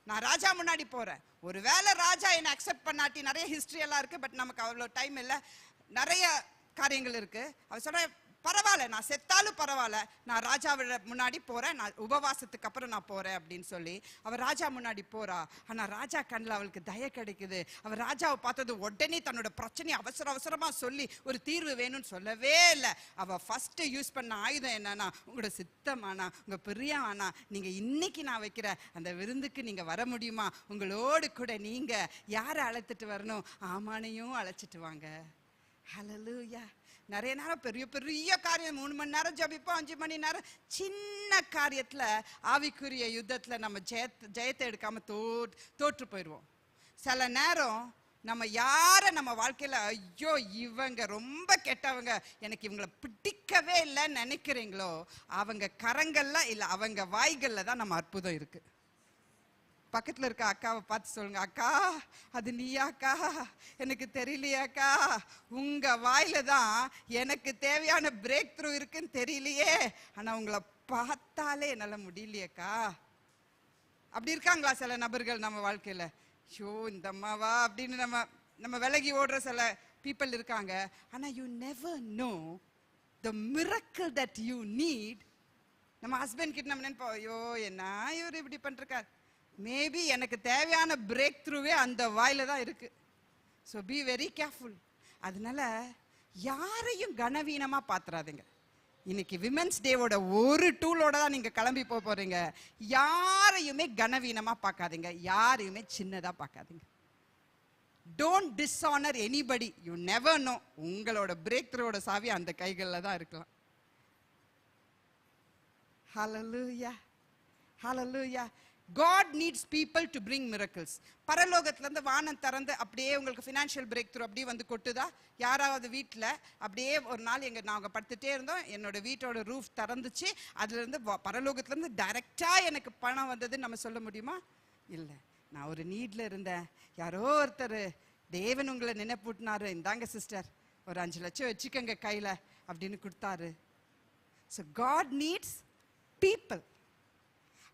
நான் ராஜா முன்னாடி போறேன். ஒருவேளை ராஜா என்ன அக்செப்ட் பண்ணாட்டி, நிறைய ஹிஸ்டரி எல்லாம் இருக்கு, பட் நமக்கு அவ்வளோ டைம் இல்லை, நிறைய காரியங்கள் இருக்கு. அவ சொல்ற, பரவாயில்ல, நான் செத்தாலும் பரவாயில்ல, நான் ராஜாவோட முன்னாடி போறேன், நான் உபவாசத்துக்கு அப்புறம் நான் போறேன் அப்படின்னு சொல்லி அவ ராஜா முன்னாடி போறா. ஆனா ராஜா கண்ணில் அவளுக்கு தய கிடைக்குது. அவ ராஜாவை பார்த்தது உடனே தன்னோட பிரச்சனையை அவசர அவசரமா சொல்லி ஒரு தீர்வு வேணும்னு சொல்லவே இல்லை. அவ ஃபர்ஸ்ட் யூஸ் பண்ண ஆயுதம் என்னன்னா, உங்களோட சித்தமானா, உங்க பிரியமானா, நீங்க இன்னைக்கு நான் வைக்கிற அந்த விருந்துக்கு நீங்க வர முடியுமா? உங்களோடு கூட நீங்க யாரை அழைத்துட்டு வரணும்? ஆமானையும் அழைச்சிட்டு வாங்க. ஹல்லேலூயா. நிறைய நேரம் பெரிய பெரிய காரியம் 3 மணி நேரம் ஜபிப்போம், 5 மணி நேரம். சின்ன காரியத்துல ஆவிக்குரிய யுத்தத்துல நம்ம ஜெயத்தை எடுக்காம தோற்று போயிடுவோம். சில நேரம் நம்ம யார நம்ம வாழ்க்கையில ஐயோ இவங்க ரொம்ப கெட்டவங்க, எனக்கு இவங்களை பிடிக்கவே இல்லைன்னு நினைக்கிறீங்களோ, அவங்க கரங்கள்ல இல்ல அவங்க வாய்கள்ல தான் நம்ம அற்புதம் இருக்கு. பக்கத்துல இருக்க அக்காவை பார்த்து சொல்லுங்க, அக்கா அது நீயாக்கா, எனக்கு தெரியலையாக்கா, உங்க வாயில தான் எனக்கு தேவையான பிரேக் த்ரூ இருக்குன்னு தெரியலையே, ஆனா உங்களை பார்த்தாலே என்னால முடியலையேக்கா. அப்படி இருக்காங்களா சில நபர்கள் நம்ம வாழ்க்கையில? ஷோ இந்த அம்மாவா அப்படின்னு நம்ம விலகி ஓடுற சில பீப்புள் இருக்காங்க. ஆனா you never know the miracle that you need. நம்ம ஹஸ்பண்ட் கிட்ட நம்ம நினைப்போம், ஐயோ என்ன இவர் இப்படி பண்ணிருக்கார். மேபி எனக்கு தேவையான பிரேக் த்ரூவே அந்த வாயில தான் இருக்கு. So be very careful. அதனால யாரையும் கனவீனமா பாத்துறாதீங்க. இன்னைக்கு விமென்ஸ் டேவோட ஒரு டூலோட தான் நீங்க கிளம்பி போறீங்க. யாரையுமே கனவீனமா பார்க்காதீங்க, யாரையுமே சின்னதா பார்க்காதீங்க. Don't dishonour anybody. You never know, உங்களோட பிரேக் த்ரூவோட சாவி அந்த கைகளில் தான் இருக்கலாம். Hallelujah. Hallelujah. God needs people to bring miracles. பரலோகத்துல இருந்து வானம் திறந்து அப்படியே உங்களுக்கு ஃபினான்ஷியல் பிரேக் த்ரூ அப்படியே வந்து கொட்டுதா? யாராவது வீட்டில் அப்படியே ஒரு நாள் நாங்கள் படுத்துட்டே இருந்தோம், என்னோட வீட்டோட ரூஃப் திறந்துச்சு, அதுல இருந்து பரலோகத்துல இருந்து டைரக்டா எனக்கு பணம் வந்ததுன்னு நம்ம சொல்ல முடியுமா? இல்லை. நான் ஒரு நீட்ல இருந்தேன், யாரோ ஒருத்தர் தேவன் உங்களை நினைப்பூட்டினாரு, இந்தாங்க சிஸ்டர் ஒரு 5 லட்சம் வச்சுக்கங்க கையில அப்படின்னு கொடுத்தாரு. So God needs people.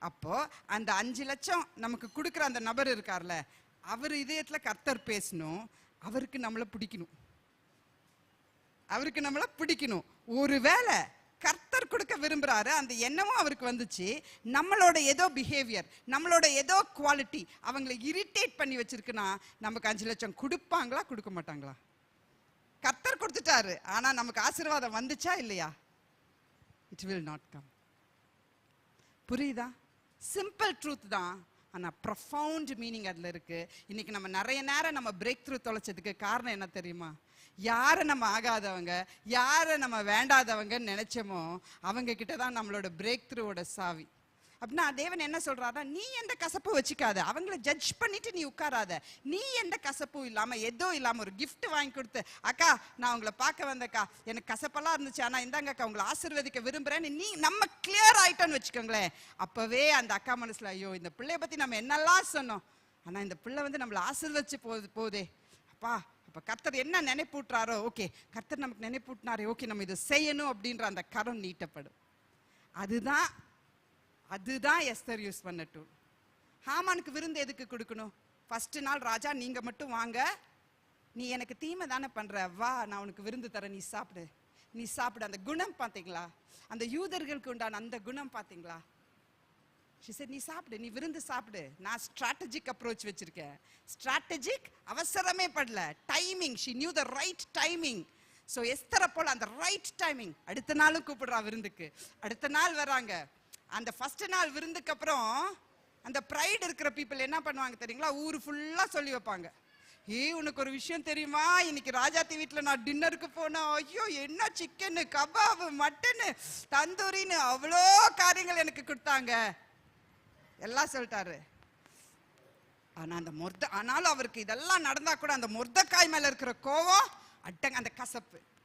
அப்போ அந்த 5 லட்சம் நமக்கு கொடுக்குற அந்த நபர் இருக்கார்ல, அவர் இதயத்துல கர்த்தர் பேசணும், அவருக்கு நம்மளை பிடிக்கணும், அவருக்கு நம்மளை பிடிக்கணும். ஒருவேளை கர்த்தர் கொடுக்க விரும்புறாரு, அந்த எண்ணமும் அவருக்கு வந்துச்சு, நம்மளோட ஏதோ பிஹேவியர், நம்மளோட ஏதோ குவாலிட்டி அவங்களை இரிட்டேட் பண்ணி வச்சிருக்குன்னா நமக்கு 5 லட்சம் கொடுப்பாங்களா கொடுக்க மாட்டாங்களா? கர்த்தர் கொடுத்துட்டாரு, ஆனா நமக்கு ஆசீர்வாதம் வந்துச்சா இல்லையா? It will not come. புரியுதா? சிம்பிள் ட்ரூத் தான், ஆனா ப்ரொஃபவுண்ட் மீனிங் அதுல இருக்கு. இன்னைக்கு நம்ம நிறைய நேரம் நம்ம பிரேக் த்ரூ தொலைச்சதுக்கு காரணம் என்ன தெரியுமா? யாரை நம்ம ஆகாதவங்க, யாரை நம்ம வேண்டாதவங்கன்னு நினைச்சோமோ அவங்க கிட்ட தான் நம்மளோட பிரேக் த்ரூவோட சாவி. அப்படின்னா தேவன் என்ன சொல்றாருன்னா, நீ எந்த கசப்பும் வச்சுக்காத, அவங்கள ஜட்ஜ் பண்ணிட்டு நீ உட்காராத, நீ எந்த கசப்பும் இல்லாம ஏதோ இல்லாம ஒரு கிஃப்ட் வாங்கி கொடுத்து, அக்கா நான் உங்களை பார்க்க வந்தக்கா, எனக்கு கசப்பெல்லாம் இருந்துச்சு, ஆனா இந்தாங்க அக்கா உங்களை ஆசீர்வதிக்க விரும்புறேன்னு நீ நம்ம கிளியர் ஆயிட்டோன்னு வச்சுக்கோங்களேன். அப்பவே அந்த அக்கா மனசுல, ஐயோ இந்த பிள்ளைய பத்தி நம்ம என்னெல்லாம் சொன்னோம், ஆனா இந்த பிள்ளை வந்து நம்மளை ஆசீர்வதிச்சு போதே, அப்பா அப்ப கர்த்தர் என்ன நினைப்பூட்டுறாரோ, ஓகே கர்த்தர் நமக்கு நினைப்பூட்டினாரே, ஓகே நம்ம இதை செய்யணும் அப்படின்ற அந்த கரம் நீட்டப்படும். அதுதான் எஸ்தர் யூஸ் பண்ண டூல். ஹாமானுக்கு விருந்து எதுக்கு கொடுக்கணும்? ஃபர்ஸ்ட் நாள் ராஜா நீங்க மட்டும் வாங்க, நீ எனக்கு தீமை தானே பண்ற, வா நான் உனக்கு விருந்து தரேன், நீ சாப்பிடு, நீ சாப்பிடு. அந்த குணம் பார்த்தீங்களா? அந்த யூதர்களுக்கு உண்டான அந்த குணம் பார்த்தீங்களா? நீ சாப்பிடு, நீ விருந்து சாப்பிடு, நான் ஸ்ட்ராட்டஜிக் அப்ரோச் வச்சிருக்கேன். ஸ்ட்ராட்டஜிக், அவசரமே படல, timing. she knew the right timing. So எஸ்தரை போல அந்த ரைட் டைமிங். அடுத்த நாளும் கூப்பிடுறா விருந்துக்கு, அடுத்த நாள் வராங்க. அந்த ஃபர்ஸ்ட் நாள் விருந்துக்கு அப்புறம் அந்த ப்ரைடு இருக்கிற பீப்புள் என்ன பண்ணுவாங்க தெரியுங்களா? ஊரு ஃபுல்லா சொல்லி வைப்பாங்க, உனக்கு ஒரு விஷயம் தெரியுமா, இன்னைக்கு ராஜாத்தி வீட்டில் நான் டின்னருக்கு போனேன், ஐயோ என்ன சிக்கனு, கபாபு, மட்டனு, தந்தூரின்னு அவ்வளோ காரியங்கள் எனக்கு கொடுத்தாங்க, எல்லாம் சொல்லிட்டாரு. ஆனா அந்த ஆனாலும் அவருக்கு இதெல்லாம் நடந்தா கூட அந்த மொர்தக்காய் மேல இருக்கிற கோவம் அடங்க,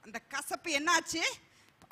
அந்த கசப்பு என்னாச்சு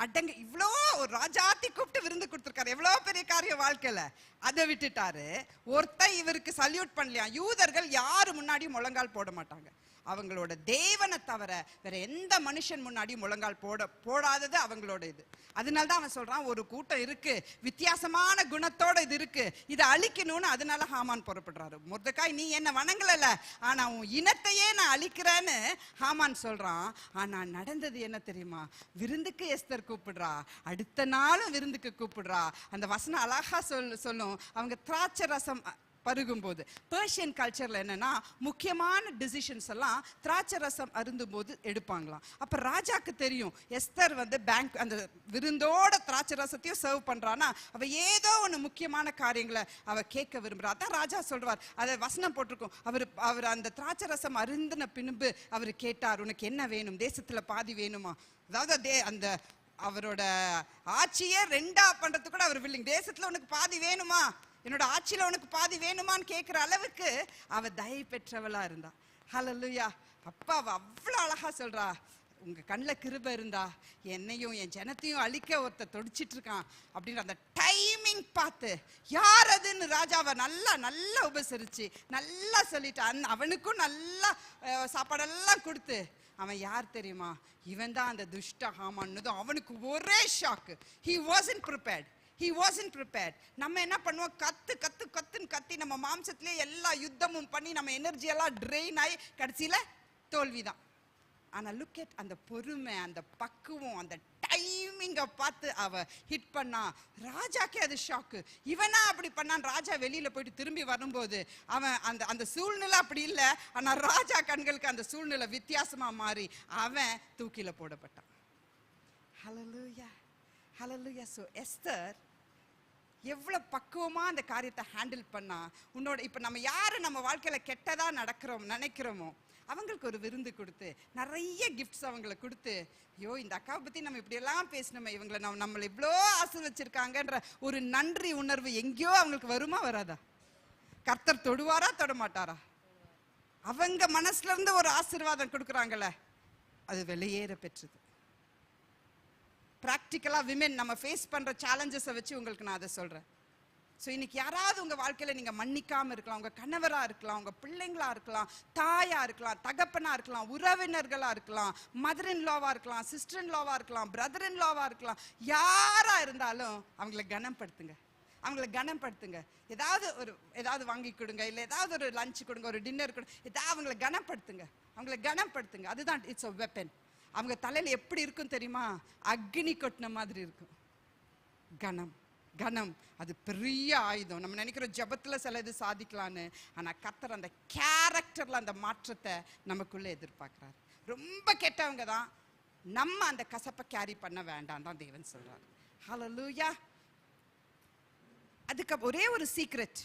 அடங்க. இவ்வளோ ஒரு ராஜாத்தி கூப்பிட்டு விருந்து கொடுத்துருக்காரு, எவ்வளோ பெரிய காரியம் வாழ்க்கையில, அதை விட்டுட்டாரு. ஒருத்தன் இவருக்கு சல்யூட் பண்ணலையா? யூதர்கள் யாரு முன்னாடியும் முழங்கால் போட மாட்டாங்க, அவங்களோட தேவனை தவிர வேற எந்த மனுஷன் முன்னாடியும் முழங்கால் போடாதது அவங்களோட இது. அதனால்தான் அவன் சொல்றான், ஒரு கூட்டம் இருக்கு வித்தியாசமான குணத்தோட இது இருக்கு, இதை அழிக்கணும்னு. அதனால ஹாமான் புறப்படுறாரு. மொர்தெக்காய் நீ என்ன வணங்கல, ஆனா உன் இனத்தையே நான் அழிக்கிறேன்னு ஹாமான் சொல்றான். ஆனா நடந்தது என்ன தெரியுமா? விருந்துக்கு எஸ்தர் கூப்பிடுறா, அடுத்த நாளும் விருந்துக்கு கூப்பிடுறா. அந்த வசனம் அழகா சொல்லும், அவங்க திராட்சை ரசம் பருகும்போது. பெர்ஷியன் கல்ச்சர்ல என்னன்னா முக்கியமான டிசிஷன்ஸ் எல்லாம் திராட்சை ரசம் அருந்தும் போது எடுப்பாங்களாம். அப்ப ராஜாக்கு தெரியும் எஸ்தர் வந்து பேங்க் அந்த விருந்தோட திராட்சை ரசத்தையும் சர்வ் பண்றானா, அவ ஏதோ ஒண்ணு முக்கியமான காரியங்களை அவ கேட்க விரும்புறா. அதான் ராஜா சொல்றார், அதை வசனம் போட்டிருக்கும், அவர் அந்த திராட்சை ரசம் அருந்தின பின்பு அவர் கேட்டார், உனக்கு என்ன வேணும், தேசத்துல பாதி வேணுமா? அதாவது அந்த அவரோட ஆட்சியே 2ஆ பண்றதுக்கு கூட அவர் வில்லிங். தேசத்துல உனக்கு பாதி வேணுமா, என்னோட ஆட்சியில உனக்கு பாதி வேணுமான்னு கேட்கிற அளவுக்கு அவ தயை பெற்றவளா இருந்தா. ஹல்லேலூயா. அப்பா அவ அவ்வளவு அழகா சொல்றா, உங்க கண்ணில் கிருபை இருந்தா என்னையும் என் ஜனத்தையும் அழிக்க ஒருத்தர் தொடிச்சிட்டு இருக்கான் அப்படின்ற அந்த டைமிங் பார்த்து யார் அதுன்னு ராஜாவை நல்லா உபசரிச்சு நல்லா சொல்லிட்டான். அவனுக்கும் நல்லா சாப்பாடெல்லாம் கொடுத்து அவன் யார் தெரியுமா, இவன் தான் அந்த துஷ்ட ஹாமான்னதும் அவனுக்கு ஒரே ஷாக்கு. He wasn't prepared. நம்ம என்ன பண்ணுவோம், கத்துன்னு கத்தி நம்ம மாம்சத்திலே எல்லா யுத்தமும் பண்ணி நம்ம எனர்ஜி எல்லாம் ட்ரெயின் ஆகி கடைசியில தோல்விதான். ஆனா லுக் அட் அந்த பொறுமை, அந்த பக்குவம், அந்த டைமிங்க பார்த்து அவ ஹிட் பண்ணா. ராஜாக்கே அது ஷாக்கு. இவனா அப்படி பண்ணான். ராஜா வெளியில போயிட்டு திரும்பி வரும்போது அவன் அந்த சூழ்நிலை அப்படி இல்லை, ஆனா ராஜா கண்களுக்கு அந்த சூழ்நிலை வித்தியாசமா மாறி அவன் தூக்கில போடப்பட்டான். ஹல்லேலூயா, ஹல்லேலூயா. சோ எஸ்தர் எவ்வளவு பக்குவமா அந்த காரியத்தை ஹேண்டில் பண்ணா. உன்னோட இப்ப நம்ம யாரு நம்ம வாழ்க்கையில கெட்டதா நினைக்கிறோமோ அவங்களுக்கு ஒரு விருந்து கொடுத்து நிறைய கிஃப்ட்ஸ் அவங்களை கொடுத்து, ஐயோ இந்த அக்காவை பத்தி நம்ம இப்படி எல்லாம் பேசணுமே, இவங்களை நம்மளை இவ்வளோ ஆசீர்வச்சிருக்காங்கன்ற ஒரு நன்றி உணர்வு எங்கேயோ அவங்களுக்கு வருமா வராதா? கர்த்தர் தொடுவாரா தொட மாட்டாரா? அவங்க மனசுல இருந்து ஒரு ஆசீர்வாதம் கொடுக்குறாங்கல்ல, அது வெளியேற பெற்றது. பிராக்டிக்கலா விமென் நம்ம ஃபேஸ் பண்ற சேலஞ்சஸை வச்சு உங்களுக்கு நான் அதை சொல்றேன். ஸோ இன்னைக்கு யாராவது உங்க வாழ்க்கையில நீங்க மன்னிக்காம இருக்கலாம், உங்க கணவரா இருக்கலாம், உங்க பிள்ளைங்களா இருக்கலாம், தாயா இருக்கலாம், தகப்பனா இருக்கலாம், உறவினர்களா இருக்கலாம், மதர் இன் லாவா இருக்கலாம், சிஸ்டர் இன் லாவா இருக்கலாம், பிரதர் இன் லாவா இருக்கலாம், யாரா இருந்தாலும் அவங்கள கனப்படுத்துங்க, அவங்கள கனப்படுத்துங்க. ஏதாவது வாங்கி கொடுங்க, இல்லை ஏதாவது ஒரு லஞ்ச் கொடுங்க, ஒரு டின்னர் கொடுங்க, ஏதாவது அவங்கள கனப்படுத்துங்க. அதுதான் இட்ஸ் அ வெப்பன். அவங்க தலையில எப்படி இருக்கும் தெரியுமா, அக்னி கொட்டின மாதிரி இருக்கும். கனம் அது பெரிய ஆயுதம். நம்ம நினைக்கிறோம் ஜபத்துல சில இது சாதிக்கலான்னு, ஆனா கர்த்தர் அந்த கேரக்டர்ல அந்த மாற்றத்தை நமக்குள்ள எதிர்பார்க்கிறார். ரொம்ப கெட்டவங்க தான், நம்ம அந்த கசப்பை கேரி பண்ண வேண்டாம் தான் தேவன் சொல்றாரு. ஹல்லேலூயா. அதுக்கு ஒரே ஒரு சீக்ரெட்.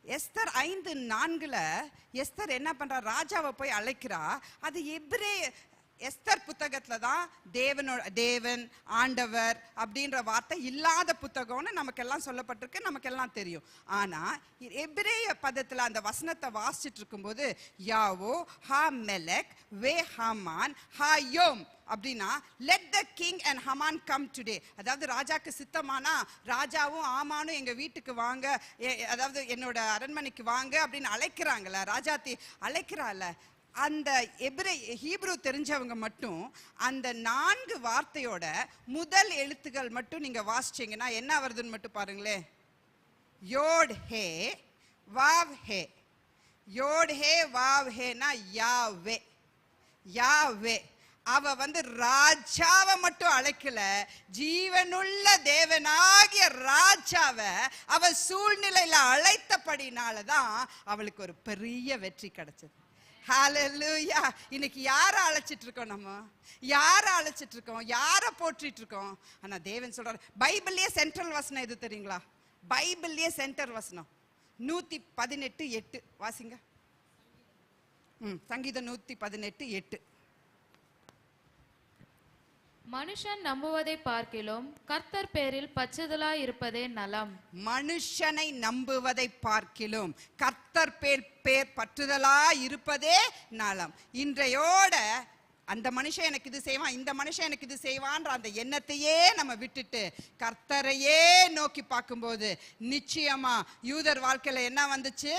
எஸ்தர் 5:4 எஸ்தர் என்ன பண்றா, ராஜாவை போய் அழைக்கிறா. அது எஸ்தர் புத்தகத்துல தான் தேவன் ஆண்டவர் அப்படின்ற வார்த்தை இல்லாத புத்தகம்னு நமக்கெல்லாம் சொல்லப்பட்டிருக்கு, நமக்கெல்லாம் தெரியும். ஆனா எபிரேய பதத்துல அந்த வசனத்தை வாசிச்சுட்டு இருக்கும்போது யாவோ ஹா மெலக் வே ஹமான் ஹா யோம் அப்படின்னா let the king and Haman come today. அதாவது ராஜாக்கு சித்தமானா ராஜாவும் ஆமானும் எங்க வீட்டுக்கு வாங்க, அதாவது என்னோட அரண்மனைக்கு வாங்க அப்படின்னு அழைக்கிறாங்கல்ல, ராஜாத்தி அழைக்கிறாள். அந்த ஹீப்ரு தெரிஞ்சவங்க மட்டும் அந்த 4 வார்த்தையோட முதல் எழுத்துக்கள் மட்டும் நீங்க வாசிச்சீங்கன்னா என்ன வருதுன்னு மட்டும் பாருங்களே. யோட் ஹே வாவ் ஹே. யோட் ஹே வாவ் ஹேனா யாவே. அவ ராஜாவை மட்டும் அழைக்கல, ஜீவனுள்ள தேவனாகிய ராஜாவை அவ சூழ்நிலையில அழைத்தபடினாலதான் அவளுக்கு ஒரு பெரிய வெற்றி கிடைச்சது. ஹல்லேலூயா. இன்னைக்கு யாரை அழைச்சிட்டு இருக்கோம், நம்ம யாரை அழைச்சிட்டு இருக்கோம், யாரை போற்றிட்டு இருக்கோம்? ஆனா தேவன் சொல்றாரு, பைபிள்லயே சென்ட்ரல் வசனம் எது தெரியுங்களா? பைபிள்லயே சென்டர் வசனம் 118:8 வாசிங்க. சங்கீதம் 118:8. மனுஷன் நம்புவதை பார்க்கிலும் கர்த்தர் பேரில் பற்றுதலாய் இருப்பதே நலம். மனுஷனை நம்புவதை பார்க்கிலும் கர்த்தர் பேர் பற்றுதலாய் இருப்பதே நலம். இன்றையோட அந்த மனுஷன் எனக்கு இது செய்வான், இந்த மனுஷன் எனக்கு இது செய்வான்ற அந்த எண்ணத்தையே நம்ம விட்டுட்டு கர்த்தரையே நோக்கி பார்க்கும்போது நிச்சயமா யூதர் வாழ்க்கையில என்ன வந்துச்சு?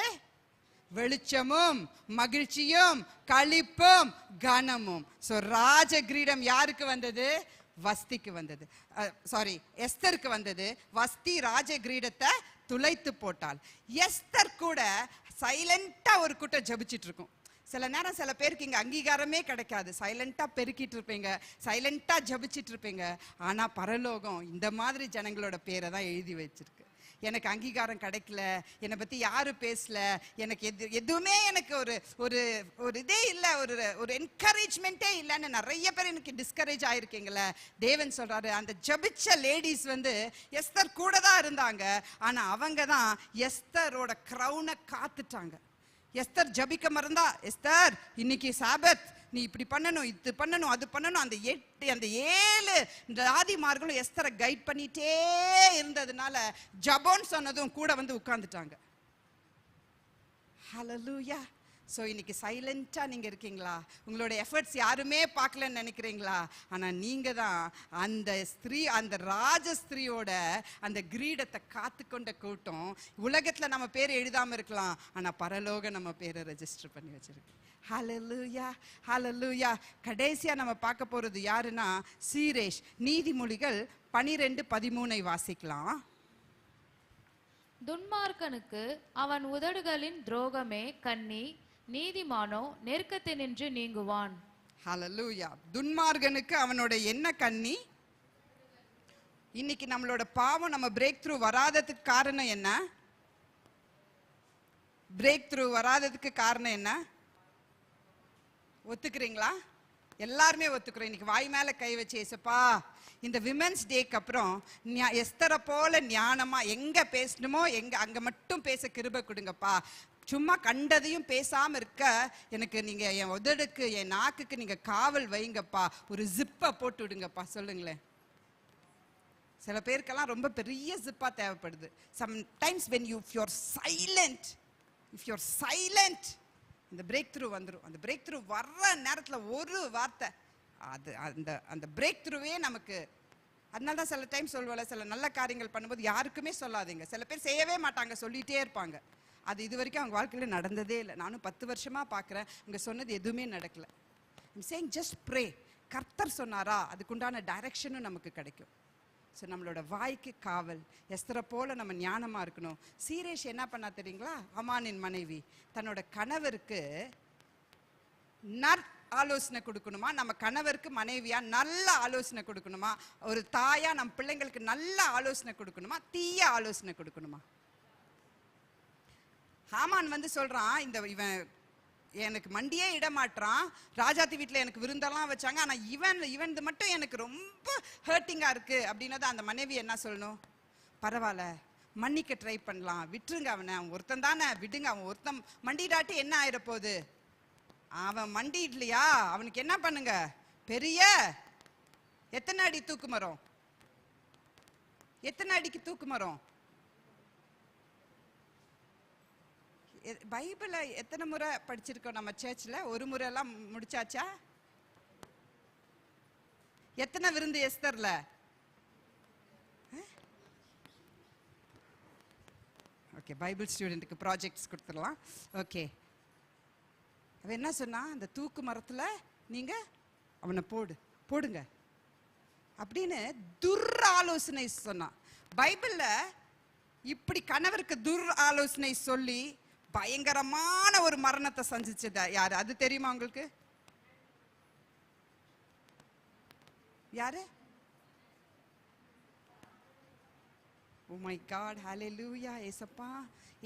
வெளிச்சமும் மகிழ்ச்சியும் களிப்பும் கனமும். சோ ராஜ கிரீடம் யாருக்கு வந்தது? வஸ்திக்கு வந்தது. எஸ்தருக்கு வந்தது. வஸ்தி ராஜ கிரீடத்தை துளைத்து போட்டாள். எஸ்தர் கூட சைலண்டா ஒரு கூட்டம் ஜபிச்சிட்டு இருக்கும். சில நேரம் சில பேருக்கு இங்க அங்கீகாரமே கிடைக்காது, சைலண்டா பெருக்கிட்டு இருப்பீங்க, சைலண்டா ஜபிச்சிட்டு இருப்பீங்க. ஆனா பரலோகம் இந்த மாதிரி ஜனங்களோட பேரை தான் எழுதி வச்சிருக்கு. எனக்கு அங்கீகாரம் கிடைக்கல, என்னை பத்தி யாரு பேசல, எனக்கு எதுவுமே எனக்கு ஒரு இதே இல்லை, ஒரு என்கரேஜ்மெண்ட்டே இல்லைன்னு நிறைய பேர் எனக்கு டிஸ்கரேஜ் ஆயிருக்கீங்களே. தேவன் சொல்றாரு, அந்த ஜபிச்ச லேடிஸ் எஸ்தர் கூட தான் இருந்தாங்க. ஆனா அவங்க தான் எஸ்தரோட கிரௌனை காத்துட்டாங்க. எஸ்தர் ஜபிக்க மறந்தா, எஸ்தர் இன்னைக்கு சாபத், நீ இப்படி பண்ணணும், இது பண்ணணும், அது பண்ணணும். அந்த 7 ஆதிமார்களும் எஸ்தரை கைட் பண்ணிட்டே இருந்ததுனால ஜபோன்னு சொன்னதும் கூட உட்கார்ந்துட்டாங்க. ஹல்லேலூயா. ஸோ இன்னைக்கு சைலண்டாக நீங்கள் இருக்கீங்களா? உங்களோட எஃபர்ட்ஸ் யாருமே பார்க்கலன்னு நினைக்கிறீங்களா? ஆனால் நீங்கள் தான் அந்த ஸ்திரீ, அந்த ராஜஸ்திரியோட அந்த கிரீடத்தை காத்துக்கொண்ட கூட்டம். உலகத்தில் நம்ம பேர் எழுதாமல் இருக்கலாம், ஆனால் பரலோக நம்ம பேரை ரெஜிஸ்டர் பண்ணி வச்சிருக்கு. ஹல்லேலூயா, ஹல்லேலூயா. கடைசியாக நம்ம பார்க்க போகிறது யாருன்னா சீரேஷ். நீதிமொழிகள் 12:13 வாசிக்கலாம். துன்மார்க்கனுக்கு அவன் உதடுகளின் துரோகமே கண்ணி, நீதிமானோ நெருக்கத்தினின்று நீங்குவான். ஹல்லேலூயா. துன்மார்கனுக்கு அவனோட என்ன கண்ணி? இன்னைக்கு நம்மளோட பாவம் நம்ம பிரேக் த்ரூ வராததுக்கு காரணம் என்ன? பிரேக் த்ரூ வராததுக்கு காரணம் என்ன? ஒத்துக்கிறீங்களா? எல்லாருமே ஒத்துக்கிறோம். இன்னைக்கு வாய் மேல கை வச்சு, ஏசப்பா இந்த விமென்ஸ் டேக்கு அப்புறம் எஸ்தரை போல ஞானமா எங்க பேசணுமோ அங்க மட்டும் பேச கிருபை கொடுங்கப்பா. சும்மா கண்டதையும் பேசாம இருக்க எனக்கு நீங்க என் உதடுக்கு, என் நாக்குக்கு நீங்க காவல் வைங்கப்பா. ஒரு ஜிப்பை போட்டு விடுங்கப்பா. சொல்லுங்களேன். சில பேருக்கெல்லாம் ரொம்ப பெரிய ஜிப்பா தேவைப்படுது. Sometimes when you're silent, if you're silent, இந்த பிரேக் த்ரூ வந்துடும். அந்த பிரேக் த்ரூ வர்ற நேரத்தில் ஒரு வார்த்தை, அது அந்த பிரேக் த்ரூவே நமக்கு. அதனால தான் சில டைம் சொல்லுவல, சில நல்ல காரியங்கள் பண்ணும்போது யாருக்குமே சொல்லாதீங்க. சில பேர் செய்யவே மாட்டாங்க, சொல்லிகிட்டே இருப்பாங்க. அது இது வரைக்கும் அவங்க வாழ்க்கையில் நடந்ததே இல்லை. நானும் 10 வருஷமாக பார்க்குறேன், அவங்க சொன்னது எதுவுமே நடக்கலை. I'm saying just pray. கர்த்தர் சொன்னாரா, அதுக்குண்டான டைரக்ஷனும் நமக்கு கிடைக்கும். ஸோ நம்மளோட வாய்க்கு காவல். எஸ்தரை போல நம்ம ஞானமாக இருக்கணும். சீரேஷ் என்ன பண்ணா தெரியுங்களா? அமானின் மனைவி தன்னோட கணவருக்கு ஆலோசனை கொடுக்கணுமா? நம்ம கணவருக்கு மனைவியா நல்ல ஆலோசனை கொடுக்கணுமா? ஒரு தாயா நம்ம பிள்ளைங்களுக்கு நல்ல ஆலோசனை கொடுக்கணுமா? தீய ஆலோசனை கொடுக்கணுமா? ஹாமான் வந்து சொல்றான், இவன் எனக்கு மண்டியே இட மாட்டான், ராஜாத்தி வீட்டில் எனக்கு விருந்தெல்லாம் வச்சாங்க, ஆனால் இவன் மட்டும் எனக்கு ரொம்ப ஹர்ட்டிங்காக இருக்கு அப்படின்னது அந்த மனைவி என்ன சொல்லணும்? பரவாயில்ல, மன்னிக்க ட்ரை பண்ணலாம், விட்டுருங்க அவனை, அவன் ஒருத்தன் தானே, விடுங்க. அவன் ஒருத்தன் மண்டிடாட்டி என்ன ஆயிட போகுது? அவன் மண்டிடலையா, அவனுக்கு என்ன பண்ணுங்க? பெரிய எத்தனை அடி தூக்கு மரம்? எத்தனை அடிக்கு தூக்கு மரம்? பைபிளை எத்தனை முறை படிச்சிருக்கோம் நம்ம சர்ச்சில்? ஒரு முறை எல்லாம் முடிச்சாச்சா? எத்தனை விருந்து எஸ்தர்ல? ஓகே, பைபிள் ஸ்டூடெண்ட்டுக்கு ப்ராஜெக்ட்ஸ் கொடுத்துடலாம். ஓகே, அவன் என்ன சொன்னா? அந்த தூக்கு மரத்துல நீங்க அவனை போடுங்க அப்படின்னு துராலோசனை சொன்னான். பைபிள்ல இப்படி கணவருக்கு துராலோசனை சொல்லி பயங்கரமான ஒரு மரணத்தை சந்திச்சது யாரு? அது தெரியுமா உங்களுக்கு? யாரு? ஓ மை காட், ஹல்லேலூயா. ஏசப்பா,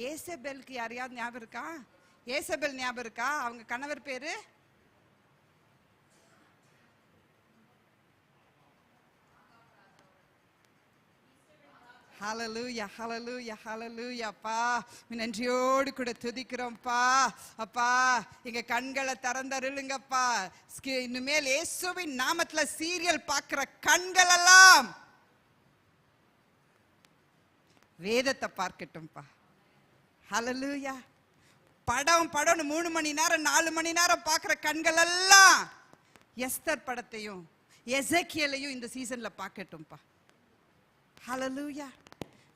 ஏசபெலுக்கு யாரையாவது ஞாபகம் இருக்கா? ஏசபெல் ஞாபகம் இருக்கா? அவங்க கணவர் பேரு ஹல்லேலூயா, ஹல்லேலூயா, ஹல்லேலூயா. அப்பா நன்றியோடு கூட துதிக்கிறோம்ப்பா. அப்பா எங்க கண்களை திறந்தருளுங்கப்பா. இனிமேல் இயேசுவின் நாமத்துல சீரியல் பார்க்கிற கண்கள் எல்லாம் வேதத்தை பார்க்கட்டும்பா. ஹல்லேலூயா. படம் 3 மணி நேரம் 4 மணி நேரம் பார்க்கிற கண்கள் எல்லாம் எஸ்தர் படத்தையும் எசேக்கியேலையும் இந்த சீசன்ல பார்க்கட்டும்பா. ஹல்லேலூயா.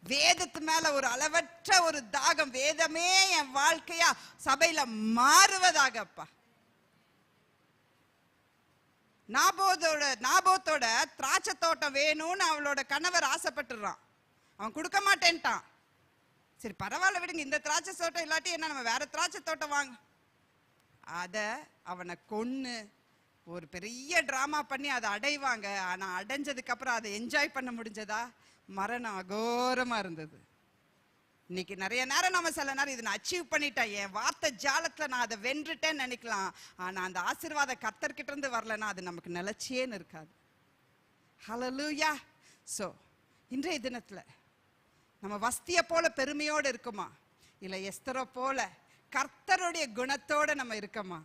வேதத்து மேல ஒரு அளவற்ற ஒரு தாகம், வேதமே என் வாழ்க்கையா சபையில மாறுவதாகப்பா. நாபோத்தோட திராட்சை தோட்டம் வேணும்னு அவளோட கணவர் ஆசைப்பட்டுறான். அவன் கொடுக்க மாட்டேன்ட்டான். சரி பரவாயில்ல விடுங்க, இந்த திராட்சை தோட்டம் இல்லாட்டி என்ன, நம்ம வேற திராட்சை தோட்டம் வாங்க. அத அவனை கொன்னு ஒரு பெரிய டிராமா பண்ணி அதை அடைவாங்க. ஆனா அடைஞ்சதுக்கு அப்புறம் அதை என்ஜாய் பண்ண முடிஞ்சதா? மரணம் அகோரமா இருந்தது. இன்னைக்கு நிறைய நேரம் நம்ம சில நேரம் இதை நான் அச்சீவ் பண்ணிட்டேன், என் வார்த்தை ஜாலத்துல நான் அதை வென்றுட்டேன்னு நினைக்கலாம். ஆனா அந்த ஆசீர்வாத கர்த்தர்கிட்ட இருந்து வரலன்னா அது நமக்கு நிலைச்சேன்னு இருக்காது. ஹல்லேலூயா. சோ இன்றைய தினத்துல நம்ம வஸ்திய போல பெருமையோடு இருக்குமா, இல்ல எஸ்தரை போல கர்த்தருடைய குணத்தோட நம்ம இருக்கமா?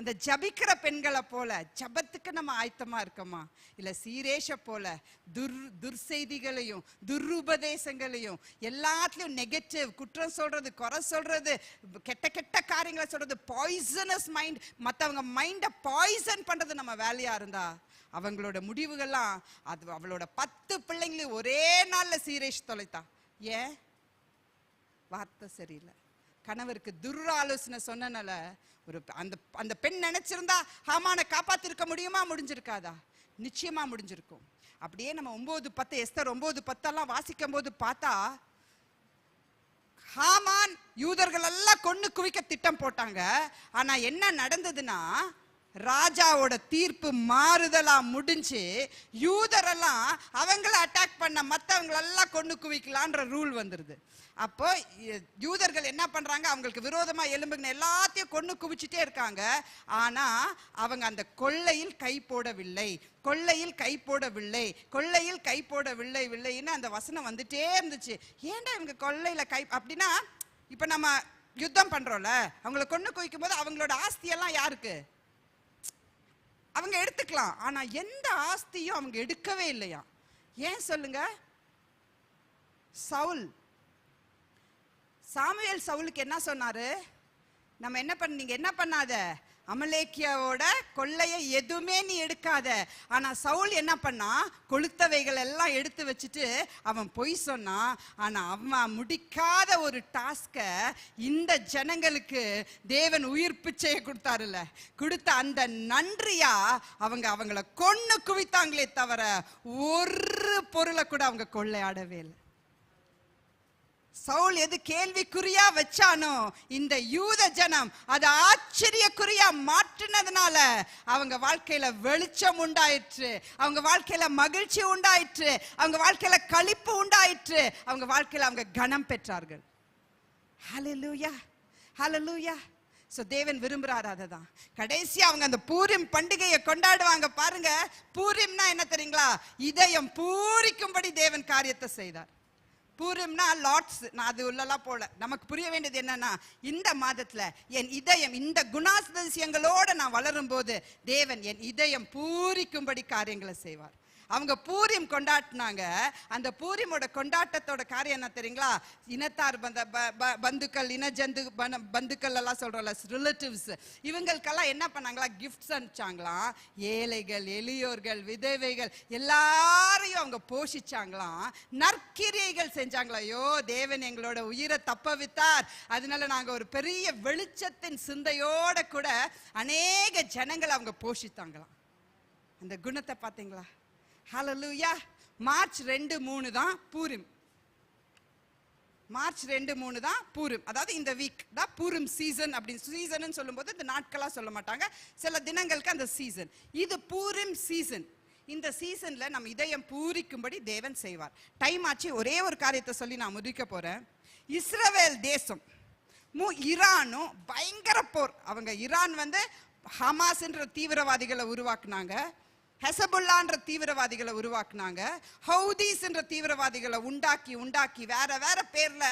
அந்த ஜபிக்கிற பெண்களை போல ஜபத்துக்கு நம்ம ஆயத்தமா இருக்கோமா? இல்ல சீரேஷ போல துர்செய்திகளையும் துருபதேசங்களையும் எல்லாத்துலயும் நெகட்டிவ், குற்றம் சொல்றது, குறை சொல்றது, கெட்ட கெட்ட காரியங்களை சொல்றது, பாய்சனஸ் மைண்ட், மற்றவங்க மைண்டை பாய்சன் பண்றது நம்ம வேலையா இருந்தா அவங்களோட முடிவுகள்லாம் அது அவளோட 10 பிள்ளைங்களையும் ஒரே நாள்ல சீரேஷ் தொலைத்தா. ஏன்? வார்த்தை சரியில்லை. கணவருக்கு துராலோசனை சொன்னனால ஒரு அந்த பெண் நினைச்சிருந்தா ஹாமானை காப்பாத்திருக்க முடியுமா? முடிஞ்சிருக்காதா? நிச்சயமா முடிஞ்சிருக்கும். அப்படியே நம்ம 9:10 எஸ்தர் 9:10 வாசிக்கும் போது பார்த்தா, ஹாமான் யூதர்கள் எல்லாம் கொன்னு குவிக்க திட்டம் போட்டாங்க. ஆனா என்ன நடந்ததுன்னா, ராஜாவோட தீர்ப்பு மாறுதலா முடிஞ்சு யூதரெல்லாம் அவங்கள அட்டாக் பண்ண மற்றவங்களெல்லாம் கொண்டு குவிக்கலான்ற ரூல் வந்துருது. அப்போ யூதர்கள் என்ன பண்றாங்க, அவங்களுக்கு விரோதமா எலும்புங்க எல்லாத்தையும் கொண்டு குவிச்சுட்டே இருக்காங்க. ஆனா அவங்க அந்த கொள்ளையில் கை போடவில்லை, கொள்ளையில் கை போடவில்லை, கொள்ளையில் கை போடவில்லை வில்லைன்னு அந்த வசனம் வந்துட்டே இருந்துச்சு. ஏன்டா இவங்க கொள்ளையில கை அப்படின்னா, இப்ப நம்ம யுத்தம் பண்றோம்ல, அவங்களை கொண்டு குவிக்கும் போது அவங்களோட ஆஸ்தியெல்லாம் யாருக்கு? அவங்க எடுத்துக்கலாம். ஆனா எந்த ஆஸ்தியும் அவங்க எடுக்கவே இல்லையா? ஏன் சொல்லுங்க? சவுல், சாமுவேல் சவுலுக்கு என்ன சொன்னாரு? நம்ம என்ன நீங்க என்ன பண்ணாத, அமலேக்கியாவோட கொள்ளைய எதுவுமே நீ எடுக்காத. ஆனா சவுல் என்ன பண்ணா, கொளுத்தவைகள் எல்லாம் எடுத்து வச்சுட்டு அவன் பொய் சொன்னான். ஆனா அவன் முடிக்காத ஒரு டாஸ்க இந்த ஜனங்களுக்கு தேவன் உயிர் பிச்சையை கொடுத்தாருல்ல, கொடுத்த அந்த நன்றியா அவங்கள கொன்னு குவித்தாங்களே தவிர ஒரு பொருளை கூட அவங்க கொள்ளையாடவே இல்லை. சவுல் எது கேள்விக்குறியா வச்சானோ இந்த யூத ஜனம் அது ஆச்சரியக்குறியா மாற்றினதுனால அவங்க வாழ்க்கையில வெளிச்சம் உண்டாயிற்று, அவங்க வாழ்க்கையில மகிழ்ச்சி உண்டாயிற்று, அவங்க வாழ்க்கையில களிப்பு உண்டாயிற்று, அவங்க வாழ்க்கையில அவங்க கனம் பெற்றார்கள். ஹல்லேலூயா, ஹல்லேலூயா. சோ தேவன் விரும்புறாரு அததான். கடைசியா அவங்க அந்த பூரிம் பண்டிகையை கொண்டாடுவாங்க பாருங்க. பூரிம்னா என்ன தெரியுங்களா? இதயம் பூரிக்கும்படி தேவன் காரியத்தை செய்தார். பூரிம்னா லார்ட்ஸ், நான் அது உள்ளலாம் போல. நமக்கு புரிய வேண்டியது என்னன்னா, இந்த மாதத்துல என் இதயம் இந்த குணாதிசயங்களோட நான் வளரும் போது தேவன் என் இதயம் பூரிக்கும்படி காரியங்களை செய்வார். அவங்க பூரிம் கொண்டாடினாங்க. அந்த பூரிமோட கொண்டாட்டத்தோட காரியம் என்ன தெரியுங்களா? இனத்தார் பந்துக்கள், இனஜந்து பந்துக்கள் எல்லாம் சொல்றோம்ல, ரிலேட்டிவ்ஸ், இவங்களுக்கெல்லாம் என்ன பண்ணாங்களா? கிஃப்ட்ஸ் அனுப்பிச்சாங்களாம். ஏழைகள், எளியோர்கள், விதவைகள் எல்லாரையும் அவங்க போஷிச்சாங்களாம். நற்கிரியைகள் செஞ்சாங்களா. ஐயோ தேவன் எங்களோட உயிரை தப்ப வித்தார், அதனால நாங்க ஒரு பெரிய வெளிச்சத்தின் சிந்தையோட கூட அநேக ஜனங்களை அவங்க போஷித்தாங்களாம். அந்த குணத்தை பார்த்தீங்களா? ஹல்லேலூயா. மார்ச் 2-3 தான் பூரிம். மார்ச் 2-3 தான் பூரிம். அதாவது இந்த வீக் தான் பூரிம் சீசன். அப்படின்னு சீசன் சொல்லும்போது இந்த நாட்களா சொல்ல மாட்டாங்க, சில தினங்களுக்கு அந்த சீசன். இது பூரிம் சீசன். இந்த சீசன்ல நம்ம இதயம் பூரிக்கும்படி தேவன் செய்வார். டைம் ஆச்சு. ஒரே ஒரு காரியத்தை சொல்லி நான் முடிக்க போறேன். இஸ்ரவேல் தேசம் ஈரானும் பயங்கர போர். அவங்க ஈரான் ஹமாஸ் என்ற தீவிரவாதிகளை உருவாக்குனாங்க, ஹெசபுல்லான்ற தீவிரவாதிகளை உருவாக்குனாங்க, ஹவுதீஸ் என்ற தீவிரவாதிகளை உண்டாக்கி வேற வேற பேர்ல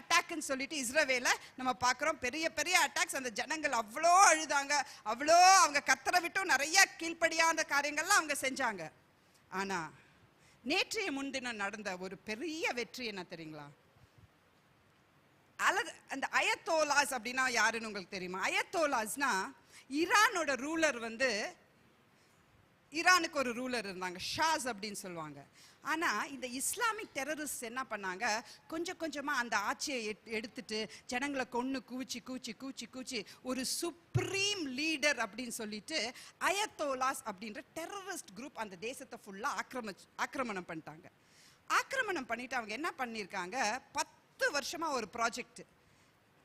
அட்டாக்னு சொல்லிட்டு இஸ்ரவேல நம்ம பார்க்கிறோம். பெரிய பெரிய அட்டாக்ஸ். அந்த ஜனங்கள் அவ்வளோ அழுதாங்க, அவ்வளோ அவங்க கத்தரை விட்டும் நிறைய கீழ்ப்படியாத காரியங்கள்லாம் அவங்க செஞ்சாங்க. ஆனா நேற்றைய முன்தினம் நடந்த ஒரு பெரிய வெற்றி என்ன தெரியுங்களா? அந்த அயத்தோலாஸ் அப்படின்னா யாருன்னு உங்களுக்கு தெரியுமா? அயத்தோலாஸ்னா ஈரானோட ரூலர் ஈரானுக்கு ஒரு ரூலர் இருந்தாங்க, ஷாஸ் அப்படின்னு சொல்லுவாங்க. ஆனா இந்த இஸ்லாமிக் டெரரிஸ்ட் என்ன பண்ணாங்க, கொஞ்சம் கொஞ்சமா அந்த ஆட்சியை எடுத்துட்டு ஜனங்களை கொன்னு கூச்சி ஒரு சுப்ரீம் லீடர் அப்படின்னு சொல்லிட்டு அயத்தோலாஸ் அப்படின்ற டெரரிஸ்ட் குரூப் அந்த தேசத்தை ஃபுல்லா ஆக்கிரமணம் பண்ணிட்டாங்க. ஆக்கிரமணம் பண்ணிட்டு அவங்க என்ன பண்ணிருக்காங்க, 10 வருஷமா ஒரு ப்ராஜெக்ட்.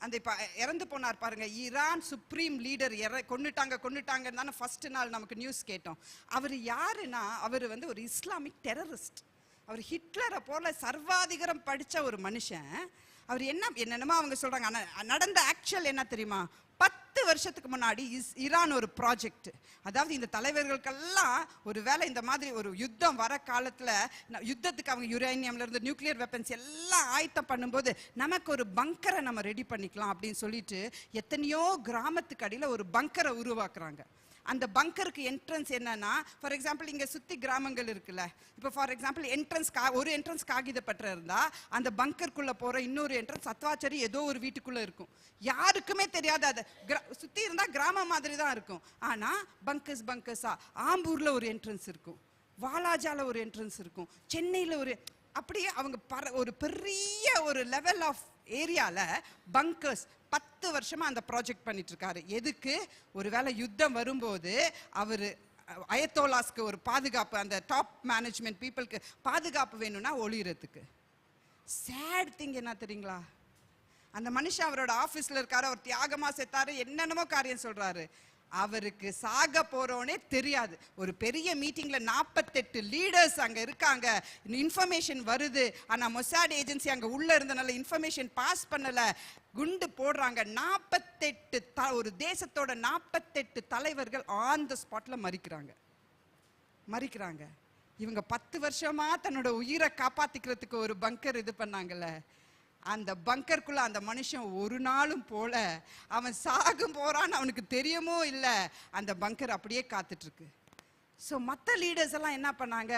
அந்த இப்ப இறந்து போனார் பாருங்க ஈரான் சுப்ரீம் லீடர், கொன்னுட்டாங்கன்னு தானே ஃபர்ஸ்ட் நாள் நமக்கு நியூஸ் கேட்டோம். அவர் யாருன்னா, அவர் ஒரு இஸ்லாமிக் டெரரிஸ்ட். அவர் ஹிட்லரை போல சர்வாதிகாரம் படிச்ச ஒரு மனுஷன். அவர் என்னென்னமோ அவங்க சொல்றாங்க. ஆனா நடந்த ஆக்சுவல் என்ன தெரியுமா? 10 வருஷத்துக்கு முன்னாடி ஈரான் ஒரு ப்ராஜெக்ட், அதாவது இந்த தலைவர்களுக்கெல்லாம் ஒரு வேளை இந்த மாதிரி ஒரு யுத்தம் வர காலத்துல யுத்தத்துக்கு அவங்க யுரேனியம்ல இருந்து நியூக்ளியர் வெப்பன்ஸ் எல்லாம் ஆயத்தம் பண்ணும்போது நமக்கு ஒரு பங்கரை நம்ம ரெடி பண்ணிக்கலாம் அப்படின்னு சொல்லிட்டு எத்தனையோ கிராமத்துக்கு அடியில ஒரு பங்கரை உருவாக்குறாங்க. அந்த பங்கருக்கு என்ட்ரன்ஸ் என்னன்னா, ஃபார் எக்ஸாம்பிள் இங்க சுத்தி கிராமங்கள் இருக்குல்ல, இப்போ ஃபார் எக்ஸாம்பிள் ஒரு என்ட்ரன்ஸ் காகிதப்பற்ற இருந்தா அந்த பங்கருக்குள்ள போற இன்னொரு என்ட்ரன்ஸ் சத்வாச்சரி ஏதோ ஒரு வீட்டுக்குள்ள இருக்கும். யாருக்குமே தெரியாது. அது சுத்தி இருந்தா கிராமம் மாதிரி தான் இருக்கும். ஆனா பங்கர்ஸா ஆம்பூர்ல ஒரு என்ட்ரன்ஸ் இருக்கும், வாலாஜால ஒரு என்ட்ரன்ஸ் இருக்கும், சென்னையில ஒரு, அப்படியே அவங்க ஒரு பெரிய ஒரு லெவல் ஆஃப் ஏரியால பங்கர்ஸ் 10 வருஷமா அந்த ப்ராஜெக்ட் பண்ணிட்டு இருக்காரு. எதுக்கு? ஒருவேளை யுத்தம் வரும்போது அவரு அயத்தோலாஸ்க்கு ஒரு பாதுகாப்பு, அந்த டாப் மேனேஜ்மெண்ட் பீப்புளுக்கு பாதுகாப்பு வேணும்னா ஒளியறதுக்கு. சேட் திங் என்ன தெரியுங்களா? அந்த மனுஷன் அவரோட ஆபீஸ்ல இருக்காரு, அவர் தியாகமா செத்தாரு, என்னென்னமோ காரியம் சொல்றாரு. அவருக்கு சாக போறோனே தெரியாது. ஒரு பெரிய மீட்டிங்ல 48 லீடர்ஸ் அங்க இருக்காங்க, இன்ஃபர்மேஷன் வருது. ஆனா மொசாட் ஏஜென்சி அங்க உள்ள இருந்தனால இன்ஃபர்மேஷன் பாஸ் பண்ணல, குண்டு போடுறாங்க. 48 ஒரு தேசத்தோட 48 தலைவர்கள் ஆன் த ஸ்பாட்ல மறிக்கிறாங்க. இவங்க 10 வருஷமா தன்னோட உயிரை காப்பாத்திக்கிறதுக்கு ஒரு பங்கர் இது பண்ணாங்கல்ல, அந்த பங்கருக்குள்ள அந்த மனுஷன் ஒரு நாளும் போல, அவன் சாகும் போறான்னு அவனுக்கு தெரியமோ இல்ல, அந்த பங்கர் அப்படியே காத்துட்டு இருக்கு. ஸோ மற்ற லீடர்ஸ் எல்லாம் என்ன பண்ணாங்க?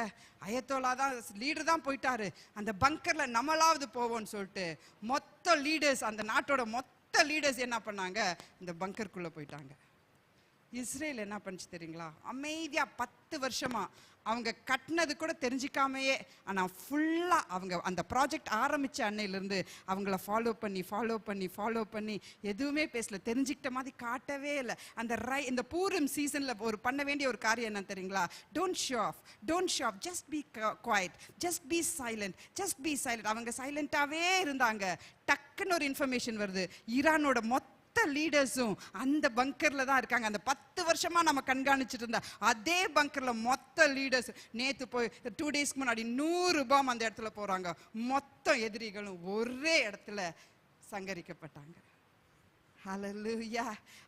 அயத்தோலா தான் லீடர் தான் போயிட்டாரு, அந்த பங்கர்ல நம்மளாவது போவோம்னு சொல்லிட்டு மொத்த லீடர்ஸ், அந்த நாட்டோட மொத்த லீடர்ஸ் என்ன பண்ணாங்க? இந்த பங்கருக்குள்ள போயிட்டாங்க. இஸ்ரேல் என்ன பண்ணுச்சு தெரியுங்களா? அமைதியா 10 வருஷமா அவங்க கட்டினது கூட தெரிஞ்சிக்காமையே, ஆனால் ஃபுல்லாக அவங்க அந்த ப்ராஜெக்ட் ஆரம்பித்த அன்னையிலேருந்து அவங்கள ஃபாலோ பண்ணி எதுவுமே பேசல, தெரிஞ்சுக்கிட்ட மாதிரி காட்டவே இல்லை. இந்த பூரம் சீசனில் ஒரு பண்ண வேண்டிய ஒரு காரியம் என்ன தெரியுங்களா? Don't show off, just be quiet, just be silent. அவங்க சைலண்டாகவே இருந்தாங்க. டக்குன்னு ஒரு இன்ஃபர்மேஷன் வருது, ஈரானோட மொத்த லீடர்ஸும் அந்த பங்கர்ல தான் இருக்காங்க. அந்த 10 வருஷமா நம்ம கண்காணிச்சுட்டு இருந்த அதே பங்கர்ல மொத்த லீடர்ஸ் நேத்து போய் 2 டேஸ்க்கு முன்னாடி 100 பாம் அந்த இடத்துல போறாங்க. மொத்த எதிரிகளும் ஒரே இடத்துல சங்கரிக்கப்பட்டாங்க. ஹல்லேலூயா.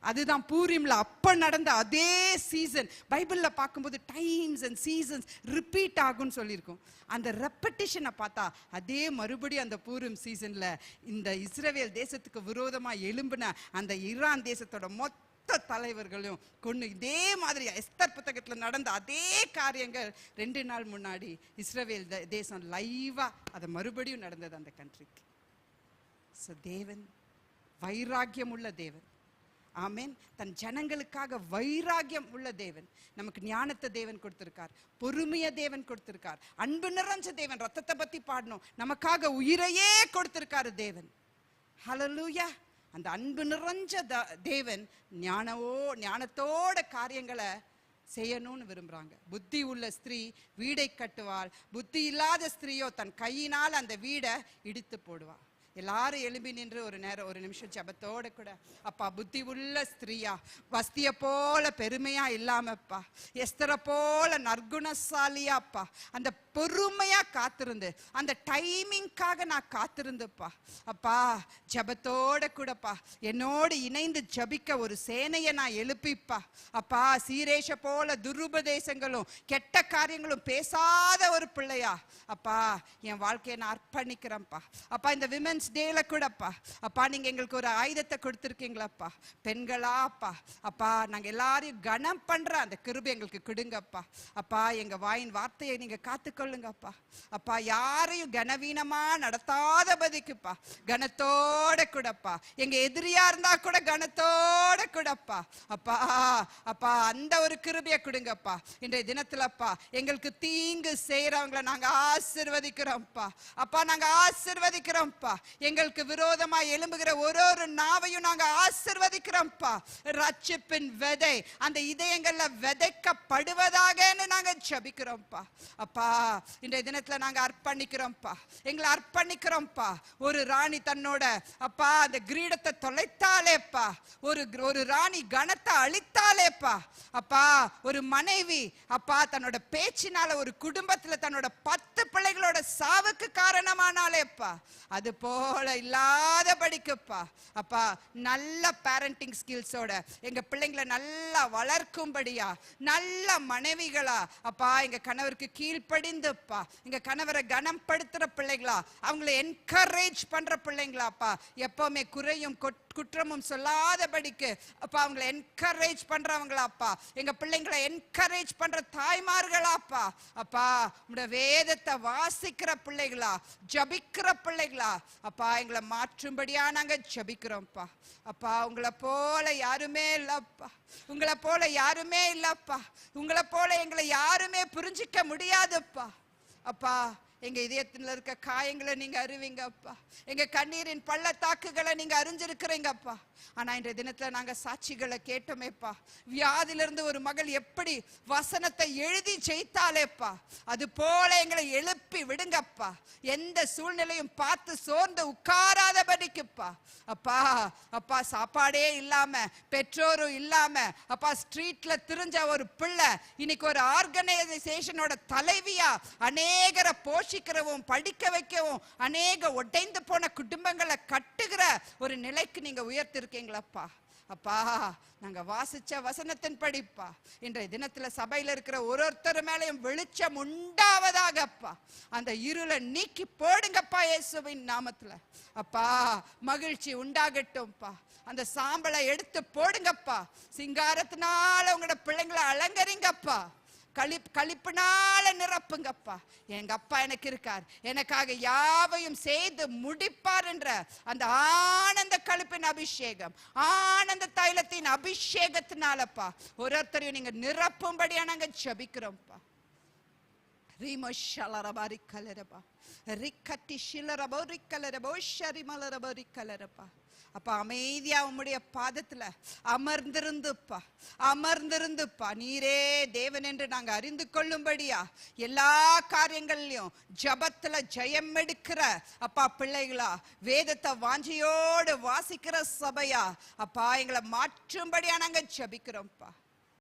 அதுதான் பூரிம்ல அப்ப நடந்த அதே சீசன். பைபிள்ல பார்க்கும்போது டைம்ஸ் அண்ட் சீசன்ஸ் ரிப்பீட் ஆகும்னு சொல்லியிருக்கும். அந்த ரெப்படிஷனை பார்த்தா அதே மறுபடியும் அந்த பூரிம் சீசன்ல இந்த இஸ்ரவேல் தேசத்துக்கு விரோதமா எழும்பின அந்த ஈரான் தேசத்தோட மொத்த தலைவர்களும் கொண்டு இதே மாதிரி எஸ்தர் புத்தகத்துல நடந்த அதே காரியங்கள் 2 நாள் முன்னாடி இஸ்ரவேல் தேசம் லைவா அதை மறுபடியும் நடந்தது அந்த கண்ட்ரிக்கு. ஸோ தேவன் வைராக்கியம் உள்ள தேவன். ஆமென். தன் ஜனங்களுக்காக வைராக்கியம் உள்ள தேவன். நமக்கு ஞானத்தை தேவன் கொடுத்திருக்கார், பொறுமைய தேவன் கொடுத்திருக்கார், அன்பு நிறைஞ்ச தேவன். ரத்தத்தை பத்தி பாடணும், நமக்காக உயிரையே கொடுத்திருக்காரு தேவன். ஹல்லேலூயா. அந்த அன்பு நிறைஞ்ச தேவன் ஞானத்தோட காரியங்களை செய்யணும்னு விரும்புறாங்க. புத்தி உள்ள ஸ்திரீ வீடை கட்டுவாள், புத்தி இல்லாத ஸ்திரீயோ தன் கையினால் அந்த வீடை இடித்து போடுவா. எல்லாரும் எழும்பி நின்று ஒரு நிமிஷம் ஜெபத்தோட கூட, அப்பா புத்தி உள்ள ஸ்திரீயா, வஸ்திய போல பெருமையா இல்லாமப்பா, எஸ்தரை போல நற்குணசாலியாப்பா, அந்த பொறுமையா காத்திருந்து அந்த டைமிங்காக நான் காத்திருந்துப்பா. அப்பா ஜெபத்தோட கூடப்பா என்னோடு இணைந்து ஜபிக்க ஒரு சேனையை நான் எழுப்பிப்பா. அப்பா சீரேஷ போல துருபதேசங்களும் கெட்ட காரியங்களும் பேசாத ஒரு பிள்ளையா அப்பா என் வாழ்க்கையை நான் அர்ப்பணிக்கிறேன்ப்பா. அப்பா இந்த விமென்ஸ் டேல கூடப்பா அப்பா நீங்க எங்களுக்கு ஒரு ஆயுதத்தை கொடுத்துருக்கீங்களாப்பா. பெண்களா அப்பா அப்பா நாங்க எல்லாரையும் கனம் பண்ற அந்த கிருபை எங்களுக்கு கொடுங்கப்பா. அப்பா எங்க வாயின் வார்த்தையை நீங்க காத்துக்கொள்ளுங்கப்பா. அப்பா யாரையும் கனவீனமா நடத்தாத பதிக்குப்பா, கனத்தோட கூடப்பா. எங்க எதிரியா இருந்தா கூட கனத்தோட கூடப்பா. அப்பா அப்பா அந்த ஒரு கிருபையை கொடுங்கப்பா. இன்றைய தினத்துலப்பா எங்களுக்கு தீங்கு செய்யறவங்களை நாங்க ஆசீர்வதிக்கிறோம்ப்பா. அப்பா நாங்க ஆசீர்வதிக்கிறோம்ப்பா. எங்களுக்கு விரோதமா எழும்புகிற ஒரு நாவையும் நாங்க ஆசீர்வதிக்கிறோம்ப்பா. ரட்சிப்பின் விதை அந்த இதயங்கள்ல விதைக்கப்படுவதாக நாங்க ஜெபிக்கிறோம்ப்பா. அப்பா இன்றைய தினத்துல நாங்க அர்ப்பணிக்கிறோம்ப்பா, எங்களை அர்ப்பணிக்கிறோம்ப்பா. ஒரு ராணி தன்னோட அப்பா அந்த கிரீடத்தை தொலைத்தாலேப்பா, ஒரு ராணி கனத்தை அழித்தாலேப்பா. அப்பா ஒரு மனைவி அப்பா தன்னோட பேச்சினால ஒரு குடும்பத்துல தன்னோட 10 பிள்ளைகளோட சாவுக்கு காரணமா காரியமானாலேப்பா அது போல இல்லாதபடிக்குப்பா அப்பா நல்ல பேரண்டிங் ஸ்கில்ஸோட எங்க பிள்ளைங்களை நல்லா வளர்க்கும்படியா நல்ல மனைவிகளா அப்பா எங்க கணவருக்கு கீழ்ப்படிந்துப்பா எங்க கணவரை கனப்படுத்துற பிள்ளைகளா அவங்களை என்கரேஜ் பண்ற பிள்ளைங்களாப்பா எப்பவுமே குறையும் குற்றமும் சொல்லாதபடிக்கு அப்பா அவங்களை என்கரேஜ் பண்றவங்களாப்பா எங்க பிள்ளைங்களை என்கரேஜ் பண்ற தாய்மார்களாப்பா அப்பா உங்களுடைய வேதத்தை வாசிக்கிற பிள்ளைகளா ஜபிக்கிற பிள்ளைகளா அப்பா எங்களை மாற்றும்படியா நாங்க ஜபிக்கிறோம்ப்பா அப்பா உங்களை போல யாருமே இல்லப்பா உங்களை போல யாருமே இல்லப்பா உங்களை போல எங்களை யாருமே புரிஞ்சிக்க முடியாதுப்பா அப்பா எங்க இதயத்துல இருக்க காயங்களை நீங்க அறிவீங்கப்பா எங்க கண்ணீரின் பள்ளத்தாக்குகளை நீங்க அறிஞ்சிருக்கிறீங்கப்பா ஆனா இன்றைய தினத்துல நாங்க சாட்சிகளை கேட்டோமேப்பா வியாதியிலிருந்து ஒரு மகள் எப்படி வசனத்தை எழுதி ஜெயித்தாலேப்பா அது போல எங்களை எழுப்பி விடுங்கப்பா எந்த சூழ்நிலையும் பார்த்து சோர்ந்து உட்காராதபடிக்குப்பா அப்பா அப்பா சாப்பாடே இல்லாம பெற்றோரும் இல்லாம அப்பா ஸ்ட்ரீட்ல திரிஞ்ச ஒரு பிள்ளை இன்னைக்கு ஒரு ஆர்கனைசேஷனோட தலைவியா அநேகரை போஷிக்கிறவும் படிக்க வைக்கவும் அநேக உடைந்து போன குடும்பங்களை கட்டுகிற ஒரு நிலைக்கு நீங்க உயர்த்திருக்கீங்களப்பா அப்பா நாங்க வாசிச்ச வசனத்தின் படிப்பா இன்றைய தினத்துல சபையில இருக்கிற ஒருத்தர் மேலையும் வெளிச்சம் உண்டாவதாகப்பா அந்த இருளை நீக்கி போடுங்கப்பா இயேசுவின் நாமத்துல அப்பா மகிழ்ச்சி உண்டாகட்டும்பா அந்த சாம்பலை எடுத்து போடுங்கப்பா சிங்காரத்தினால உங்களோட பிள்ளைங்களை அலங்கரிங்கப்பா களிப்புனால நிரப்புங்கப்பா எங்க அப்பா எனக்கு இருக்கார் எனக்காக யாவையும் செய்து முடிப்பார் என்ற அந்த ஆனந்த களிப்பின் அபிஷேகம் ஆனந்த தைலத்தின் அபிஷேகத்தினாலப்பா ஒருத்தரையும் நீங்க நிரப்பும்படியா நாங்க ஜபிக்கிறோம்ப்பா ரீமோஷலரபா ரிக்கலரபா ரிக்கட்டி ஷிலரபோ ரிக்கலரபோ ஷரிமலரபோ ரிக்கலரபா அப்பா அமைதியா உம்முடைய பாதத்துல அமர்ந்திருந்துப்பா நீரே தேவன் என்று நாங்க அறிந்து கொள்ளும்படியா எல்லா காரியங்கள்லயும் ஜபத்துல ஜெயம் எடுக்கிற அப்பா பிள்ளைகளா வேதத்தை வாஞ்சியோடு வாசிக்கிற சபையா அப்பா எங்களை மாற்றும்படியா நாங்க ஜபிக்கிறோம்ப்பா